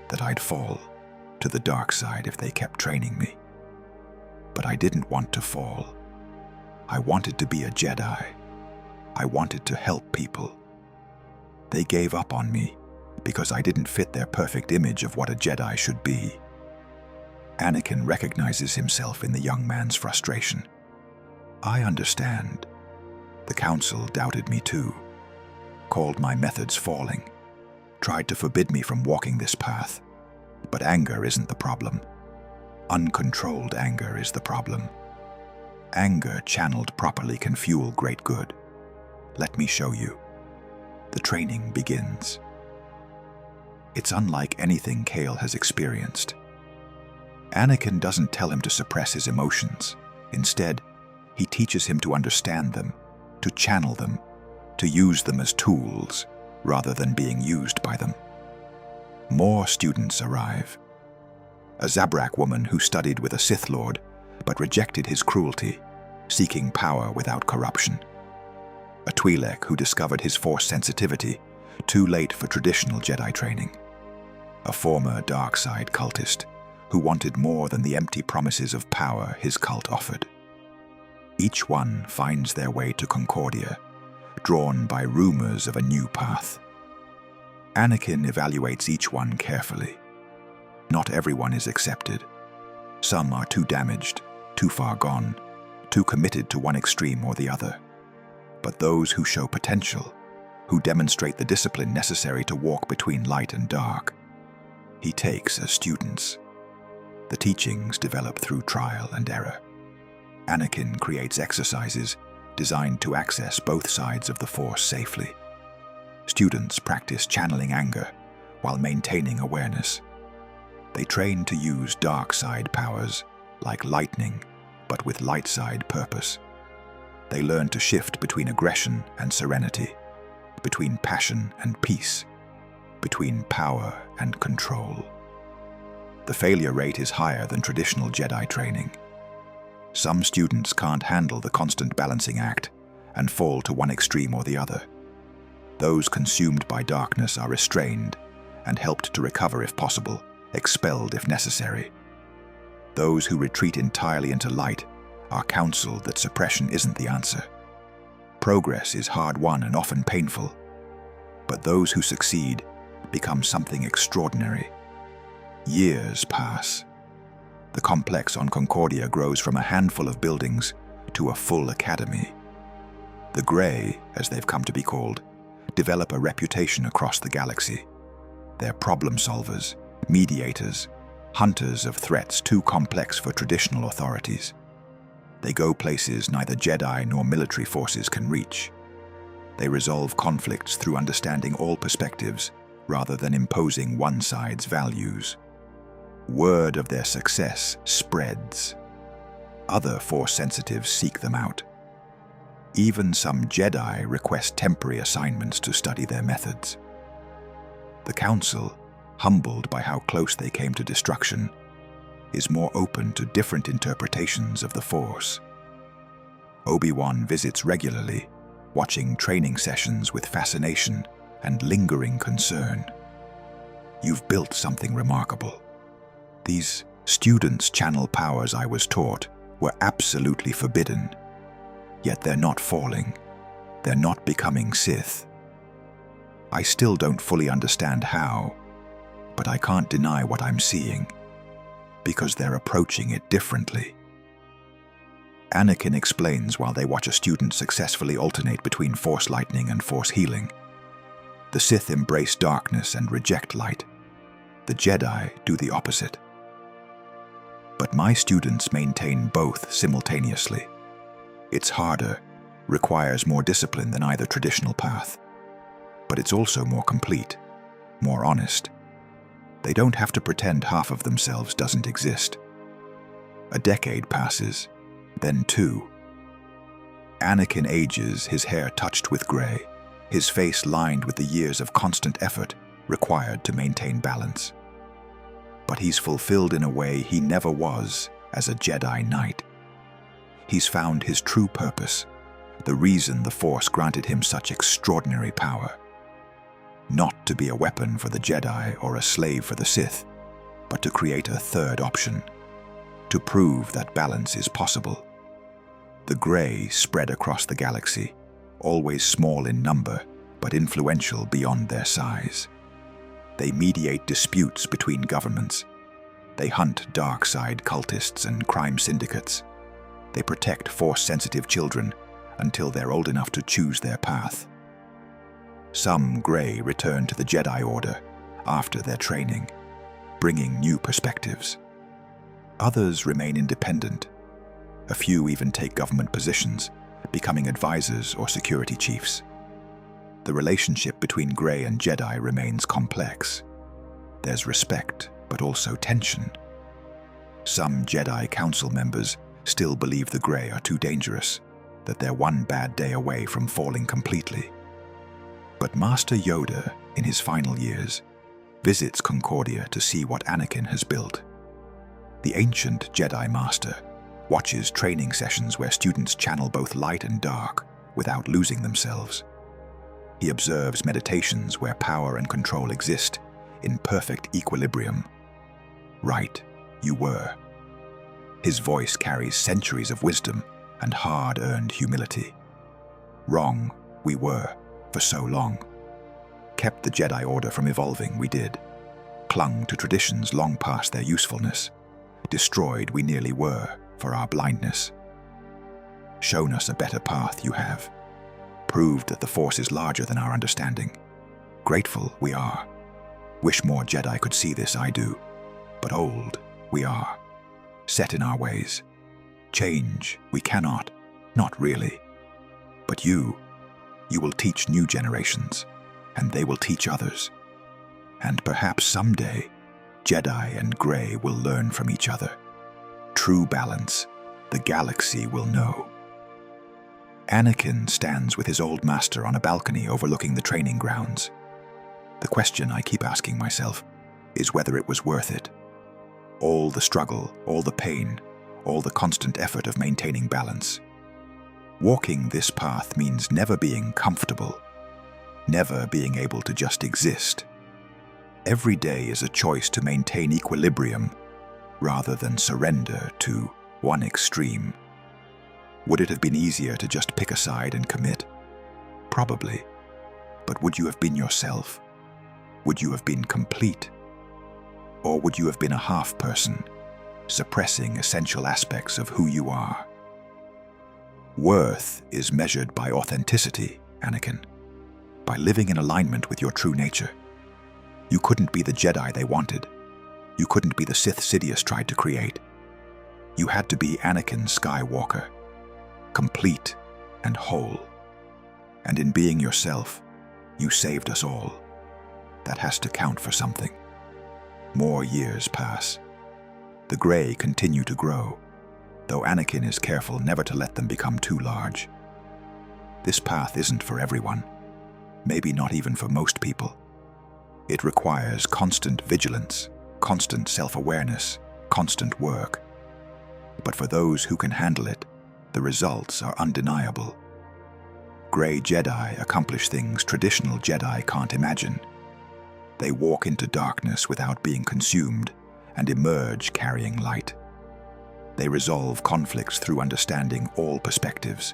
that I'd fall to the dark side if they kept training me. But I didn't want to fall. I wanted to be a Jedi. I wanted to help people. They gave up on me because I didn't fit their perfect image of what a Jedi should be. Anakin recognizes himself in the young man's frustration. I understand. The Council doubted me too, called my methods falling. tried to forbid me from walking this path. But anger isn't the problem. Uncontrolled anger is the problem. Anger channeled properly can fuel great good. Let me show you. The training begins. It's unlike anything Kale has experienced. Anakin doesn't tell him to suppress his emotions. Instead, he teaches him to understand them, to channel them, to use them as tools rather than being used by them. More students arrive. A Zabrak woman who studied with a Sith Lord but rejected his cruelty, seeking power without corruption. A Twi'lek who discovered his Force sensitivity too late for traditional Jedi training. A former dark side cultist who wanted more than the empty promises of power his cult offered. Each one finds their way to Concordia, drawn by rumors of a new path. Anakin evaluates each one carefully. Not everyone is accepted. Some are too damaged, too far gone, too committed to one extreme or the other. But those who show potential, who demonstrate the discipline necessary to walk between light and dark, he takes as students. The teachings develop through trial and error. Anakin creates exercises designed to access both sides of the Force safely. Students practice channeling anger while maintaining awareness. They train to use dark side powers like lightning, but with light side purpose. They learn to shift between aggression and serenity, between passion and peace, between power and control. The failure rate is higher than traditional Jedi training. Some students can't handle the constant balancing act and fall to one extreme or the other. Those consumed by darkness are restrained and helped to recover if possible, expelled if necessary. Those who retreat entirely into light are counseled that suppression isn't the answer. Progress is hard-won and often painful, but those who succeed become something extraordinary. Years pass. The complex on Concordia grows from a handful of buildings to a full academy. The Grey, as they've come to be called, develop a reputation across the galaxy. They're problem solvers, mediators, hunters of threats too complex for traditional authorities. They go places neither Jedi nor military forces can reach. They resolve conflicts through understanding all perspectives rather than imposing one side's values. Word of their success spreads. Other Force sensitives seek them out. Even some Jedi request temporary assignments to study their methods. The Council, humbled by how close they came to destruction, is more open to different interpretations of the Force. Obi-Wan visits regularly, watching training sessions with fascination and lingering concern. You've built something remarkable. These students' channel powers I was taught were absolutely forbidden. Yet they're not falling. They're not becoming Sith. I still don't fully understand how, but I can't deny what I'm seeing, because they're approaching it differently. Anakin explains while they watch a student successfully alternate between Force lightning and Force healing. The Sith embrace darkness and reject light. The Jedi do the opposite. But my students maintain both simultaneously. It's harder, requires more discipline than either traditional path. But it's also more complete, more honest. They don't have to pretend half of themselves doesn't exist. A decade passes, then two. Anakin ages, his hair touched with gray, his face lined with the years of constant effort required to maintain balance. But he's fulfilled in a way he never was as a Jedi Knight. He's found his true purpose, the reason the Force granted him such extraordinary power. Not to be a weapon for the Jedi or a slave for the Sith, but to create a third option, to prove that balance is possible. The Grey spread across the galaxy, always small in number, but influential beyond their size. They mediate disputes between governments. They hunt dark side cultists and crime syndicates. They protect Force-sensitive children until they're old enough to choose their path. Some Grey return to the Jedi Order after their training, bringing new perspectives. Others remain independent. A few even take government positions, becoming advisors or security chiefs. The relationship between Grey and Jedi remains complex. There's respect, but also tension. Some Jedi Council members still believe the Grey are too dangerous, that they're one bad day away from falling completely. But Master Yoda, in his final years, visits Concordia to see what Anakin has built. The ancient Jedi Master watches training sessions where students channel both light and dark without losing themselves. He observes meditations where power and control exist in perfect equilibrium. Right, you were. His voice carries centuries of wisdom and hard-earned humility. Wrong, we were, for so long. Kept the Jedi Order from evolving, we did. Clung to traditions long past their usefulness. Destroyed we nearly were for our blindness. Shown us a better path, you have. Proved that the Force is larger than our understanding. Grateful we are. Wish more Jedi could see this, I do. But old we are. Set in our ways. Change we cannot, not really. But you will teach new generations, and they will teach others. And perhaps someday, Jedi and Grey will learn from each other. True balance, the galaxy will know. Anakin stands with his old master on a balcony overlooking the training grounds. The question I keep asking myself is whether it was worth it. All the struggle, all the pain, all the constant effort of maintaining balance. Walking this path means never being comfortable, never being able to just exist. Every day is a choice to maintain equilibrium rather than surrender to one extreme. Would it have been easier to just pick a side and commit? Probably. But would you have been yourself? Would you have been complete? Or would you have been a half-person, suppressing essential aspects of who you are? Worth is measured by authenticity, Anakin. By living in alignment with your true nature. You couldn't be the Jedi they wanted. You couldn't be the Sith Sidious tried to create. You had to be Anakin Skywalker, complete and whole. And in being yourself, you saved us all. That has to count for something. More years pass. The Grey continue to grow, though Anakin is careful never to let them become too large. This path isn't for everyone, maybe not even for most people. It requires constant vigilance, constant self-awareness, constant work. But for those who can handle it, the results are undeniable. Grey Jedi accomplish things traditional Jedi can't imagine. They walk into darkness without being consumed and emerge carrying light. They resolve conflicts through understanding all perspectives.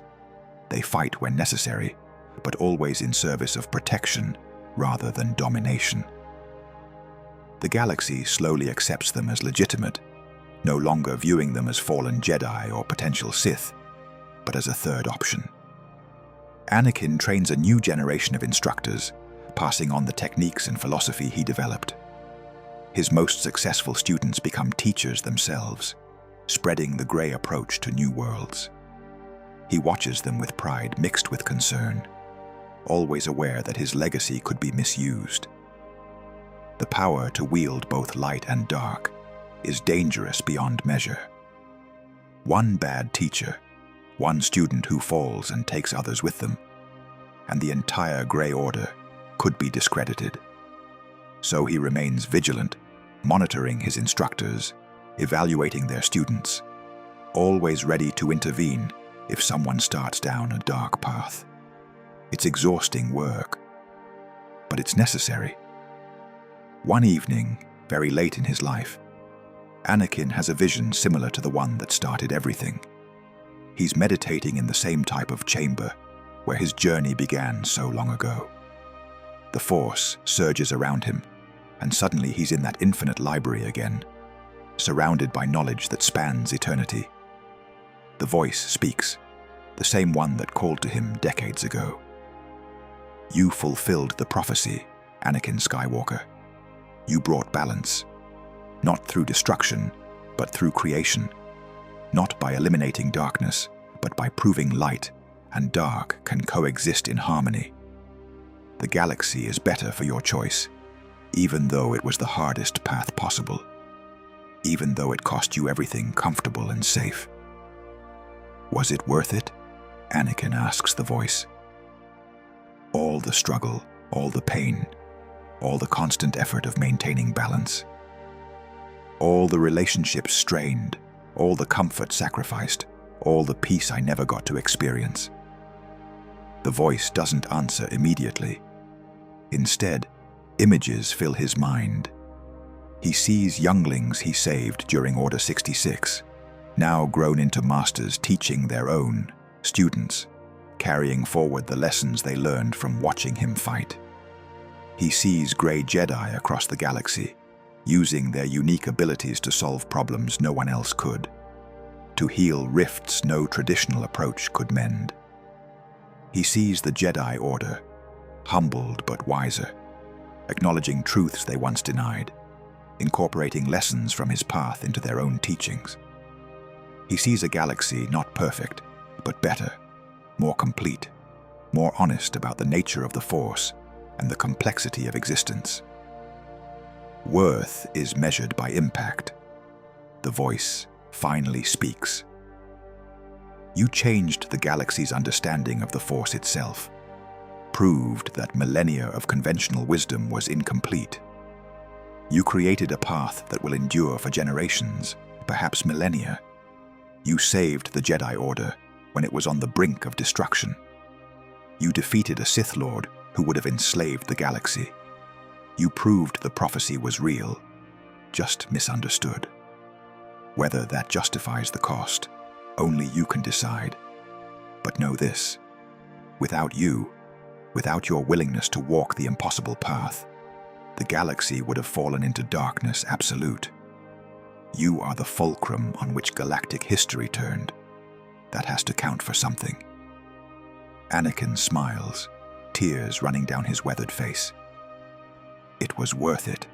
They fight when necessary, but always in service of protection rather than domination. The galaxy slowly accepts them as legitimate, no longer viewing them as fallen Jedi or potential Sith, but as a third option. Anakin trains a new generation of instructors, passing on the techniques and philosophy he developed. His most successful students become teachers themselves, spreading the Grey approach to new worlds. He watches them with pride mixed with concern, always aware that his legacy could be misused. The power to wield both light and dark is dangerous beyond measure. One bad teacher, one student who falls and takes others with them, and the entire Grey Order could be discredited. So he remains vigilant, monitoring his instructors, evaluating their students, always ready to intervene if someone starts down a dark path. It's exhausting work, but it's necessary. One evening, very late in his life, Anakin has a vision similar to the one that started everything. He's meditating in the same type of chamber where his journey began so long ago. The Force surges around him, and suddenly he's in that infinite library again, surrounded by knowledge that spans eternity. The voice speaks, the same one that called to him decades ago. You fulfilled the prophecy, Anakin Skywalker. You brought balance, not through destruction, but through creation. Not by eliminating darkness, but by proving light and dark can coexist in harmony. The galaxy is better for your choice, even though it was the hardest path possible, even though it cost you everything comfortable and safe. Was it worth it? Anakin asks the voice. All the struggle, all the pain, all the constant effort of maintaining balance. All the relationships strained, all the comfort sacrificed, all the peace I never got to experience. The voice doesn't answer immediately. Instead, images fill his mind. He sees younglings he saved during Order 66, now grown into masters teaching their own students, carrying forward the lessons they learned from watching him fight. He sees Grey Jedi across the galaxy, using their unique abilities to solve problems no one else could, to heal rifts no traditional approach could mend. He sees the Jedi Order, humbled but wiser, acknowledging truths they once denied, incorporating lessons from his path into their own teachings. He sees a galaxy not perfect, but better, more complete, more honest about the nature of the Force and the complexity of existence. Worth is measured by impact. The voice finally speaks. You changed the galaxy's understanding of the Force itself, proved that millennia of conventional wisdom was incomplete. You created a path that will endure for generations, perhaps millennia. You saved the Jedi Order when it was on the brink of destruction. You defeated a Sith Lord who would have enslaved the galaxy. You proved the prophecy was real, just misunderstood. Whether that justifies the cost, only you can decide. But know this: without you, without your willingness to walk the impossible path, the galaxy would have fallen into darkness absolute. You are the fulcrum on which galactic history turned. That has to count for something. Anakin smiles, tears running down his weathered face. It was worth it.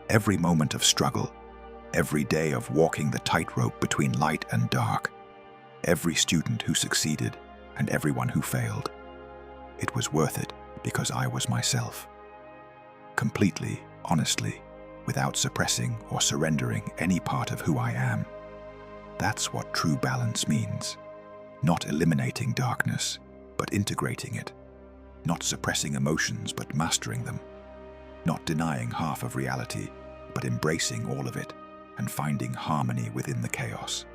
Every moment of struggle, every day of walking the tightrope between light and dark, every student who succeeded and everyone who failed. It was worth it because I was myself. Completely, honestly, without suppressing or surrendering any part of who I am. That's what true balance means. Not eliminating darkness, but integrating it. Not suppressing emotions, but mastering them. Not denying half of reality, but embracing all of it and finding harmony within the chaos.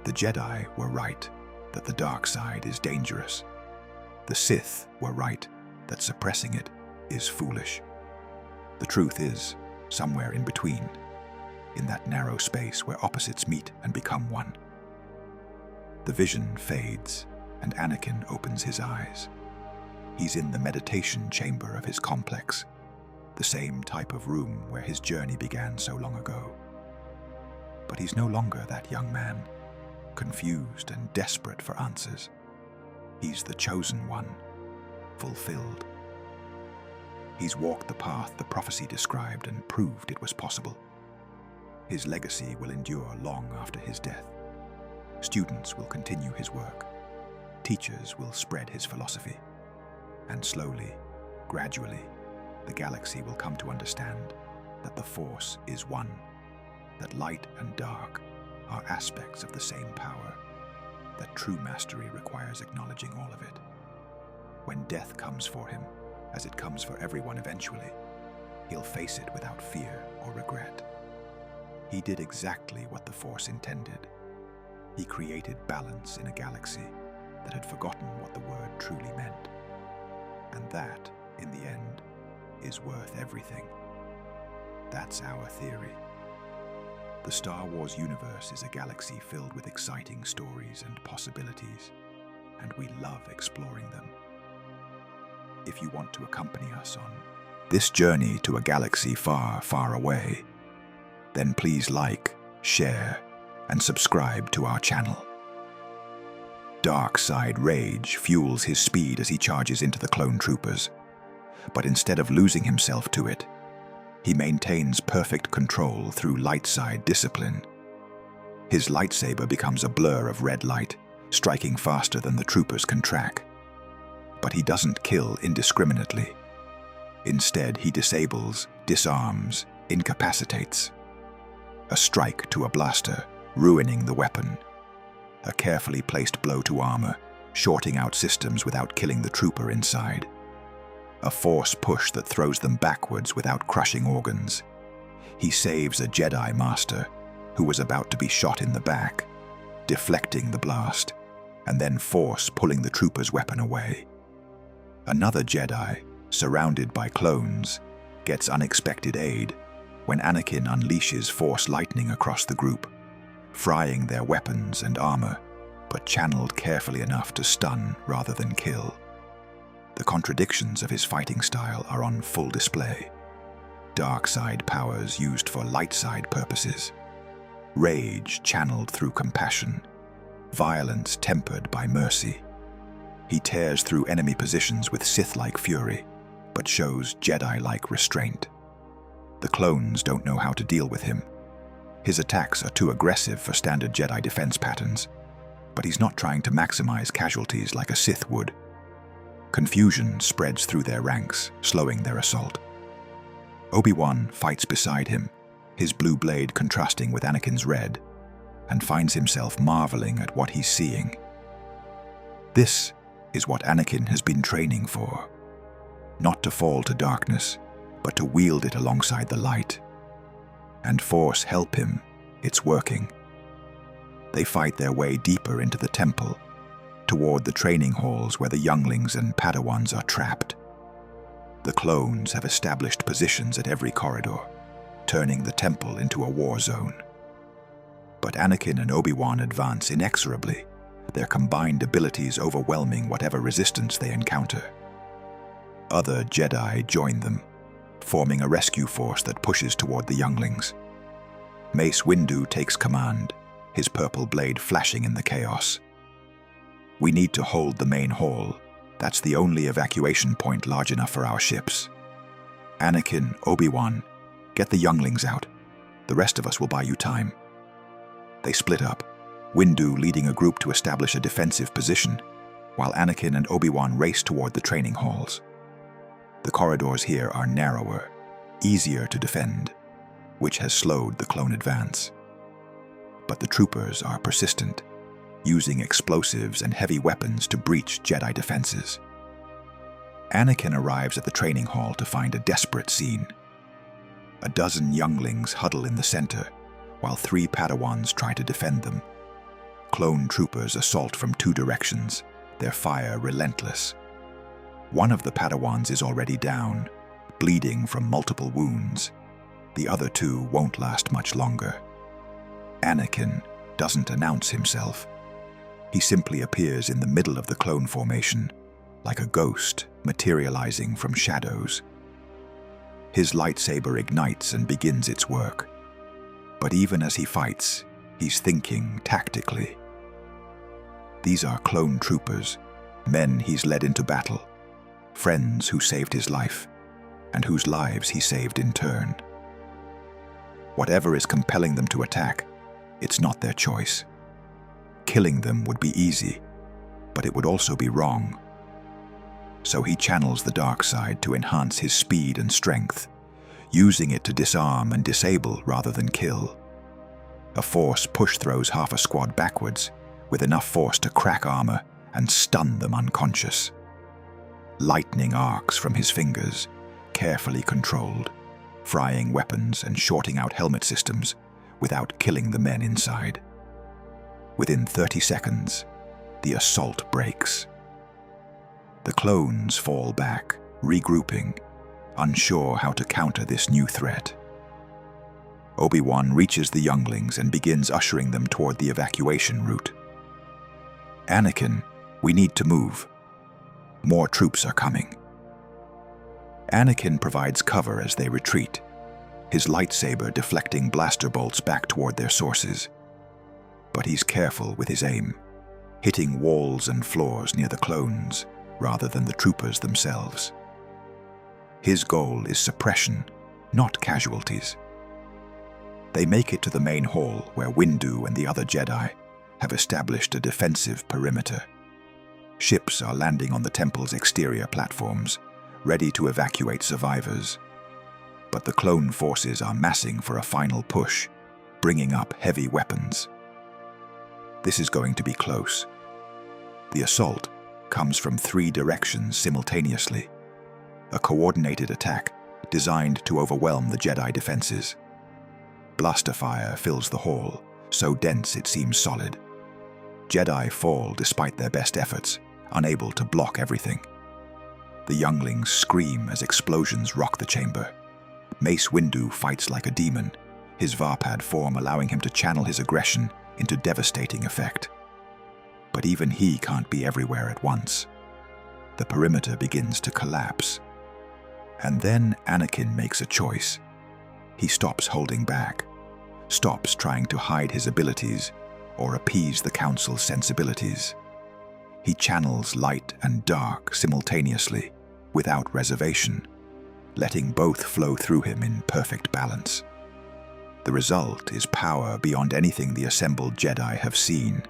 The Jedi were right that the dark side is dangerous. The Sith were right that suppressing it is foolish. The truth is somewhere in between, in that narrow space where opposites meet and become one. The vision fades, and Anakin opens his eyes. He's in the meditation chamber of his complex, the same type of room where his journey began so long ago. But he's no longer that young man, confused and desperate for answers. He's the chosen one, fulfilled. He's walked the path the prophecy described and proved it was possible. His legacy will endure long after his death. Students will continue his work. Teachers will spread his philosophy. And slowly, gradually, the galaxy will come to understand that the Force is one, that light and dark are aspects of the same power, that true mastery requires acknowledging all of it. When death comes for him, as it comes for everyone eventually, he'll face it without fear or regret. He did exactly what the Force intended. He created balance in a galaxy that had forgotten what the word truly meant. And that, in the end, is worth everything. That's our theory. The Star Wars universe is a galaxy filled with exciting stories and possibilities, and we love exploring them. If you want to accompany us on this journey to a galaxy far, far away, then please like, share, and subscribe to our channel. dark side rage fuels his speed as he charges into the clone troopers. But instead of losing himself to it, he maintains perfect control through light side discipline. His lightsaber becomes a blur of red light, striking faster than the troopers can track. But he doesn't kill indiscriminately. Instead, he disables, disarms, incapacitates. A strike to a blaster, ruining the weapon. A carefully placed blow to armor, shorting out systems without killing the trooper inside. A force push that throws them backwards without crushing organs. He saves a Jedi Master who was about to be shot in the back, deflecting the blast, and then force pulling the trooper's weapon away. Another Jedi, surrounded by clones, gets unexpected aid when Anakin unleashes Force lightning across the group, frying their weapons and armor, but channeled carefully enough to stun rather than kill. The contradictions of his fighting style are on full display. Dark side powers used for light side purposes. Rage channeled through compassion. Violence tempered by mercy. He tears through enemy positions with Sith-like fury, but shows Jedi-like restraint. The clones don't know how to deal with him. His attacks are too aggressive for standard Jedi defense patterns, but he's not trying to maximize casualties like a Sith would. Confusion spreads through their ranks, slowing their assault. Obi-Wan fights beside him, his blue blade contrasting with Anakin's red, and finds himself marveling at what he's seeing. This is what Anakin has been training for. Not to fall to darkness, but to wield it alongside the light. And Force help him, it's working. They fight their way deeper into the temple, toward the training halls where the younglings and Padawans are trapped. The clones have established positions at every corridor, turning the temple into a war zone. But Anakin and Obi-Wan advance inexorably, their combined abilities overwhelming whatever resistance they encounter. Other Jedi join them, forming a rescue force that pushes toward the younglings. Mace Windu takes command, his purple blade flashing in the chaos. We need to hold the main hall. That's the only evacuation point large enough for our ships. Anakin, Obi-Wan, get the younglings out. The rest of us will buy you time. They split up, Windu leading a group to establish a defensive position, while Anakin and Obi-Wan race toward the training halls. The corridors here are narrower, easier to defend, which has slowed the clone advance. But the troopers are persistent, using explosives and heavy weapons to breach Jedi defenses. Anakin arrives at the training hall to find a desperate scene. A dozen younglings huddle in the center, while 3 Padawans try to defend them. Clone troopers assault from 2 directions, their fire relentless. One of the Padawans is already down, bleeding from multiple wounds. The other 2 won't last much longer. Anakin doesn't announce himself. He simply appears in the middle of the clone formation, like a ghost materializing from shadows. His lightsaber ignites and begins its work. But even as he fights, he's thinking tactically. These are clone troopers, men he's led into battle, friends who saved his life, and whose lives he saved in turn. Whatever is compelling them to attack, it's not their choice. Killing them would be easy, but it would also be wrong. So he channels the dark side to enhance his speed and strength, using it to disarm and disable rather than kill. A Force push throws half a squad backwards, with enough force to crack armor and stun them unconscious. Lightning arcs from his fingers, carefully controlled, frying weapons and shorting out helmet systems without killing the men inside. Within 30 seconds, the assault breaks. The clones fall back, regrouping, unsure how to counter this new threat. Obi-Wan reaches the younglings and begins ushering them toward the evacuation route. Anakin, we need to move. More troops are coming. Anakin provides cover as they retreat, his lightsaber deflecting blaster bolts back toward their sources. But he's careful with his aim, hitting walls and floors near the clones rather than the troopers themselves. His goal is suppression, not casualties. They make it to the main hall where Windu and the other Jedi have established a defensive perimeter. Ships are landing on the temple's exterior platforms, ready to evacuate survivors. But the clone forces are massing for a final push, bringing up heavy weapons. This is going to be close. The assault comes from 3 directions simultaneously, a coordinated attack designed to overwhelm the Jedi defenses. Blaster fire fills the hall, so dense it seems solid. Jedi fall despite their best efforts, unable to block everything. The younglings scream as explosions rock the chamber. Mace Windu fights like a demon, his Varpad form allowing him to channel his aggression into devastating effect. But even he can't be everywhere at once. The perimeter begins to collapse. And then Anakin makes a choice. He stops holding back, stops trying to hide his abilities or appease the Council's sensibilities. He channels light and dark simultaneously, without reservation, letting both flow through him in perfect balance. The result is power beyond anything the assembled Jedi have seen.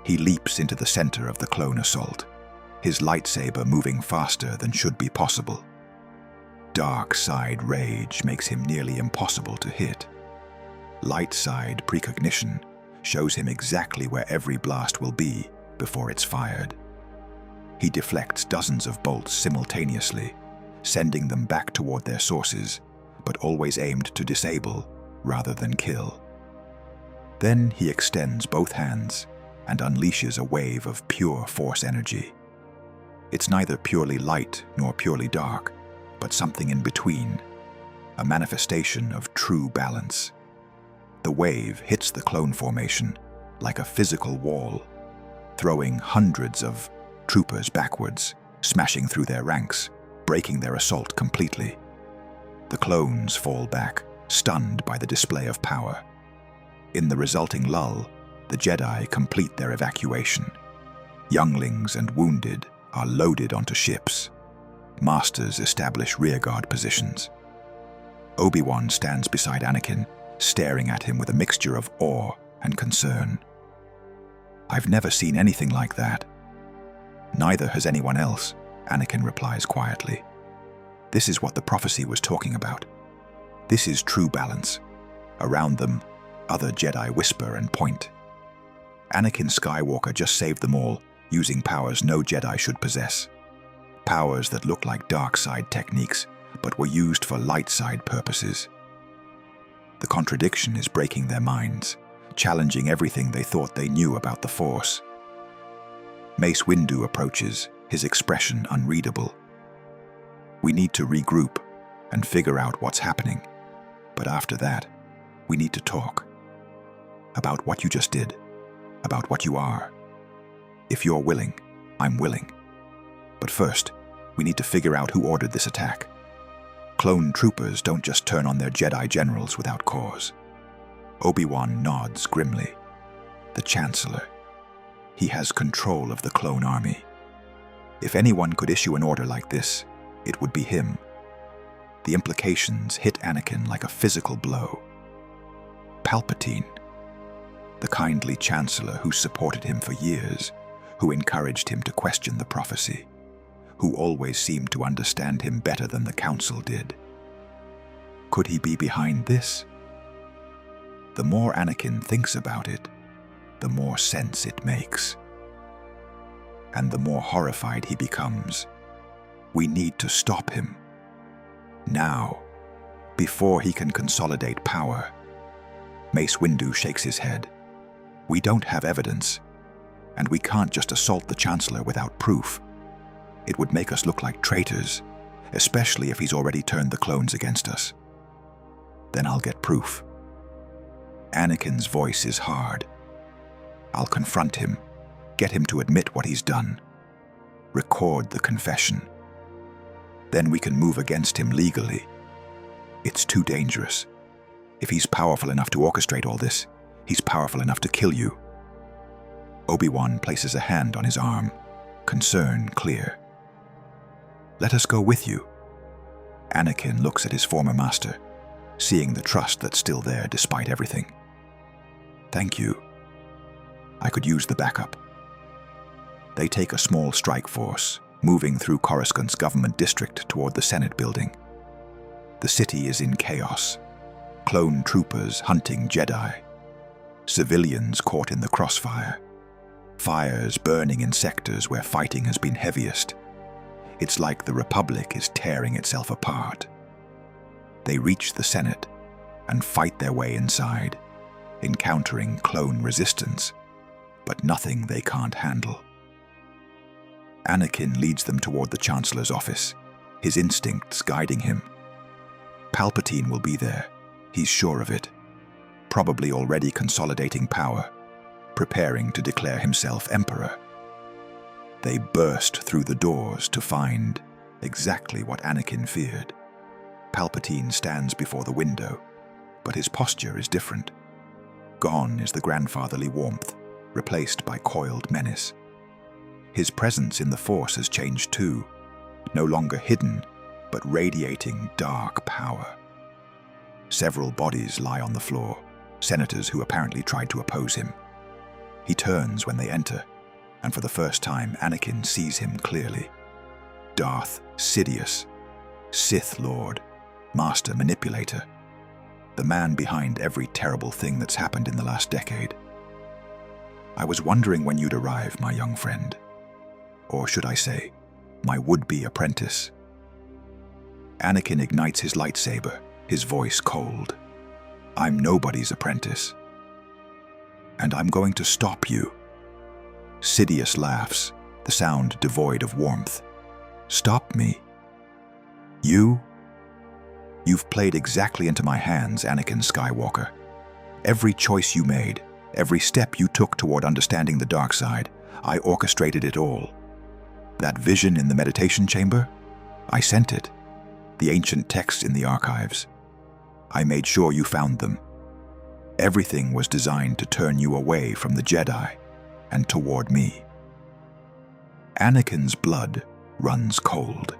He leaps into the center of the clone assault, his lightsaber moving faster than should be possible. Dark side rage makes him nearly impossible to hit. Light side precognition shows him exactly where every blast will be before it's fired. He deflects dozens of bolts simultaneously, sending them back toward their sources, but always aimed to disable rather than kill. Then he extends both hands and unleashes a wave of pure force energy. It's neither purely light nor purely dark, but something in between, a manifestation of true balance. The wave hits the clone formation like a physical wall, throwing hundreds of troopers backwards, smashing through their ranks, breaking their assault completely. The clones fall back, stunned by the display of power. In the resulting lull, the Jedi complete their evacuation. Younglings and wounded are loaded onto ships. Masters establish rearguard positions. Obi-Wan stands beside Anakin, staring at him with a mixture of awe and concern. "I've never seen anything like that." "Neither has anyone else," Anakin replies quietly. "This is what the prophecy was talking about. This is true balance." Around them, other Jedi whisper and point. Anakin Skywalker just saved them all, using powers no Jedi should possess. Powers that look like dark side techniques, but were used for light side purposes. The contradiction is breaking their minds, challenging everything they thought they knew about the Force. Mace Windu approaches, his expression unreadable. "We need to regroup and figure out what's happening. But after that, we need to talk. About what you just did, about what you are. If you're willing, I'm willing. But first, we need to figure out who ordered this attack. Clone troopers don't just turn on their Jedi generals without cause." Obi-Wan nods grimly. The Chancellor. He has control of the clone army. If anyone could issue an order like this, it would be him. The implications hit Anakin like a physical blow. Palpatine. The kindly Chancellor who supported him for years, who encouraged him to question the prophecy, who always seemed to understand him better than the Council did. Could he be behind this? The more Anakin thinks about it, the more sense it makes. And the more horrified he becomes. We need to stop him. Now, before he can consolidate power. Mace Windu shakes his head. We don't have evidence, and we can't just assault the Chancellor without proof. It would make us look like traitors, especially if he's already turned the clones against us. Then I'll get proof. Anakin's voice is hard. I'll confront him, get him to admit what he's done, record the confession. Then we can move against him legally. It's too dangerous. If he's powerful enough to orchestrate all this, he's powerful enough to kill you. Obi-Wan places a hand on his arm, concern clear. "Let us go with you." Anakin looks at his former master, seeing the trust that's still there despite everything. "Thank you. I could use the backup." They take a small strike force, moving through Coruscant's government district toward the Senate building. The city is in chaos. Clone troopers hunting Jedi. Civilians caught in the crossfire. Fires burning in sectors where fighting has been heaviest. It's like the Republic is tearing itself apart. They reach the Senate and fight their way inside, encountering clone resistance, but nothing they can't handle. Anakin leads them toward the Chancellor's office, his instincts guiding him. Palpatine will be there, he's sure of it, probably already consolidating power, preparing to declare himself Emperor. They burst through the doors to find exactly what Anakin feared. Palpatine stands before the window, but his posture is different. Gone is the grandfatherly warmth, replaced by coiled menace. His presence in the Force has changed too, no longer hidden, but radiating dark power. Several bodies lie on the floor, senators who apparently tried to oppose him. He turns when they enter, and for the first time Anakin sees him clearly. Darth Sidious, Sith Lord, Master Manipulator, the man behind every terrible thing that's happened in the last decade. "I was wondering when you'd arrive, my young friend. Or should I say, my would-be apprentice." Anakin ignites his lightsaber, his voice cold. "I'm nobody's apprentice. And I'm going to stop you." Sidious laughs, the sound devoid of warmth. "Stop me? You? You've played exactly into my hands, Anakin Skywalker. Every choice you made, every step you took toward understanding the dark side, I orchestrated it all. That vision in the meditation chamber? I sent it. The ancient texts in the archives. I made sure you found them. Everything was designed to turn you away from the Jedi and toward me." Anakin's blood runs cold.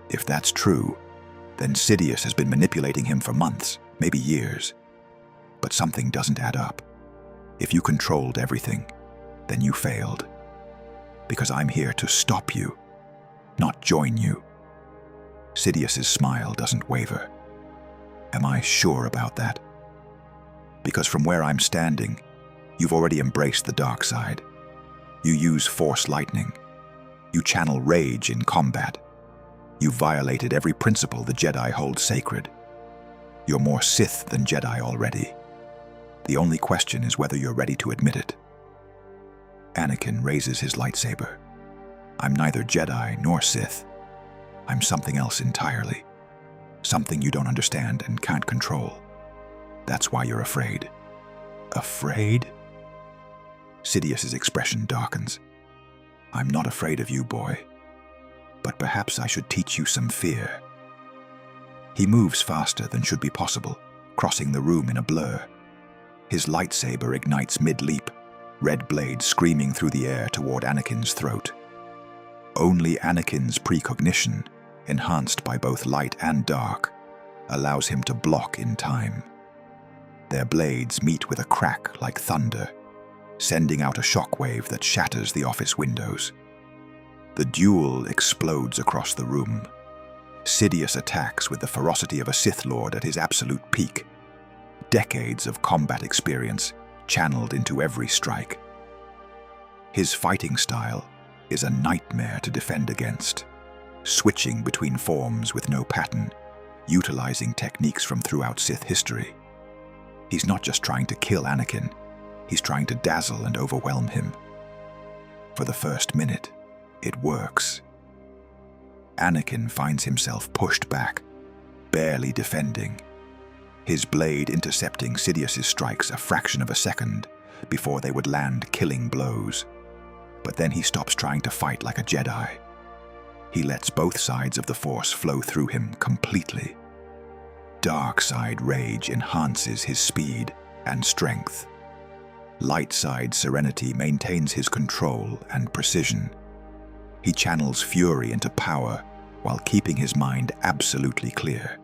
If that's true, then Sidious has been manipulating him for months, maybe years. But something doesn't add up. If you controlled everything, then you failed. Because I'm here to stop you, not join you. Sidious's smile doesn't waver. Am I sure about that? Because from where I'm standing, you've already embraced the dark side. You use Force lightning. You channel rage in combat. You've violated every principle the Jedi hold sacred. You're more Sith than Jedi already. The only question is whether you're ready to admit it. Anakin raises his lightsaber. I'm neither Jedi nor Sith. I'm something else entirely. Something you don't understand and can't control. That's why you're afraid. Afraid? Sidious's expression darkens. I'm not afraid of you, boy. But perhaps I should teach you some fear. He moves faster than should be possible, crossing the room in a blur. His lightsaber ignites mid-leap, red blade screaming through the air toward Anakin's throat. Only Anakin's precognition, enhanced by both light and dark, allows him to block in time. Their blades meet with a crack like thunder, sending out a shockwave that shatters the office windows. The duel explodes across the room. Sidious attacks with the ferocity of a Sith Lord at his absolute peak. Decades of combat experience channeled into every strike. His fighting style is a nightmare to defend against, switching between forms with no pattern, utilizing techniques from throughout Sith history. He's not just trying to kill Anakin, he's trying to dazzle and overwhelm him. For the first minute, it works. Anakin finds himself pushed back, barely defending, his blade intercepting Sidious's strikes a fraction of a second before they would land killing blows. But then he stops trying to fight like a Jedi. He lets both sides of the Force flow through him completely. Dark side rage enhances his speed and strength. Light side serenity maintains his control and precision. He channels fury into power while keeping his mind absolutely clear.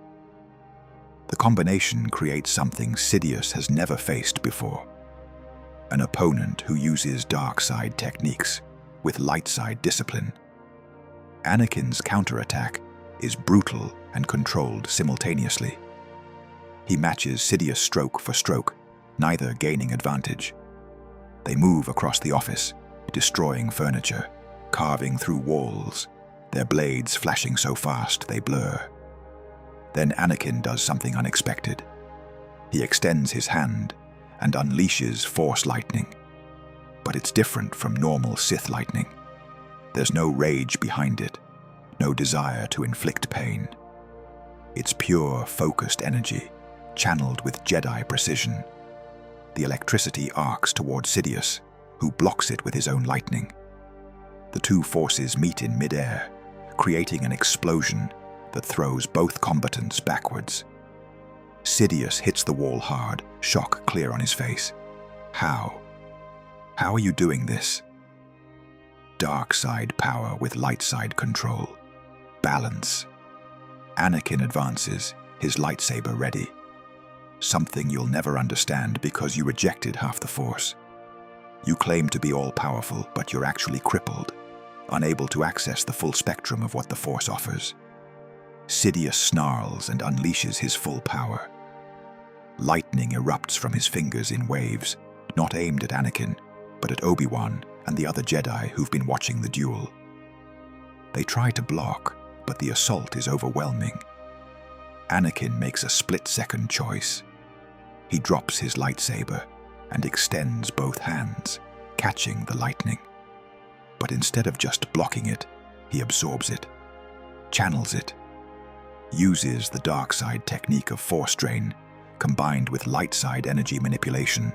The combination creates something Sidious has never faced before. An opponent who uses dark side techniques with light side discipline. Anakin's counterattack is brutal and controlled simultaneously. He matches Sidious stroke for stroke, neither gaining advantage. They move across the office, destroying furniture, carving through walls, their blades flashing so fast they blur. Then Anakin does something unexpected. He extends his hand and unleashes Force lightning. But it's different from normal Sith lightning. There's no rage behind it, no desire to inflict pain. It's pure, focused energy, channeled with Jedi precision. The electricity arcs toward Sidious, who blocks it with his own lightning. The two forces meet in midair, creating an explosion that throws both combatants backwards. Sidious hits the wall hard, shock clear on his face. How? How are you doing this? Dark side power with light side control. Balance. Anakin advances, his lightsaber ready. Something you'll never understand because you rejected half the Force. You claim to be all-powerful, but you're actually crippled, unable to access the full spectrum of what the Force offers. Sidious snarls and unleashes his full power. Lightning erupts from his fingers in waves, not aimed at Anakin, but at Obi-Wan and the other Jedi who've been watching the duel. They try to block, but the assault is overwhelming. Anakin makes a split-second choice. He drops his lightsaber and extends both hands, catching the lightning. But instead of just blocking it, he absorbs it, channels it, uses the dark side technique of Force drain, combined with light side energy manipulation,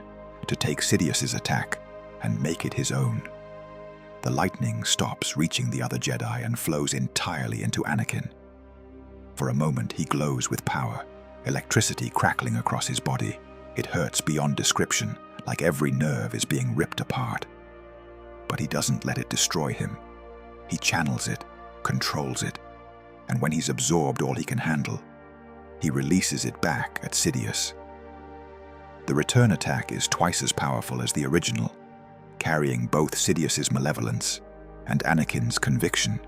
to take Sidious's attack and make it his own. The lightning stops reaching the other Jedi and flows entirely into Anakin. For a moment he glows with power, electricity crackling across his body. It hurts beyond description, like every nerve is being ripped apart. But he doesn't let it destroy him. He channels it, controls it, and when he's absorbed all he can handle, he releases it back at Sidious. The return attack is twice as powerful as the original, carrying both Sidious's malevolence and Anakin's conviction.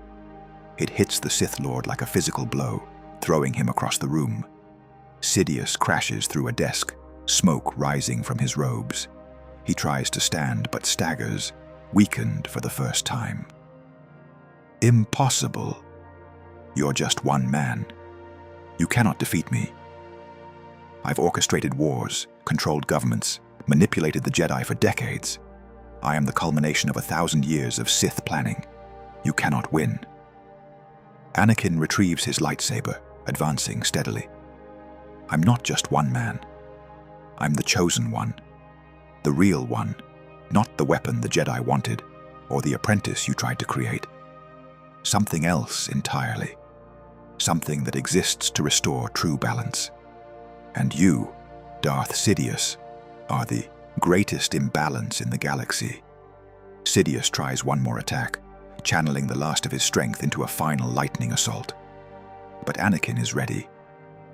It hits the Sith Lord like a physical blow, throwing him across the room. Sidious crashes through a desk, smoke rising from his robes. He tries to stand but staggers, weakened for the first time. Impossible. You're just one man. You cannot defeat me. I've orchestrated wars, controlled governments, manipulated the Jedi for decades. I am the culmination of 1,000 years of Sith planning. You cannot win. Anakin retrieves his lightsaber, advancing steadily. I'm not just one man. I'm the chosen one. The real one, not the weapon the Jedi wanted, or the apprentice you tried to create. Something else entirely. Something that exists to restore true balance. And you, Darth Sidious, are the greatest imbalance in the galaxy. Sidious tries one more attack, channeling the last of his strength into a final lightning assault. But Anakin is ready.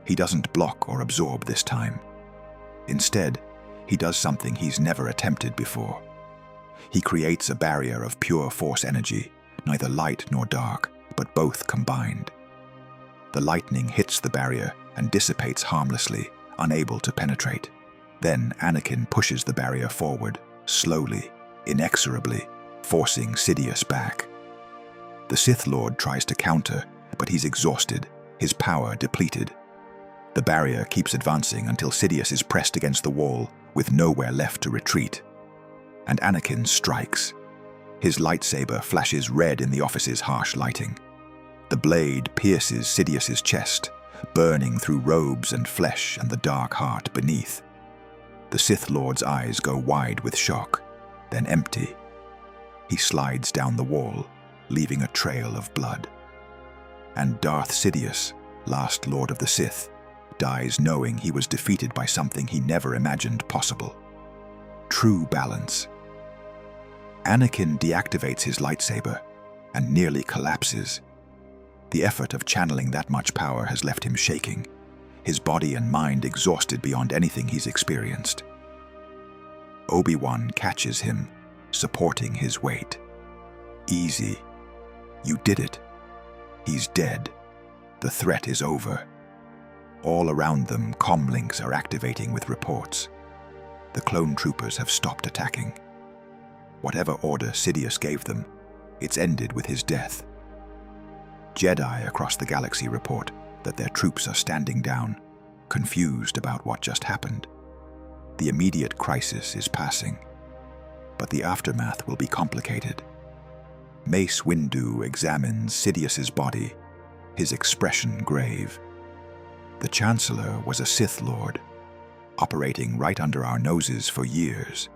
He doesn't block or absorb this time. Instead, he does something he's never attempted before. He creates a barrier of pure Force energy, neither light nor dark, but both combined. The lightning hits the barrier and dissipates harmlessly, unable to penetrate. Then Anakin pushes the barrier forward, slowly, inexorably, forcing Sidious back. The Sith Lord tries to counter, but he's exhausted, his power depleted. The barrier keeps advancing until Sidious is pressed against the wall, with nowhere left to retreat. And Anakin strikes. His lightsaber flashes red in the office's harsh lighting. The blade pierces Sidious's chest, burning through robes and flesh and the dark heart beneath. The Sith Lord's eyes go wide with shock, then empty. He slides down the wall, leaving a trail of blood. And Darth Sidious, last Lord of the Sith, dies knowing he was defeated by something he never imagined possible. true balance. Anakin deactivates his lightsaber and nearly collapses. The effort of channeling that much power has left him shaking, his body and mind exhausted beyond anything he's experienced. Obi-Wan catches him, supporting his weight. Easy. You did it. He's dead. The threat is over. All around them, comlinks are activating with reports. The clone troopers have stopped attacking. Whatever order Sidious gave them, it's ended with his death. Jedi across the galaxy report that their troops are standing down, confused about what just happened. The immediate crisis is passing, but the aftermath will be complicated. Mace Windu examines Sidious's body, his expression grave. The Chancellor was a Sith Lord, operating right under our noses for years.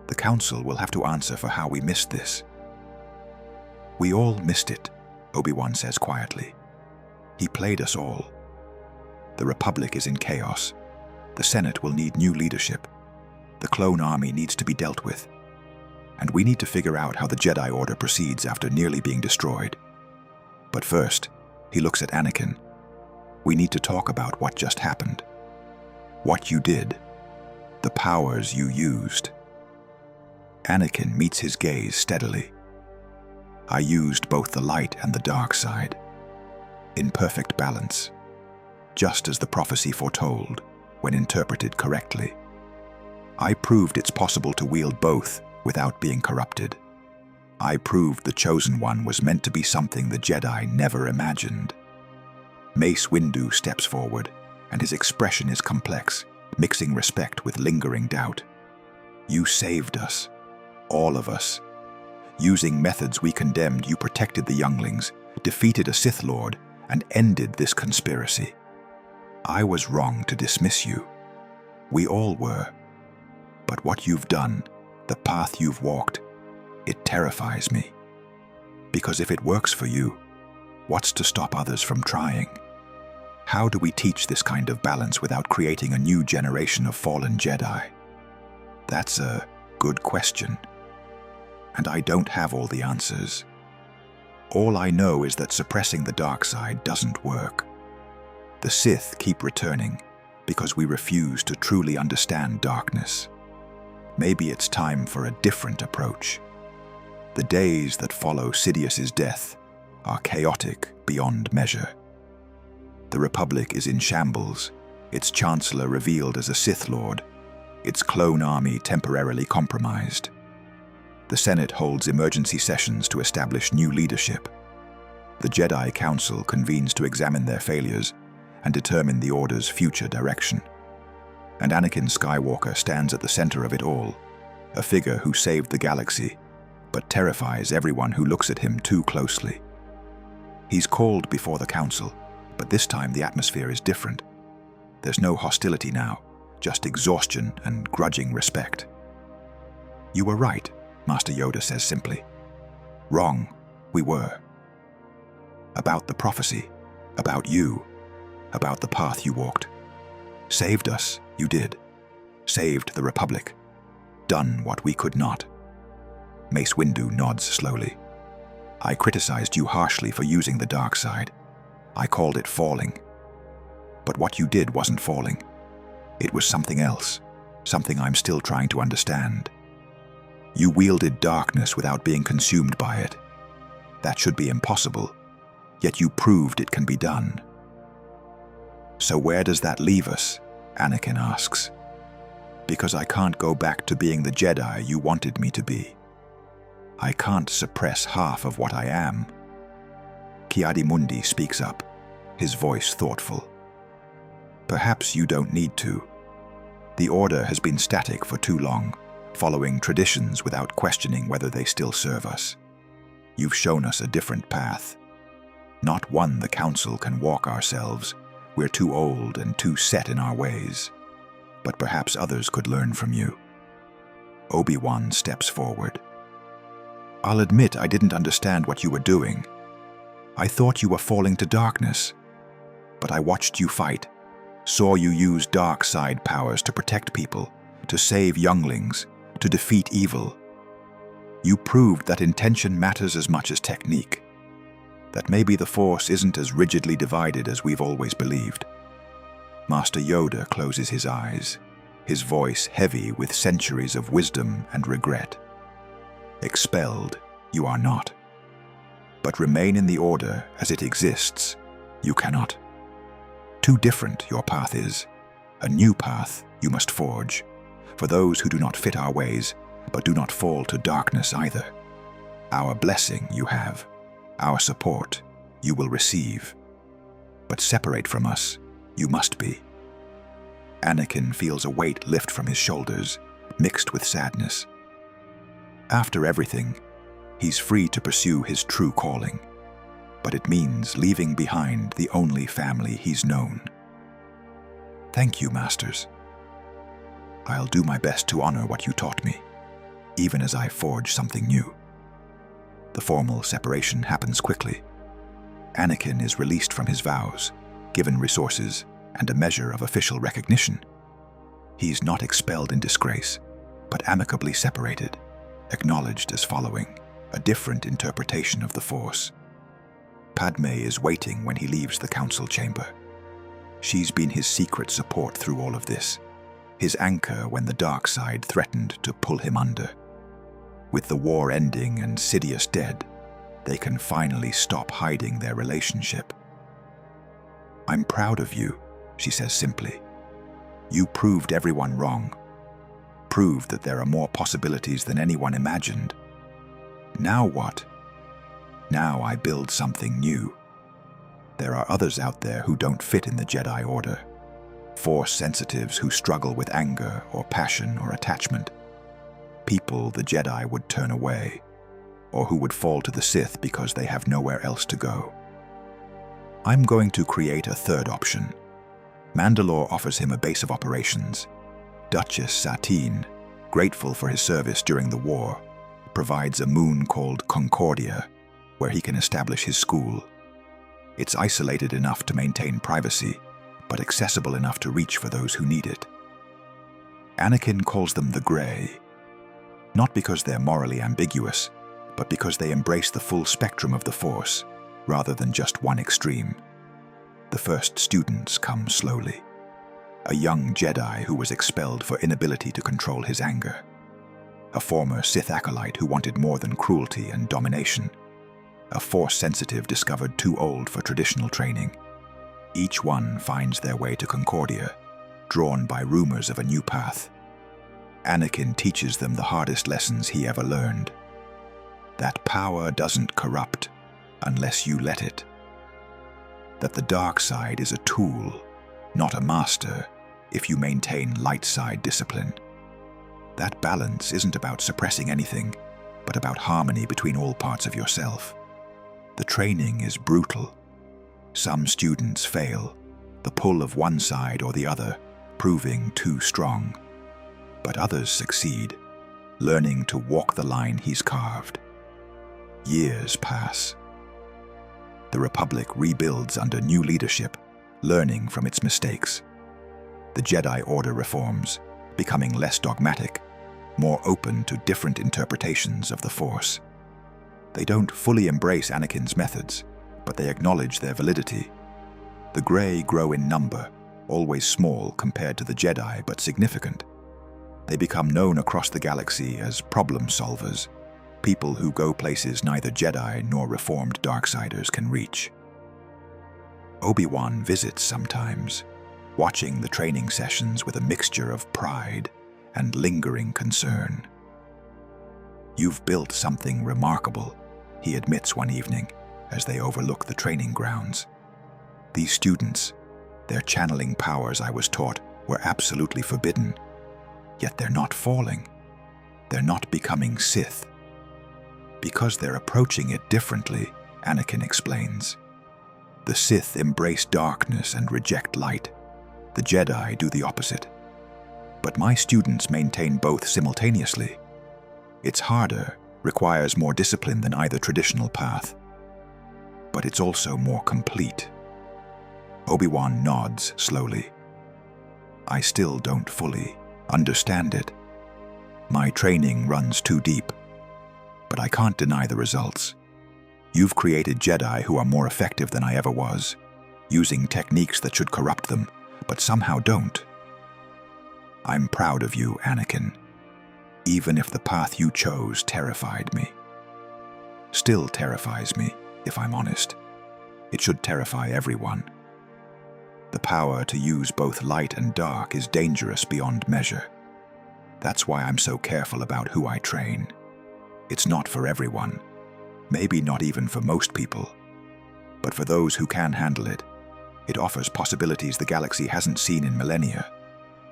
The Council will have to answer for how we missed this. We all missed it, Obi-Wan says quietly. He played us all. The Republic is in chaos. The Senate will need new leadership. The clone army needs to be dealt with. And we need to figure out how the Jedi Order proceeds after nearly being destroyed. But first, he looks at Anakin. We need to talk about what just happened. What you did. The powers you used. Anakin meets his gaze steadily. I used both the light and the dark side. In perfect balance. Just as the prophecy foretold, when interpreted correctly. I proved it's possible to wield both without being corrupted. I proved the Chosen One was meant to be something the Jedi never imagined. Mace Windu steps forward, and his expression is complex, mixing respect with lingering doubt. You saved us. All of us. Using methods we condemned, you protected the younglings, defeated a Sith Lord, and ended this conspiracy. I was wrong to dismiss you. We all were. But what you've done, the path you've walked, it terrifies me. Because if it works for you, what's to stop others from trying? How do we teach this kind of balance without creating a new generation of fallen Jedi? That's a good question. And I don't have all the answers. All I know is that suppressing the dark side doesn't work. The Sith keep returning because we refuse to truly understand darkness. Maybe it's time for a different approach. The days that follow Sidious's death are chaotic beyond measure. The Republic is in shambles, its Chancellor revealed as a Sith Lord, its clone army temporarily compromised. The Senate holds emergency sessions to establish new leadership. The Jedi Council convenes to examine their failures and determine the Order's future direction. And Anakin Skywalker stands at the center of it all, a figure who saved the galaxy, but terrifies everyone who looks at him too closely. He's called before the Council, but this time the atmosphere is different. There's no hostility now, just exhaustion and grudging respect. You were right, Master Yoda says simply. Wrong, we were. About the prophecy, about you, about the path you walked. Saved us, you did. Saved the Republic. Done what we could not. Mace Windu nods slowly. I criticized you harshly for using the dark side. I called it falling. But what you did wasn't falling. It was something else, something I'm still trying to understand. You wielded darkness without being consumed by it. That should be impossible, yet you proved it can be done. So where does that leave us? Anakin asks. Because I can't go back to being the Jedi you wanted me to be. I can't suppress half of what I am. Ki-Adi-Mundi speaks up, his voice thoughtful. Perhaps you don't need to. The Order has been static for too long, following traditions without questioning whether they still serve us. You've shown us a different path. Not one the Council can walk ourselves. We're too old and too set in our ways. But perhaps others could learn from you. Obi-Wan steps forward. I'll admit I didn't understand what you were doing. I thought you were falling to darkness. But I watched you fight, saw you use dark side powers to protect people, to save younglings, to defeat evil. You proved that intention matters as much as technique, that maybe the Force isn't as rigidly divided as we've always believed. Master Yoda closes his eyes, his voice heavy with centuries of wisdom and regret. Expelled, you are not. But remain in the order as it exists, you cannot. Too different your path is. A new path you must forge, for those who do not fit our ways, but do not fall to darkness either. Our blessing you have, our support you will receive. But separate from us, you must be. Anakin feels a weight lift from his shoulders, mixed with sadness. After everything, he's free to pursue his true calling, but it means leaving behind the only family he's known. Thank you, Masters. I'll do my best to honor what you taught me, even as I forge something new. The formal separation happens quickly. Anakin is released from his vows, given resources, and a measure of official recognition. He's not expelled in disgrace, but amicably separated, acknowledged as following a different interpretation of the Force. Padme is waiting when he leaves the council chamber. She's been his secret support through all of this, his anchor when the dark side threatened to pull him under. With the war ending and Sidious dead, they can finally stop hiding their relationship. "I'm proud of you," she says simply. "You proved everyone wrong. Proved that there are more possibilities than anyone imagined. Now what? Now I build something new. There are others out there who don't fit in the Jedi Order. Force sensitives who struggle with anger or passion or attachment. People the Jedi would turn away, or who would fall to the Sith because they have nowhere else to go. I'm going to create a third option. Mandalore offers him a base of operations. Duchess Satine, grateful for his service during the war, provides a moon called Concordia, where he can establish his school. It's isolated enough to maintain privacy, but accessible enough to reach for those who need it. Anakin calls them the Grey, not because they're morally ambiguous, but because they embrace the full spectrum of the Force, rather than just one extreme. The first students come slowly. A young Jedi who was expelled for inability to control his anger. A former Sith acolyte who wanted more than cruelty and domination. A Force-sensitive discovered too old for traditional training. Each one finds their way to Concordia, drawn by rumors of a new path. Anakin teaches them the hardest lessons he ever learned. That power doesn't corrupt unless you let it. That the dark side is a tool, not a master, if you maintain light side discipline. That balance isn't about suppressing anything, but about harmony between all parts of yourself. The training is brutal. Some students fail, the pull of one side or the other proving too strong. But others succeed, learning to walk the line he's carved. Years pass. The Republic rebuilds under new leadership, learning from its mistakes. The Jedi Order reforms, becoming less dogmatic, more open to different interpretations of the Force. They don't fully embrace Anakin's methods, but they acknowledge their validity. The Grey grow in number, always small compared to the Jedi, but significant. They become known across the galaxy as problem solvers, people who go places neither Jedi nor reformed Darksiders can reach. Obi-Wan visits sometimes, watching the training sessions with a mixture of pride and lingering concern. "You've built something remarkable," he admits one evening as they overlook the training grounds. "These students, their channeling powers I was taught were absolutely forbidden, yet they're not falling. They're not becoming Sith. Because they're approaching it differently," Anakin explains. "The Sith embrace darkness and reject light. The Jedi do the opposite. But my students maintain both simultaneously. It's harder, requires more discipline than either traditional path. But it's also more complete." Obi-Wan nods slowly. "I still don't fully," understand it. My training runs too deep, but I can't deny the results. You've created Jedi who are more effective than I ever was, using techniques that should corrupt them, but somehow don't. I'm proud of you, Anakin, even if the path you chose terrified me. Still terrifies me, if I'm honest. It should terrify everyone. The power to use both light and dark is dangerous beyond measure. That's why I'm so careful about who I train. It's not for everyone, maybe not even for most people. But for those who can handle it, it offers possibilities the galaxy hasn't seen in millennia.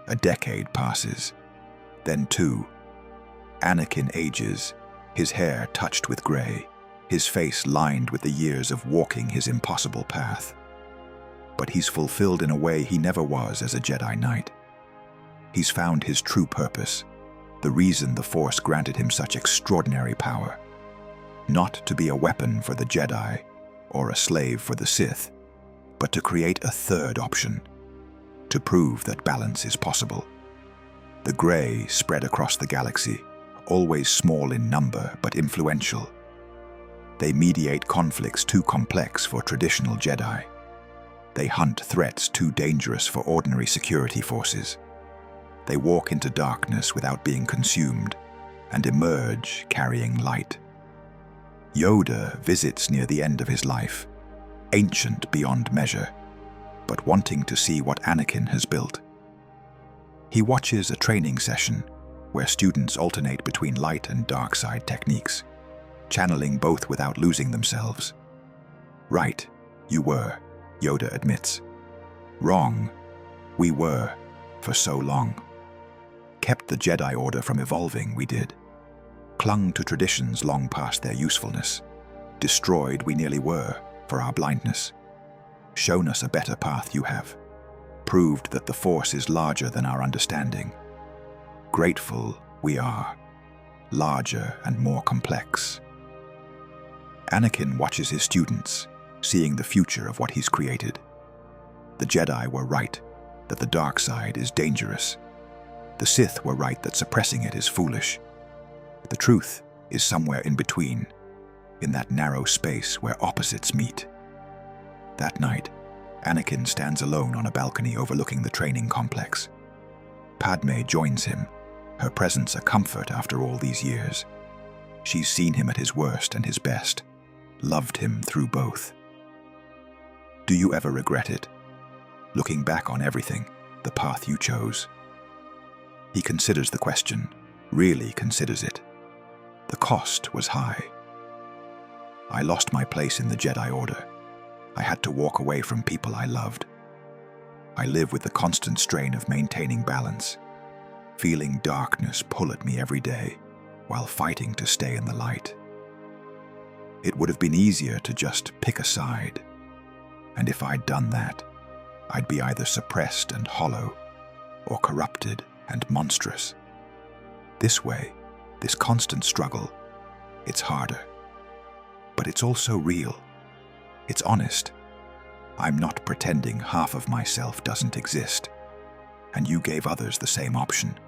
A decade passes, then two. Anakin ages, his hair touched with gray, his face lined with the years of walking his impossible path. But he's fulfilled in a way he never was as a Jedi Knight. He's found his true purpose, the reason the Force granted him such extraordinary power. Not to be a weapon for the Jedi or a slave for the Sith, but to create a third option, to prove that balance is possible. The gray spread across the galaxy, always small in number but influential. They mediate conflicts too complex for traditional Jedi. They hunt threats too dangerous for ordinary security forces. They walk into darkness without being consumed and emerge carrying light. Yoda visits near the end of his life, ancient beyond measure, but wanting to see what Anakin has built. He watches a training session where students alternate between light and dark side techniques, channeling both without losing themselves. Right, you were, Yoda admits. Wrong, we were, for so long. Kept the Jedi Order from evolving, we did. Clung to traditions long past their usefulness. Destroyed we nearly were, for our blindness. Shown us a better path you have. Proved that the Force is larger than our understanding. Grateful we are. Larger and more complex. Anakin watches his students, seeing the future of what he's created. The Jedi were right, that the dark side is dangerous. The Sith were right that suppressing it is foolish. The truth is somewhere in between, in that narrow space where opposites meet. That night, Anakin stands alone on a balcony overlooking the training complex. Padme joins him, her presence a comfort after all these years. She's seen him at his worst and his best, loved him through both. Do you ever regret it? Looking back on everything, the path you chose? He considers the question, really considers it. The cost was high. I lost my place in the Jedi Order. I had to walk away from people I loved. I live with the constant strain of maintaining balance, feeling darkness pull at me every day while fighting to stay in the light. It would have been easier to just pick a side, and if I'd done that, I'd be either suppressed and hollow or corrupted and monstrous. This way, this constant struggle, it's harder. But it's also real. It's honest. I'm not pretending half of myself doesn't exist. And you gave others the same option.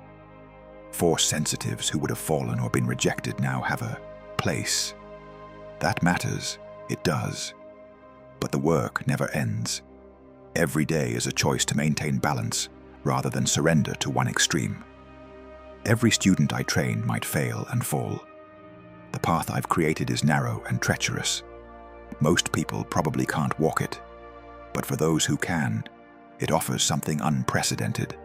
Force sensitives who would have fallen or been rejected now have a place. That matters, it does. But the work never ends. Every day is a choice to maintain balance rather than surrender to one extreme. Every student I train might fail and fall. The path I've created is narrow and treacherous. Most people probably can't walk it, but for those who can, it offers something unprecedented.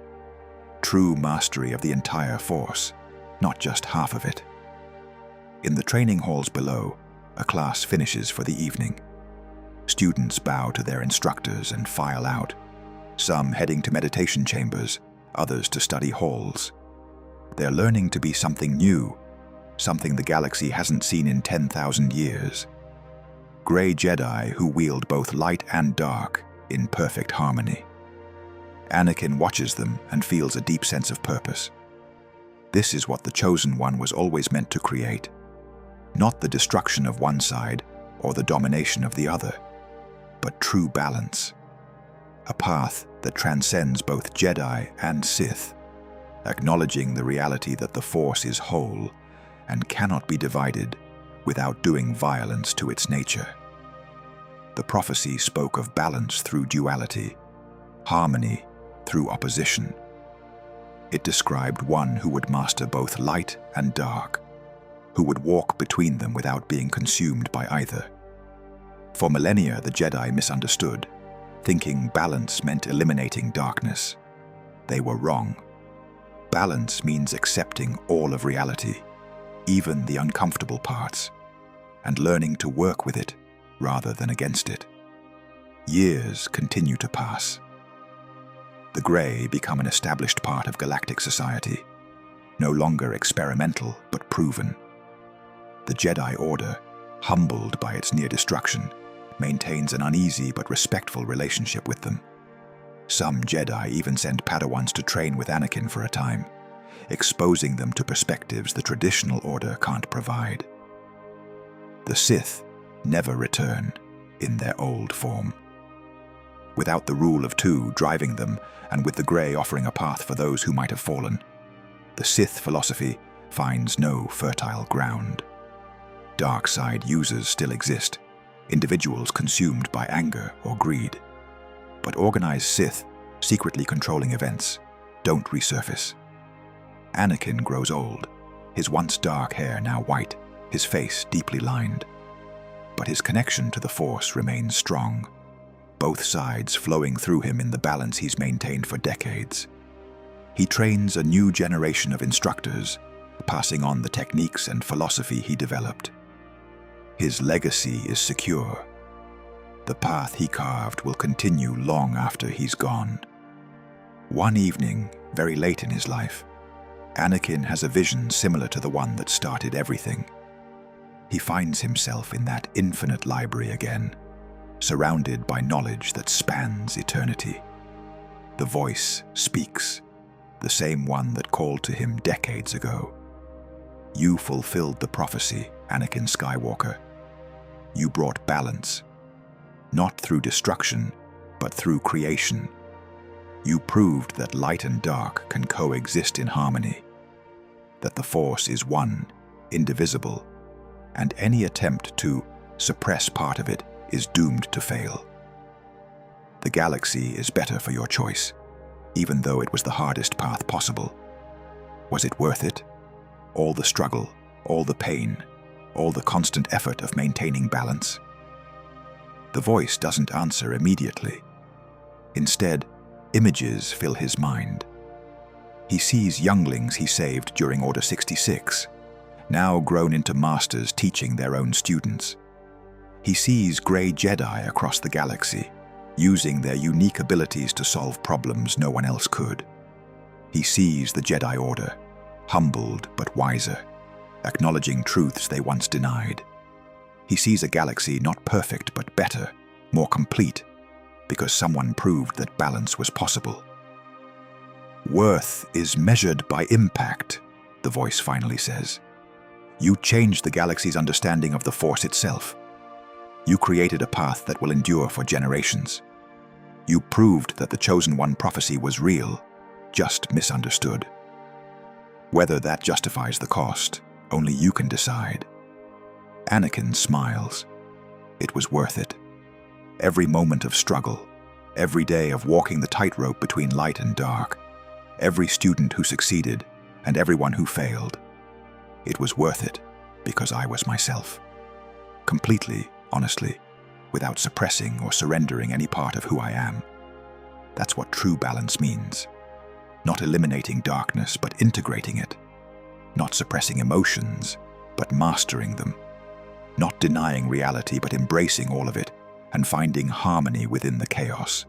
True mastery of the entire Force, not just half of it. In the training halls below, a class finishes for the evening. Students bow to their instructors and file out, some heading to meditation chambers, others to study halls. They're learning to be something new, something the galaxy hasn't seen in 10,000 years. Grey Jedi who wield both light and dark in perfect harmony. Anakin watches them and feels a deep sense of purpose. This is what the Chosen One was always meant to create. Not the destruction of one side or the domination of the other, but true balance. A path that transcends both Jedi and Sith. acknowledging the reality that the Force is whole and cannot be divided without doing violence to its nature. The prophecy spoke of balance through duality, harmony through opposition. It described one who would master both light and dark, who would walk between them without being consumed by either. For millennia, the Jedi misunderstood, thinking balance meant eliminating darkness. They were wrong. Balance means accepting all of reality, even the uncomfortable parts, and learning to work with it rather than against it. Years continue to pass. The Grey become an established part of galactic society, no longer experimental but proven. The Jedi Order, humbled by its near destruction, maintains an uneasy but respectful relationship with them. Some Jedi even send Padawans to train with Anakin for a time, exposing them to perspectives the traditional order can't provide. The Sith never return in their old form. Without the rule of two driving them, and with the Grey offering a path for those who might have fallen, the Sith philosophy finds no fertile ground. Dark side users still exist, individuals consumed by anger or greed. But organized Sith, secretly controlling events, don't resurface. Anakin grows old, his once dark hair now white, his face deeply lined. But his connection to the Force remains strong, both sides flowing through him in the balance he's maintained for decades. He trains a new generation of instructors, passing on the techniques and philosophy he developed. His legacy is secure. The path he carved will continue long after he's gone. One evening, very late in his life, Anakin has a vision similar to the one that started everything. He finds himself in that infinite library again, surrounded by knowledge that spans eternity. The voice speaks, the same one that called to him decades ago. You fulfilled the prophecy, Anakin Skywalker. You brought balance, not through destruction, but through creation. You proved that light and dark can coexist in harmony, that the Force is one, indivisible, and any attempt to suppress part of it is doomed to fail. The galaxy is better for your choice, even though it was the hardest path possible. Was it worth it? All the struggle, all the pain, all the constant effort of maintaining balance? The voice doesn't answer immediately. Instead, images fill his mind. He sees younglings he saved during Order 66, now grown into masters teaching their own students. He sees Grey Jedi across the galaxy, using their unique abilities to solve problems no one else could. He sees the Jedi Order, humbled but wiser, acknowledging truths they once denied. He sees a galaxy not perfect but better, more complete, because someone proved that balance was possible. Worth is measured by impact, the voice finally says. You changed the galaxy's understanding of the Force itself. You created a path that will endure for generations. You proved that the Chosen One prophecy was real, just misunderstood. Whether that justifies the cost, only you can decide. Anakin smiles. It was worth it. Every moment of struggle, every day of walking the tightrope between light and dark, every student who succeeded and everyone who failed. It was worth it because I was myself. Completely, honestly, without suppressing or surrendering any part of who I am. That's what true balance means. Not eliminating darkness, but integrating it. Not suppressing emotions, but mastering them. Not denying reality, but embracing all of it and finding harmony within the chaos.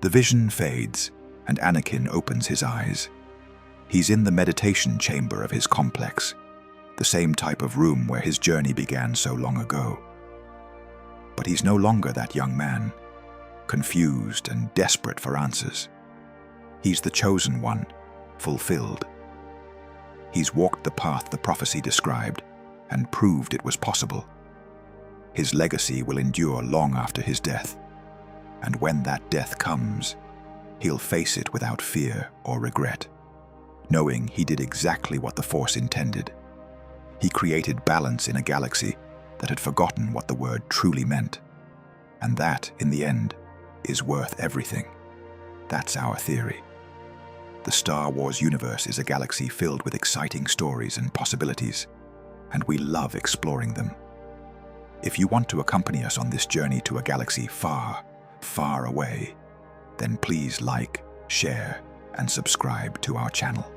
The vision fades, and Anakin opens his eyes. He's in the meditation chamber of his complex, the same type of room where his journey began so long ago. But he's no longer that young man, confused and desperate for answers. He's the chosen one, fulfilled. He's walked the path the prophecy described and proved it was possible. His legacy will endure long after his death. And when that death comes, he'll face it without fear or regret, knowing he did exactly what the Force intended. He created balance in a galaxy that had forgotten what the word truly meant. And that, in the end, is worth everything. That's our theory. The Star Wars universe is a galaxy filled with exciting stories and possibilities, and we love exploring them. If you want to accompany us on this journey to a galaxy far, far away, then please like, share, and subscribe to our channel.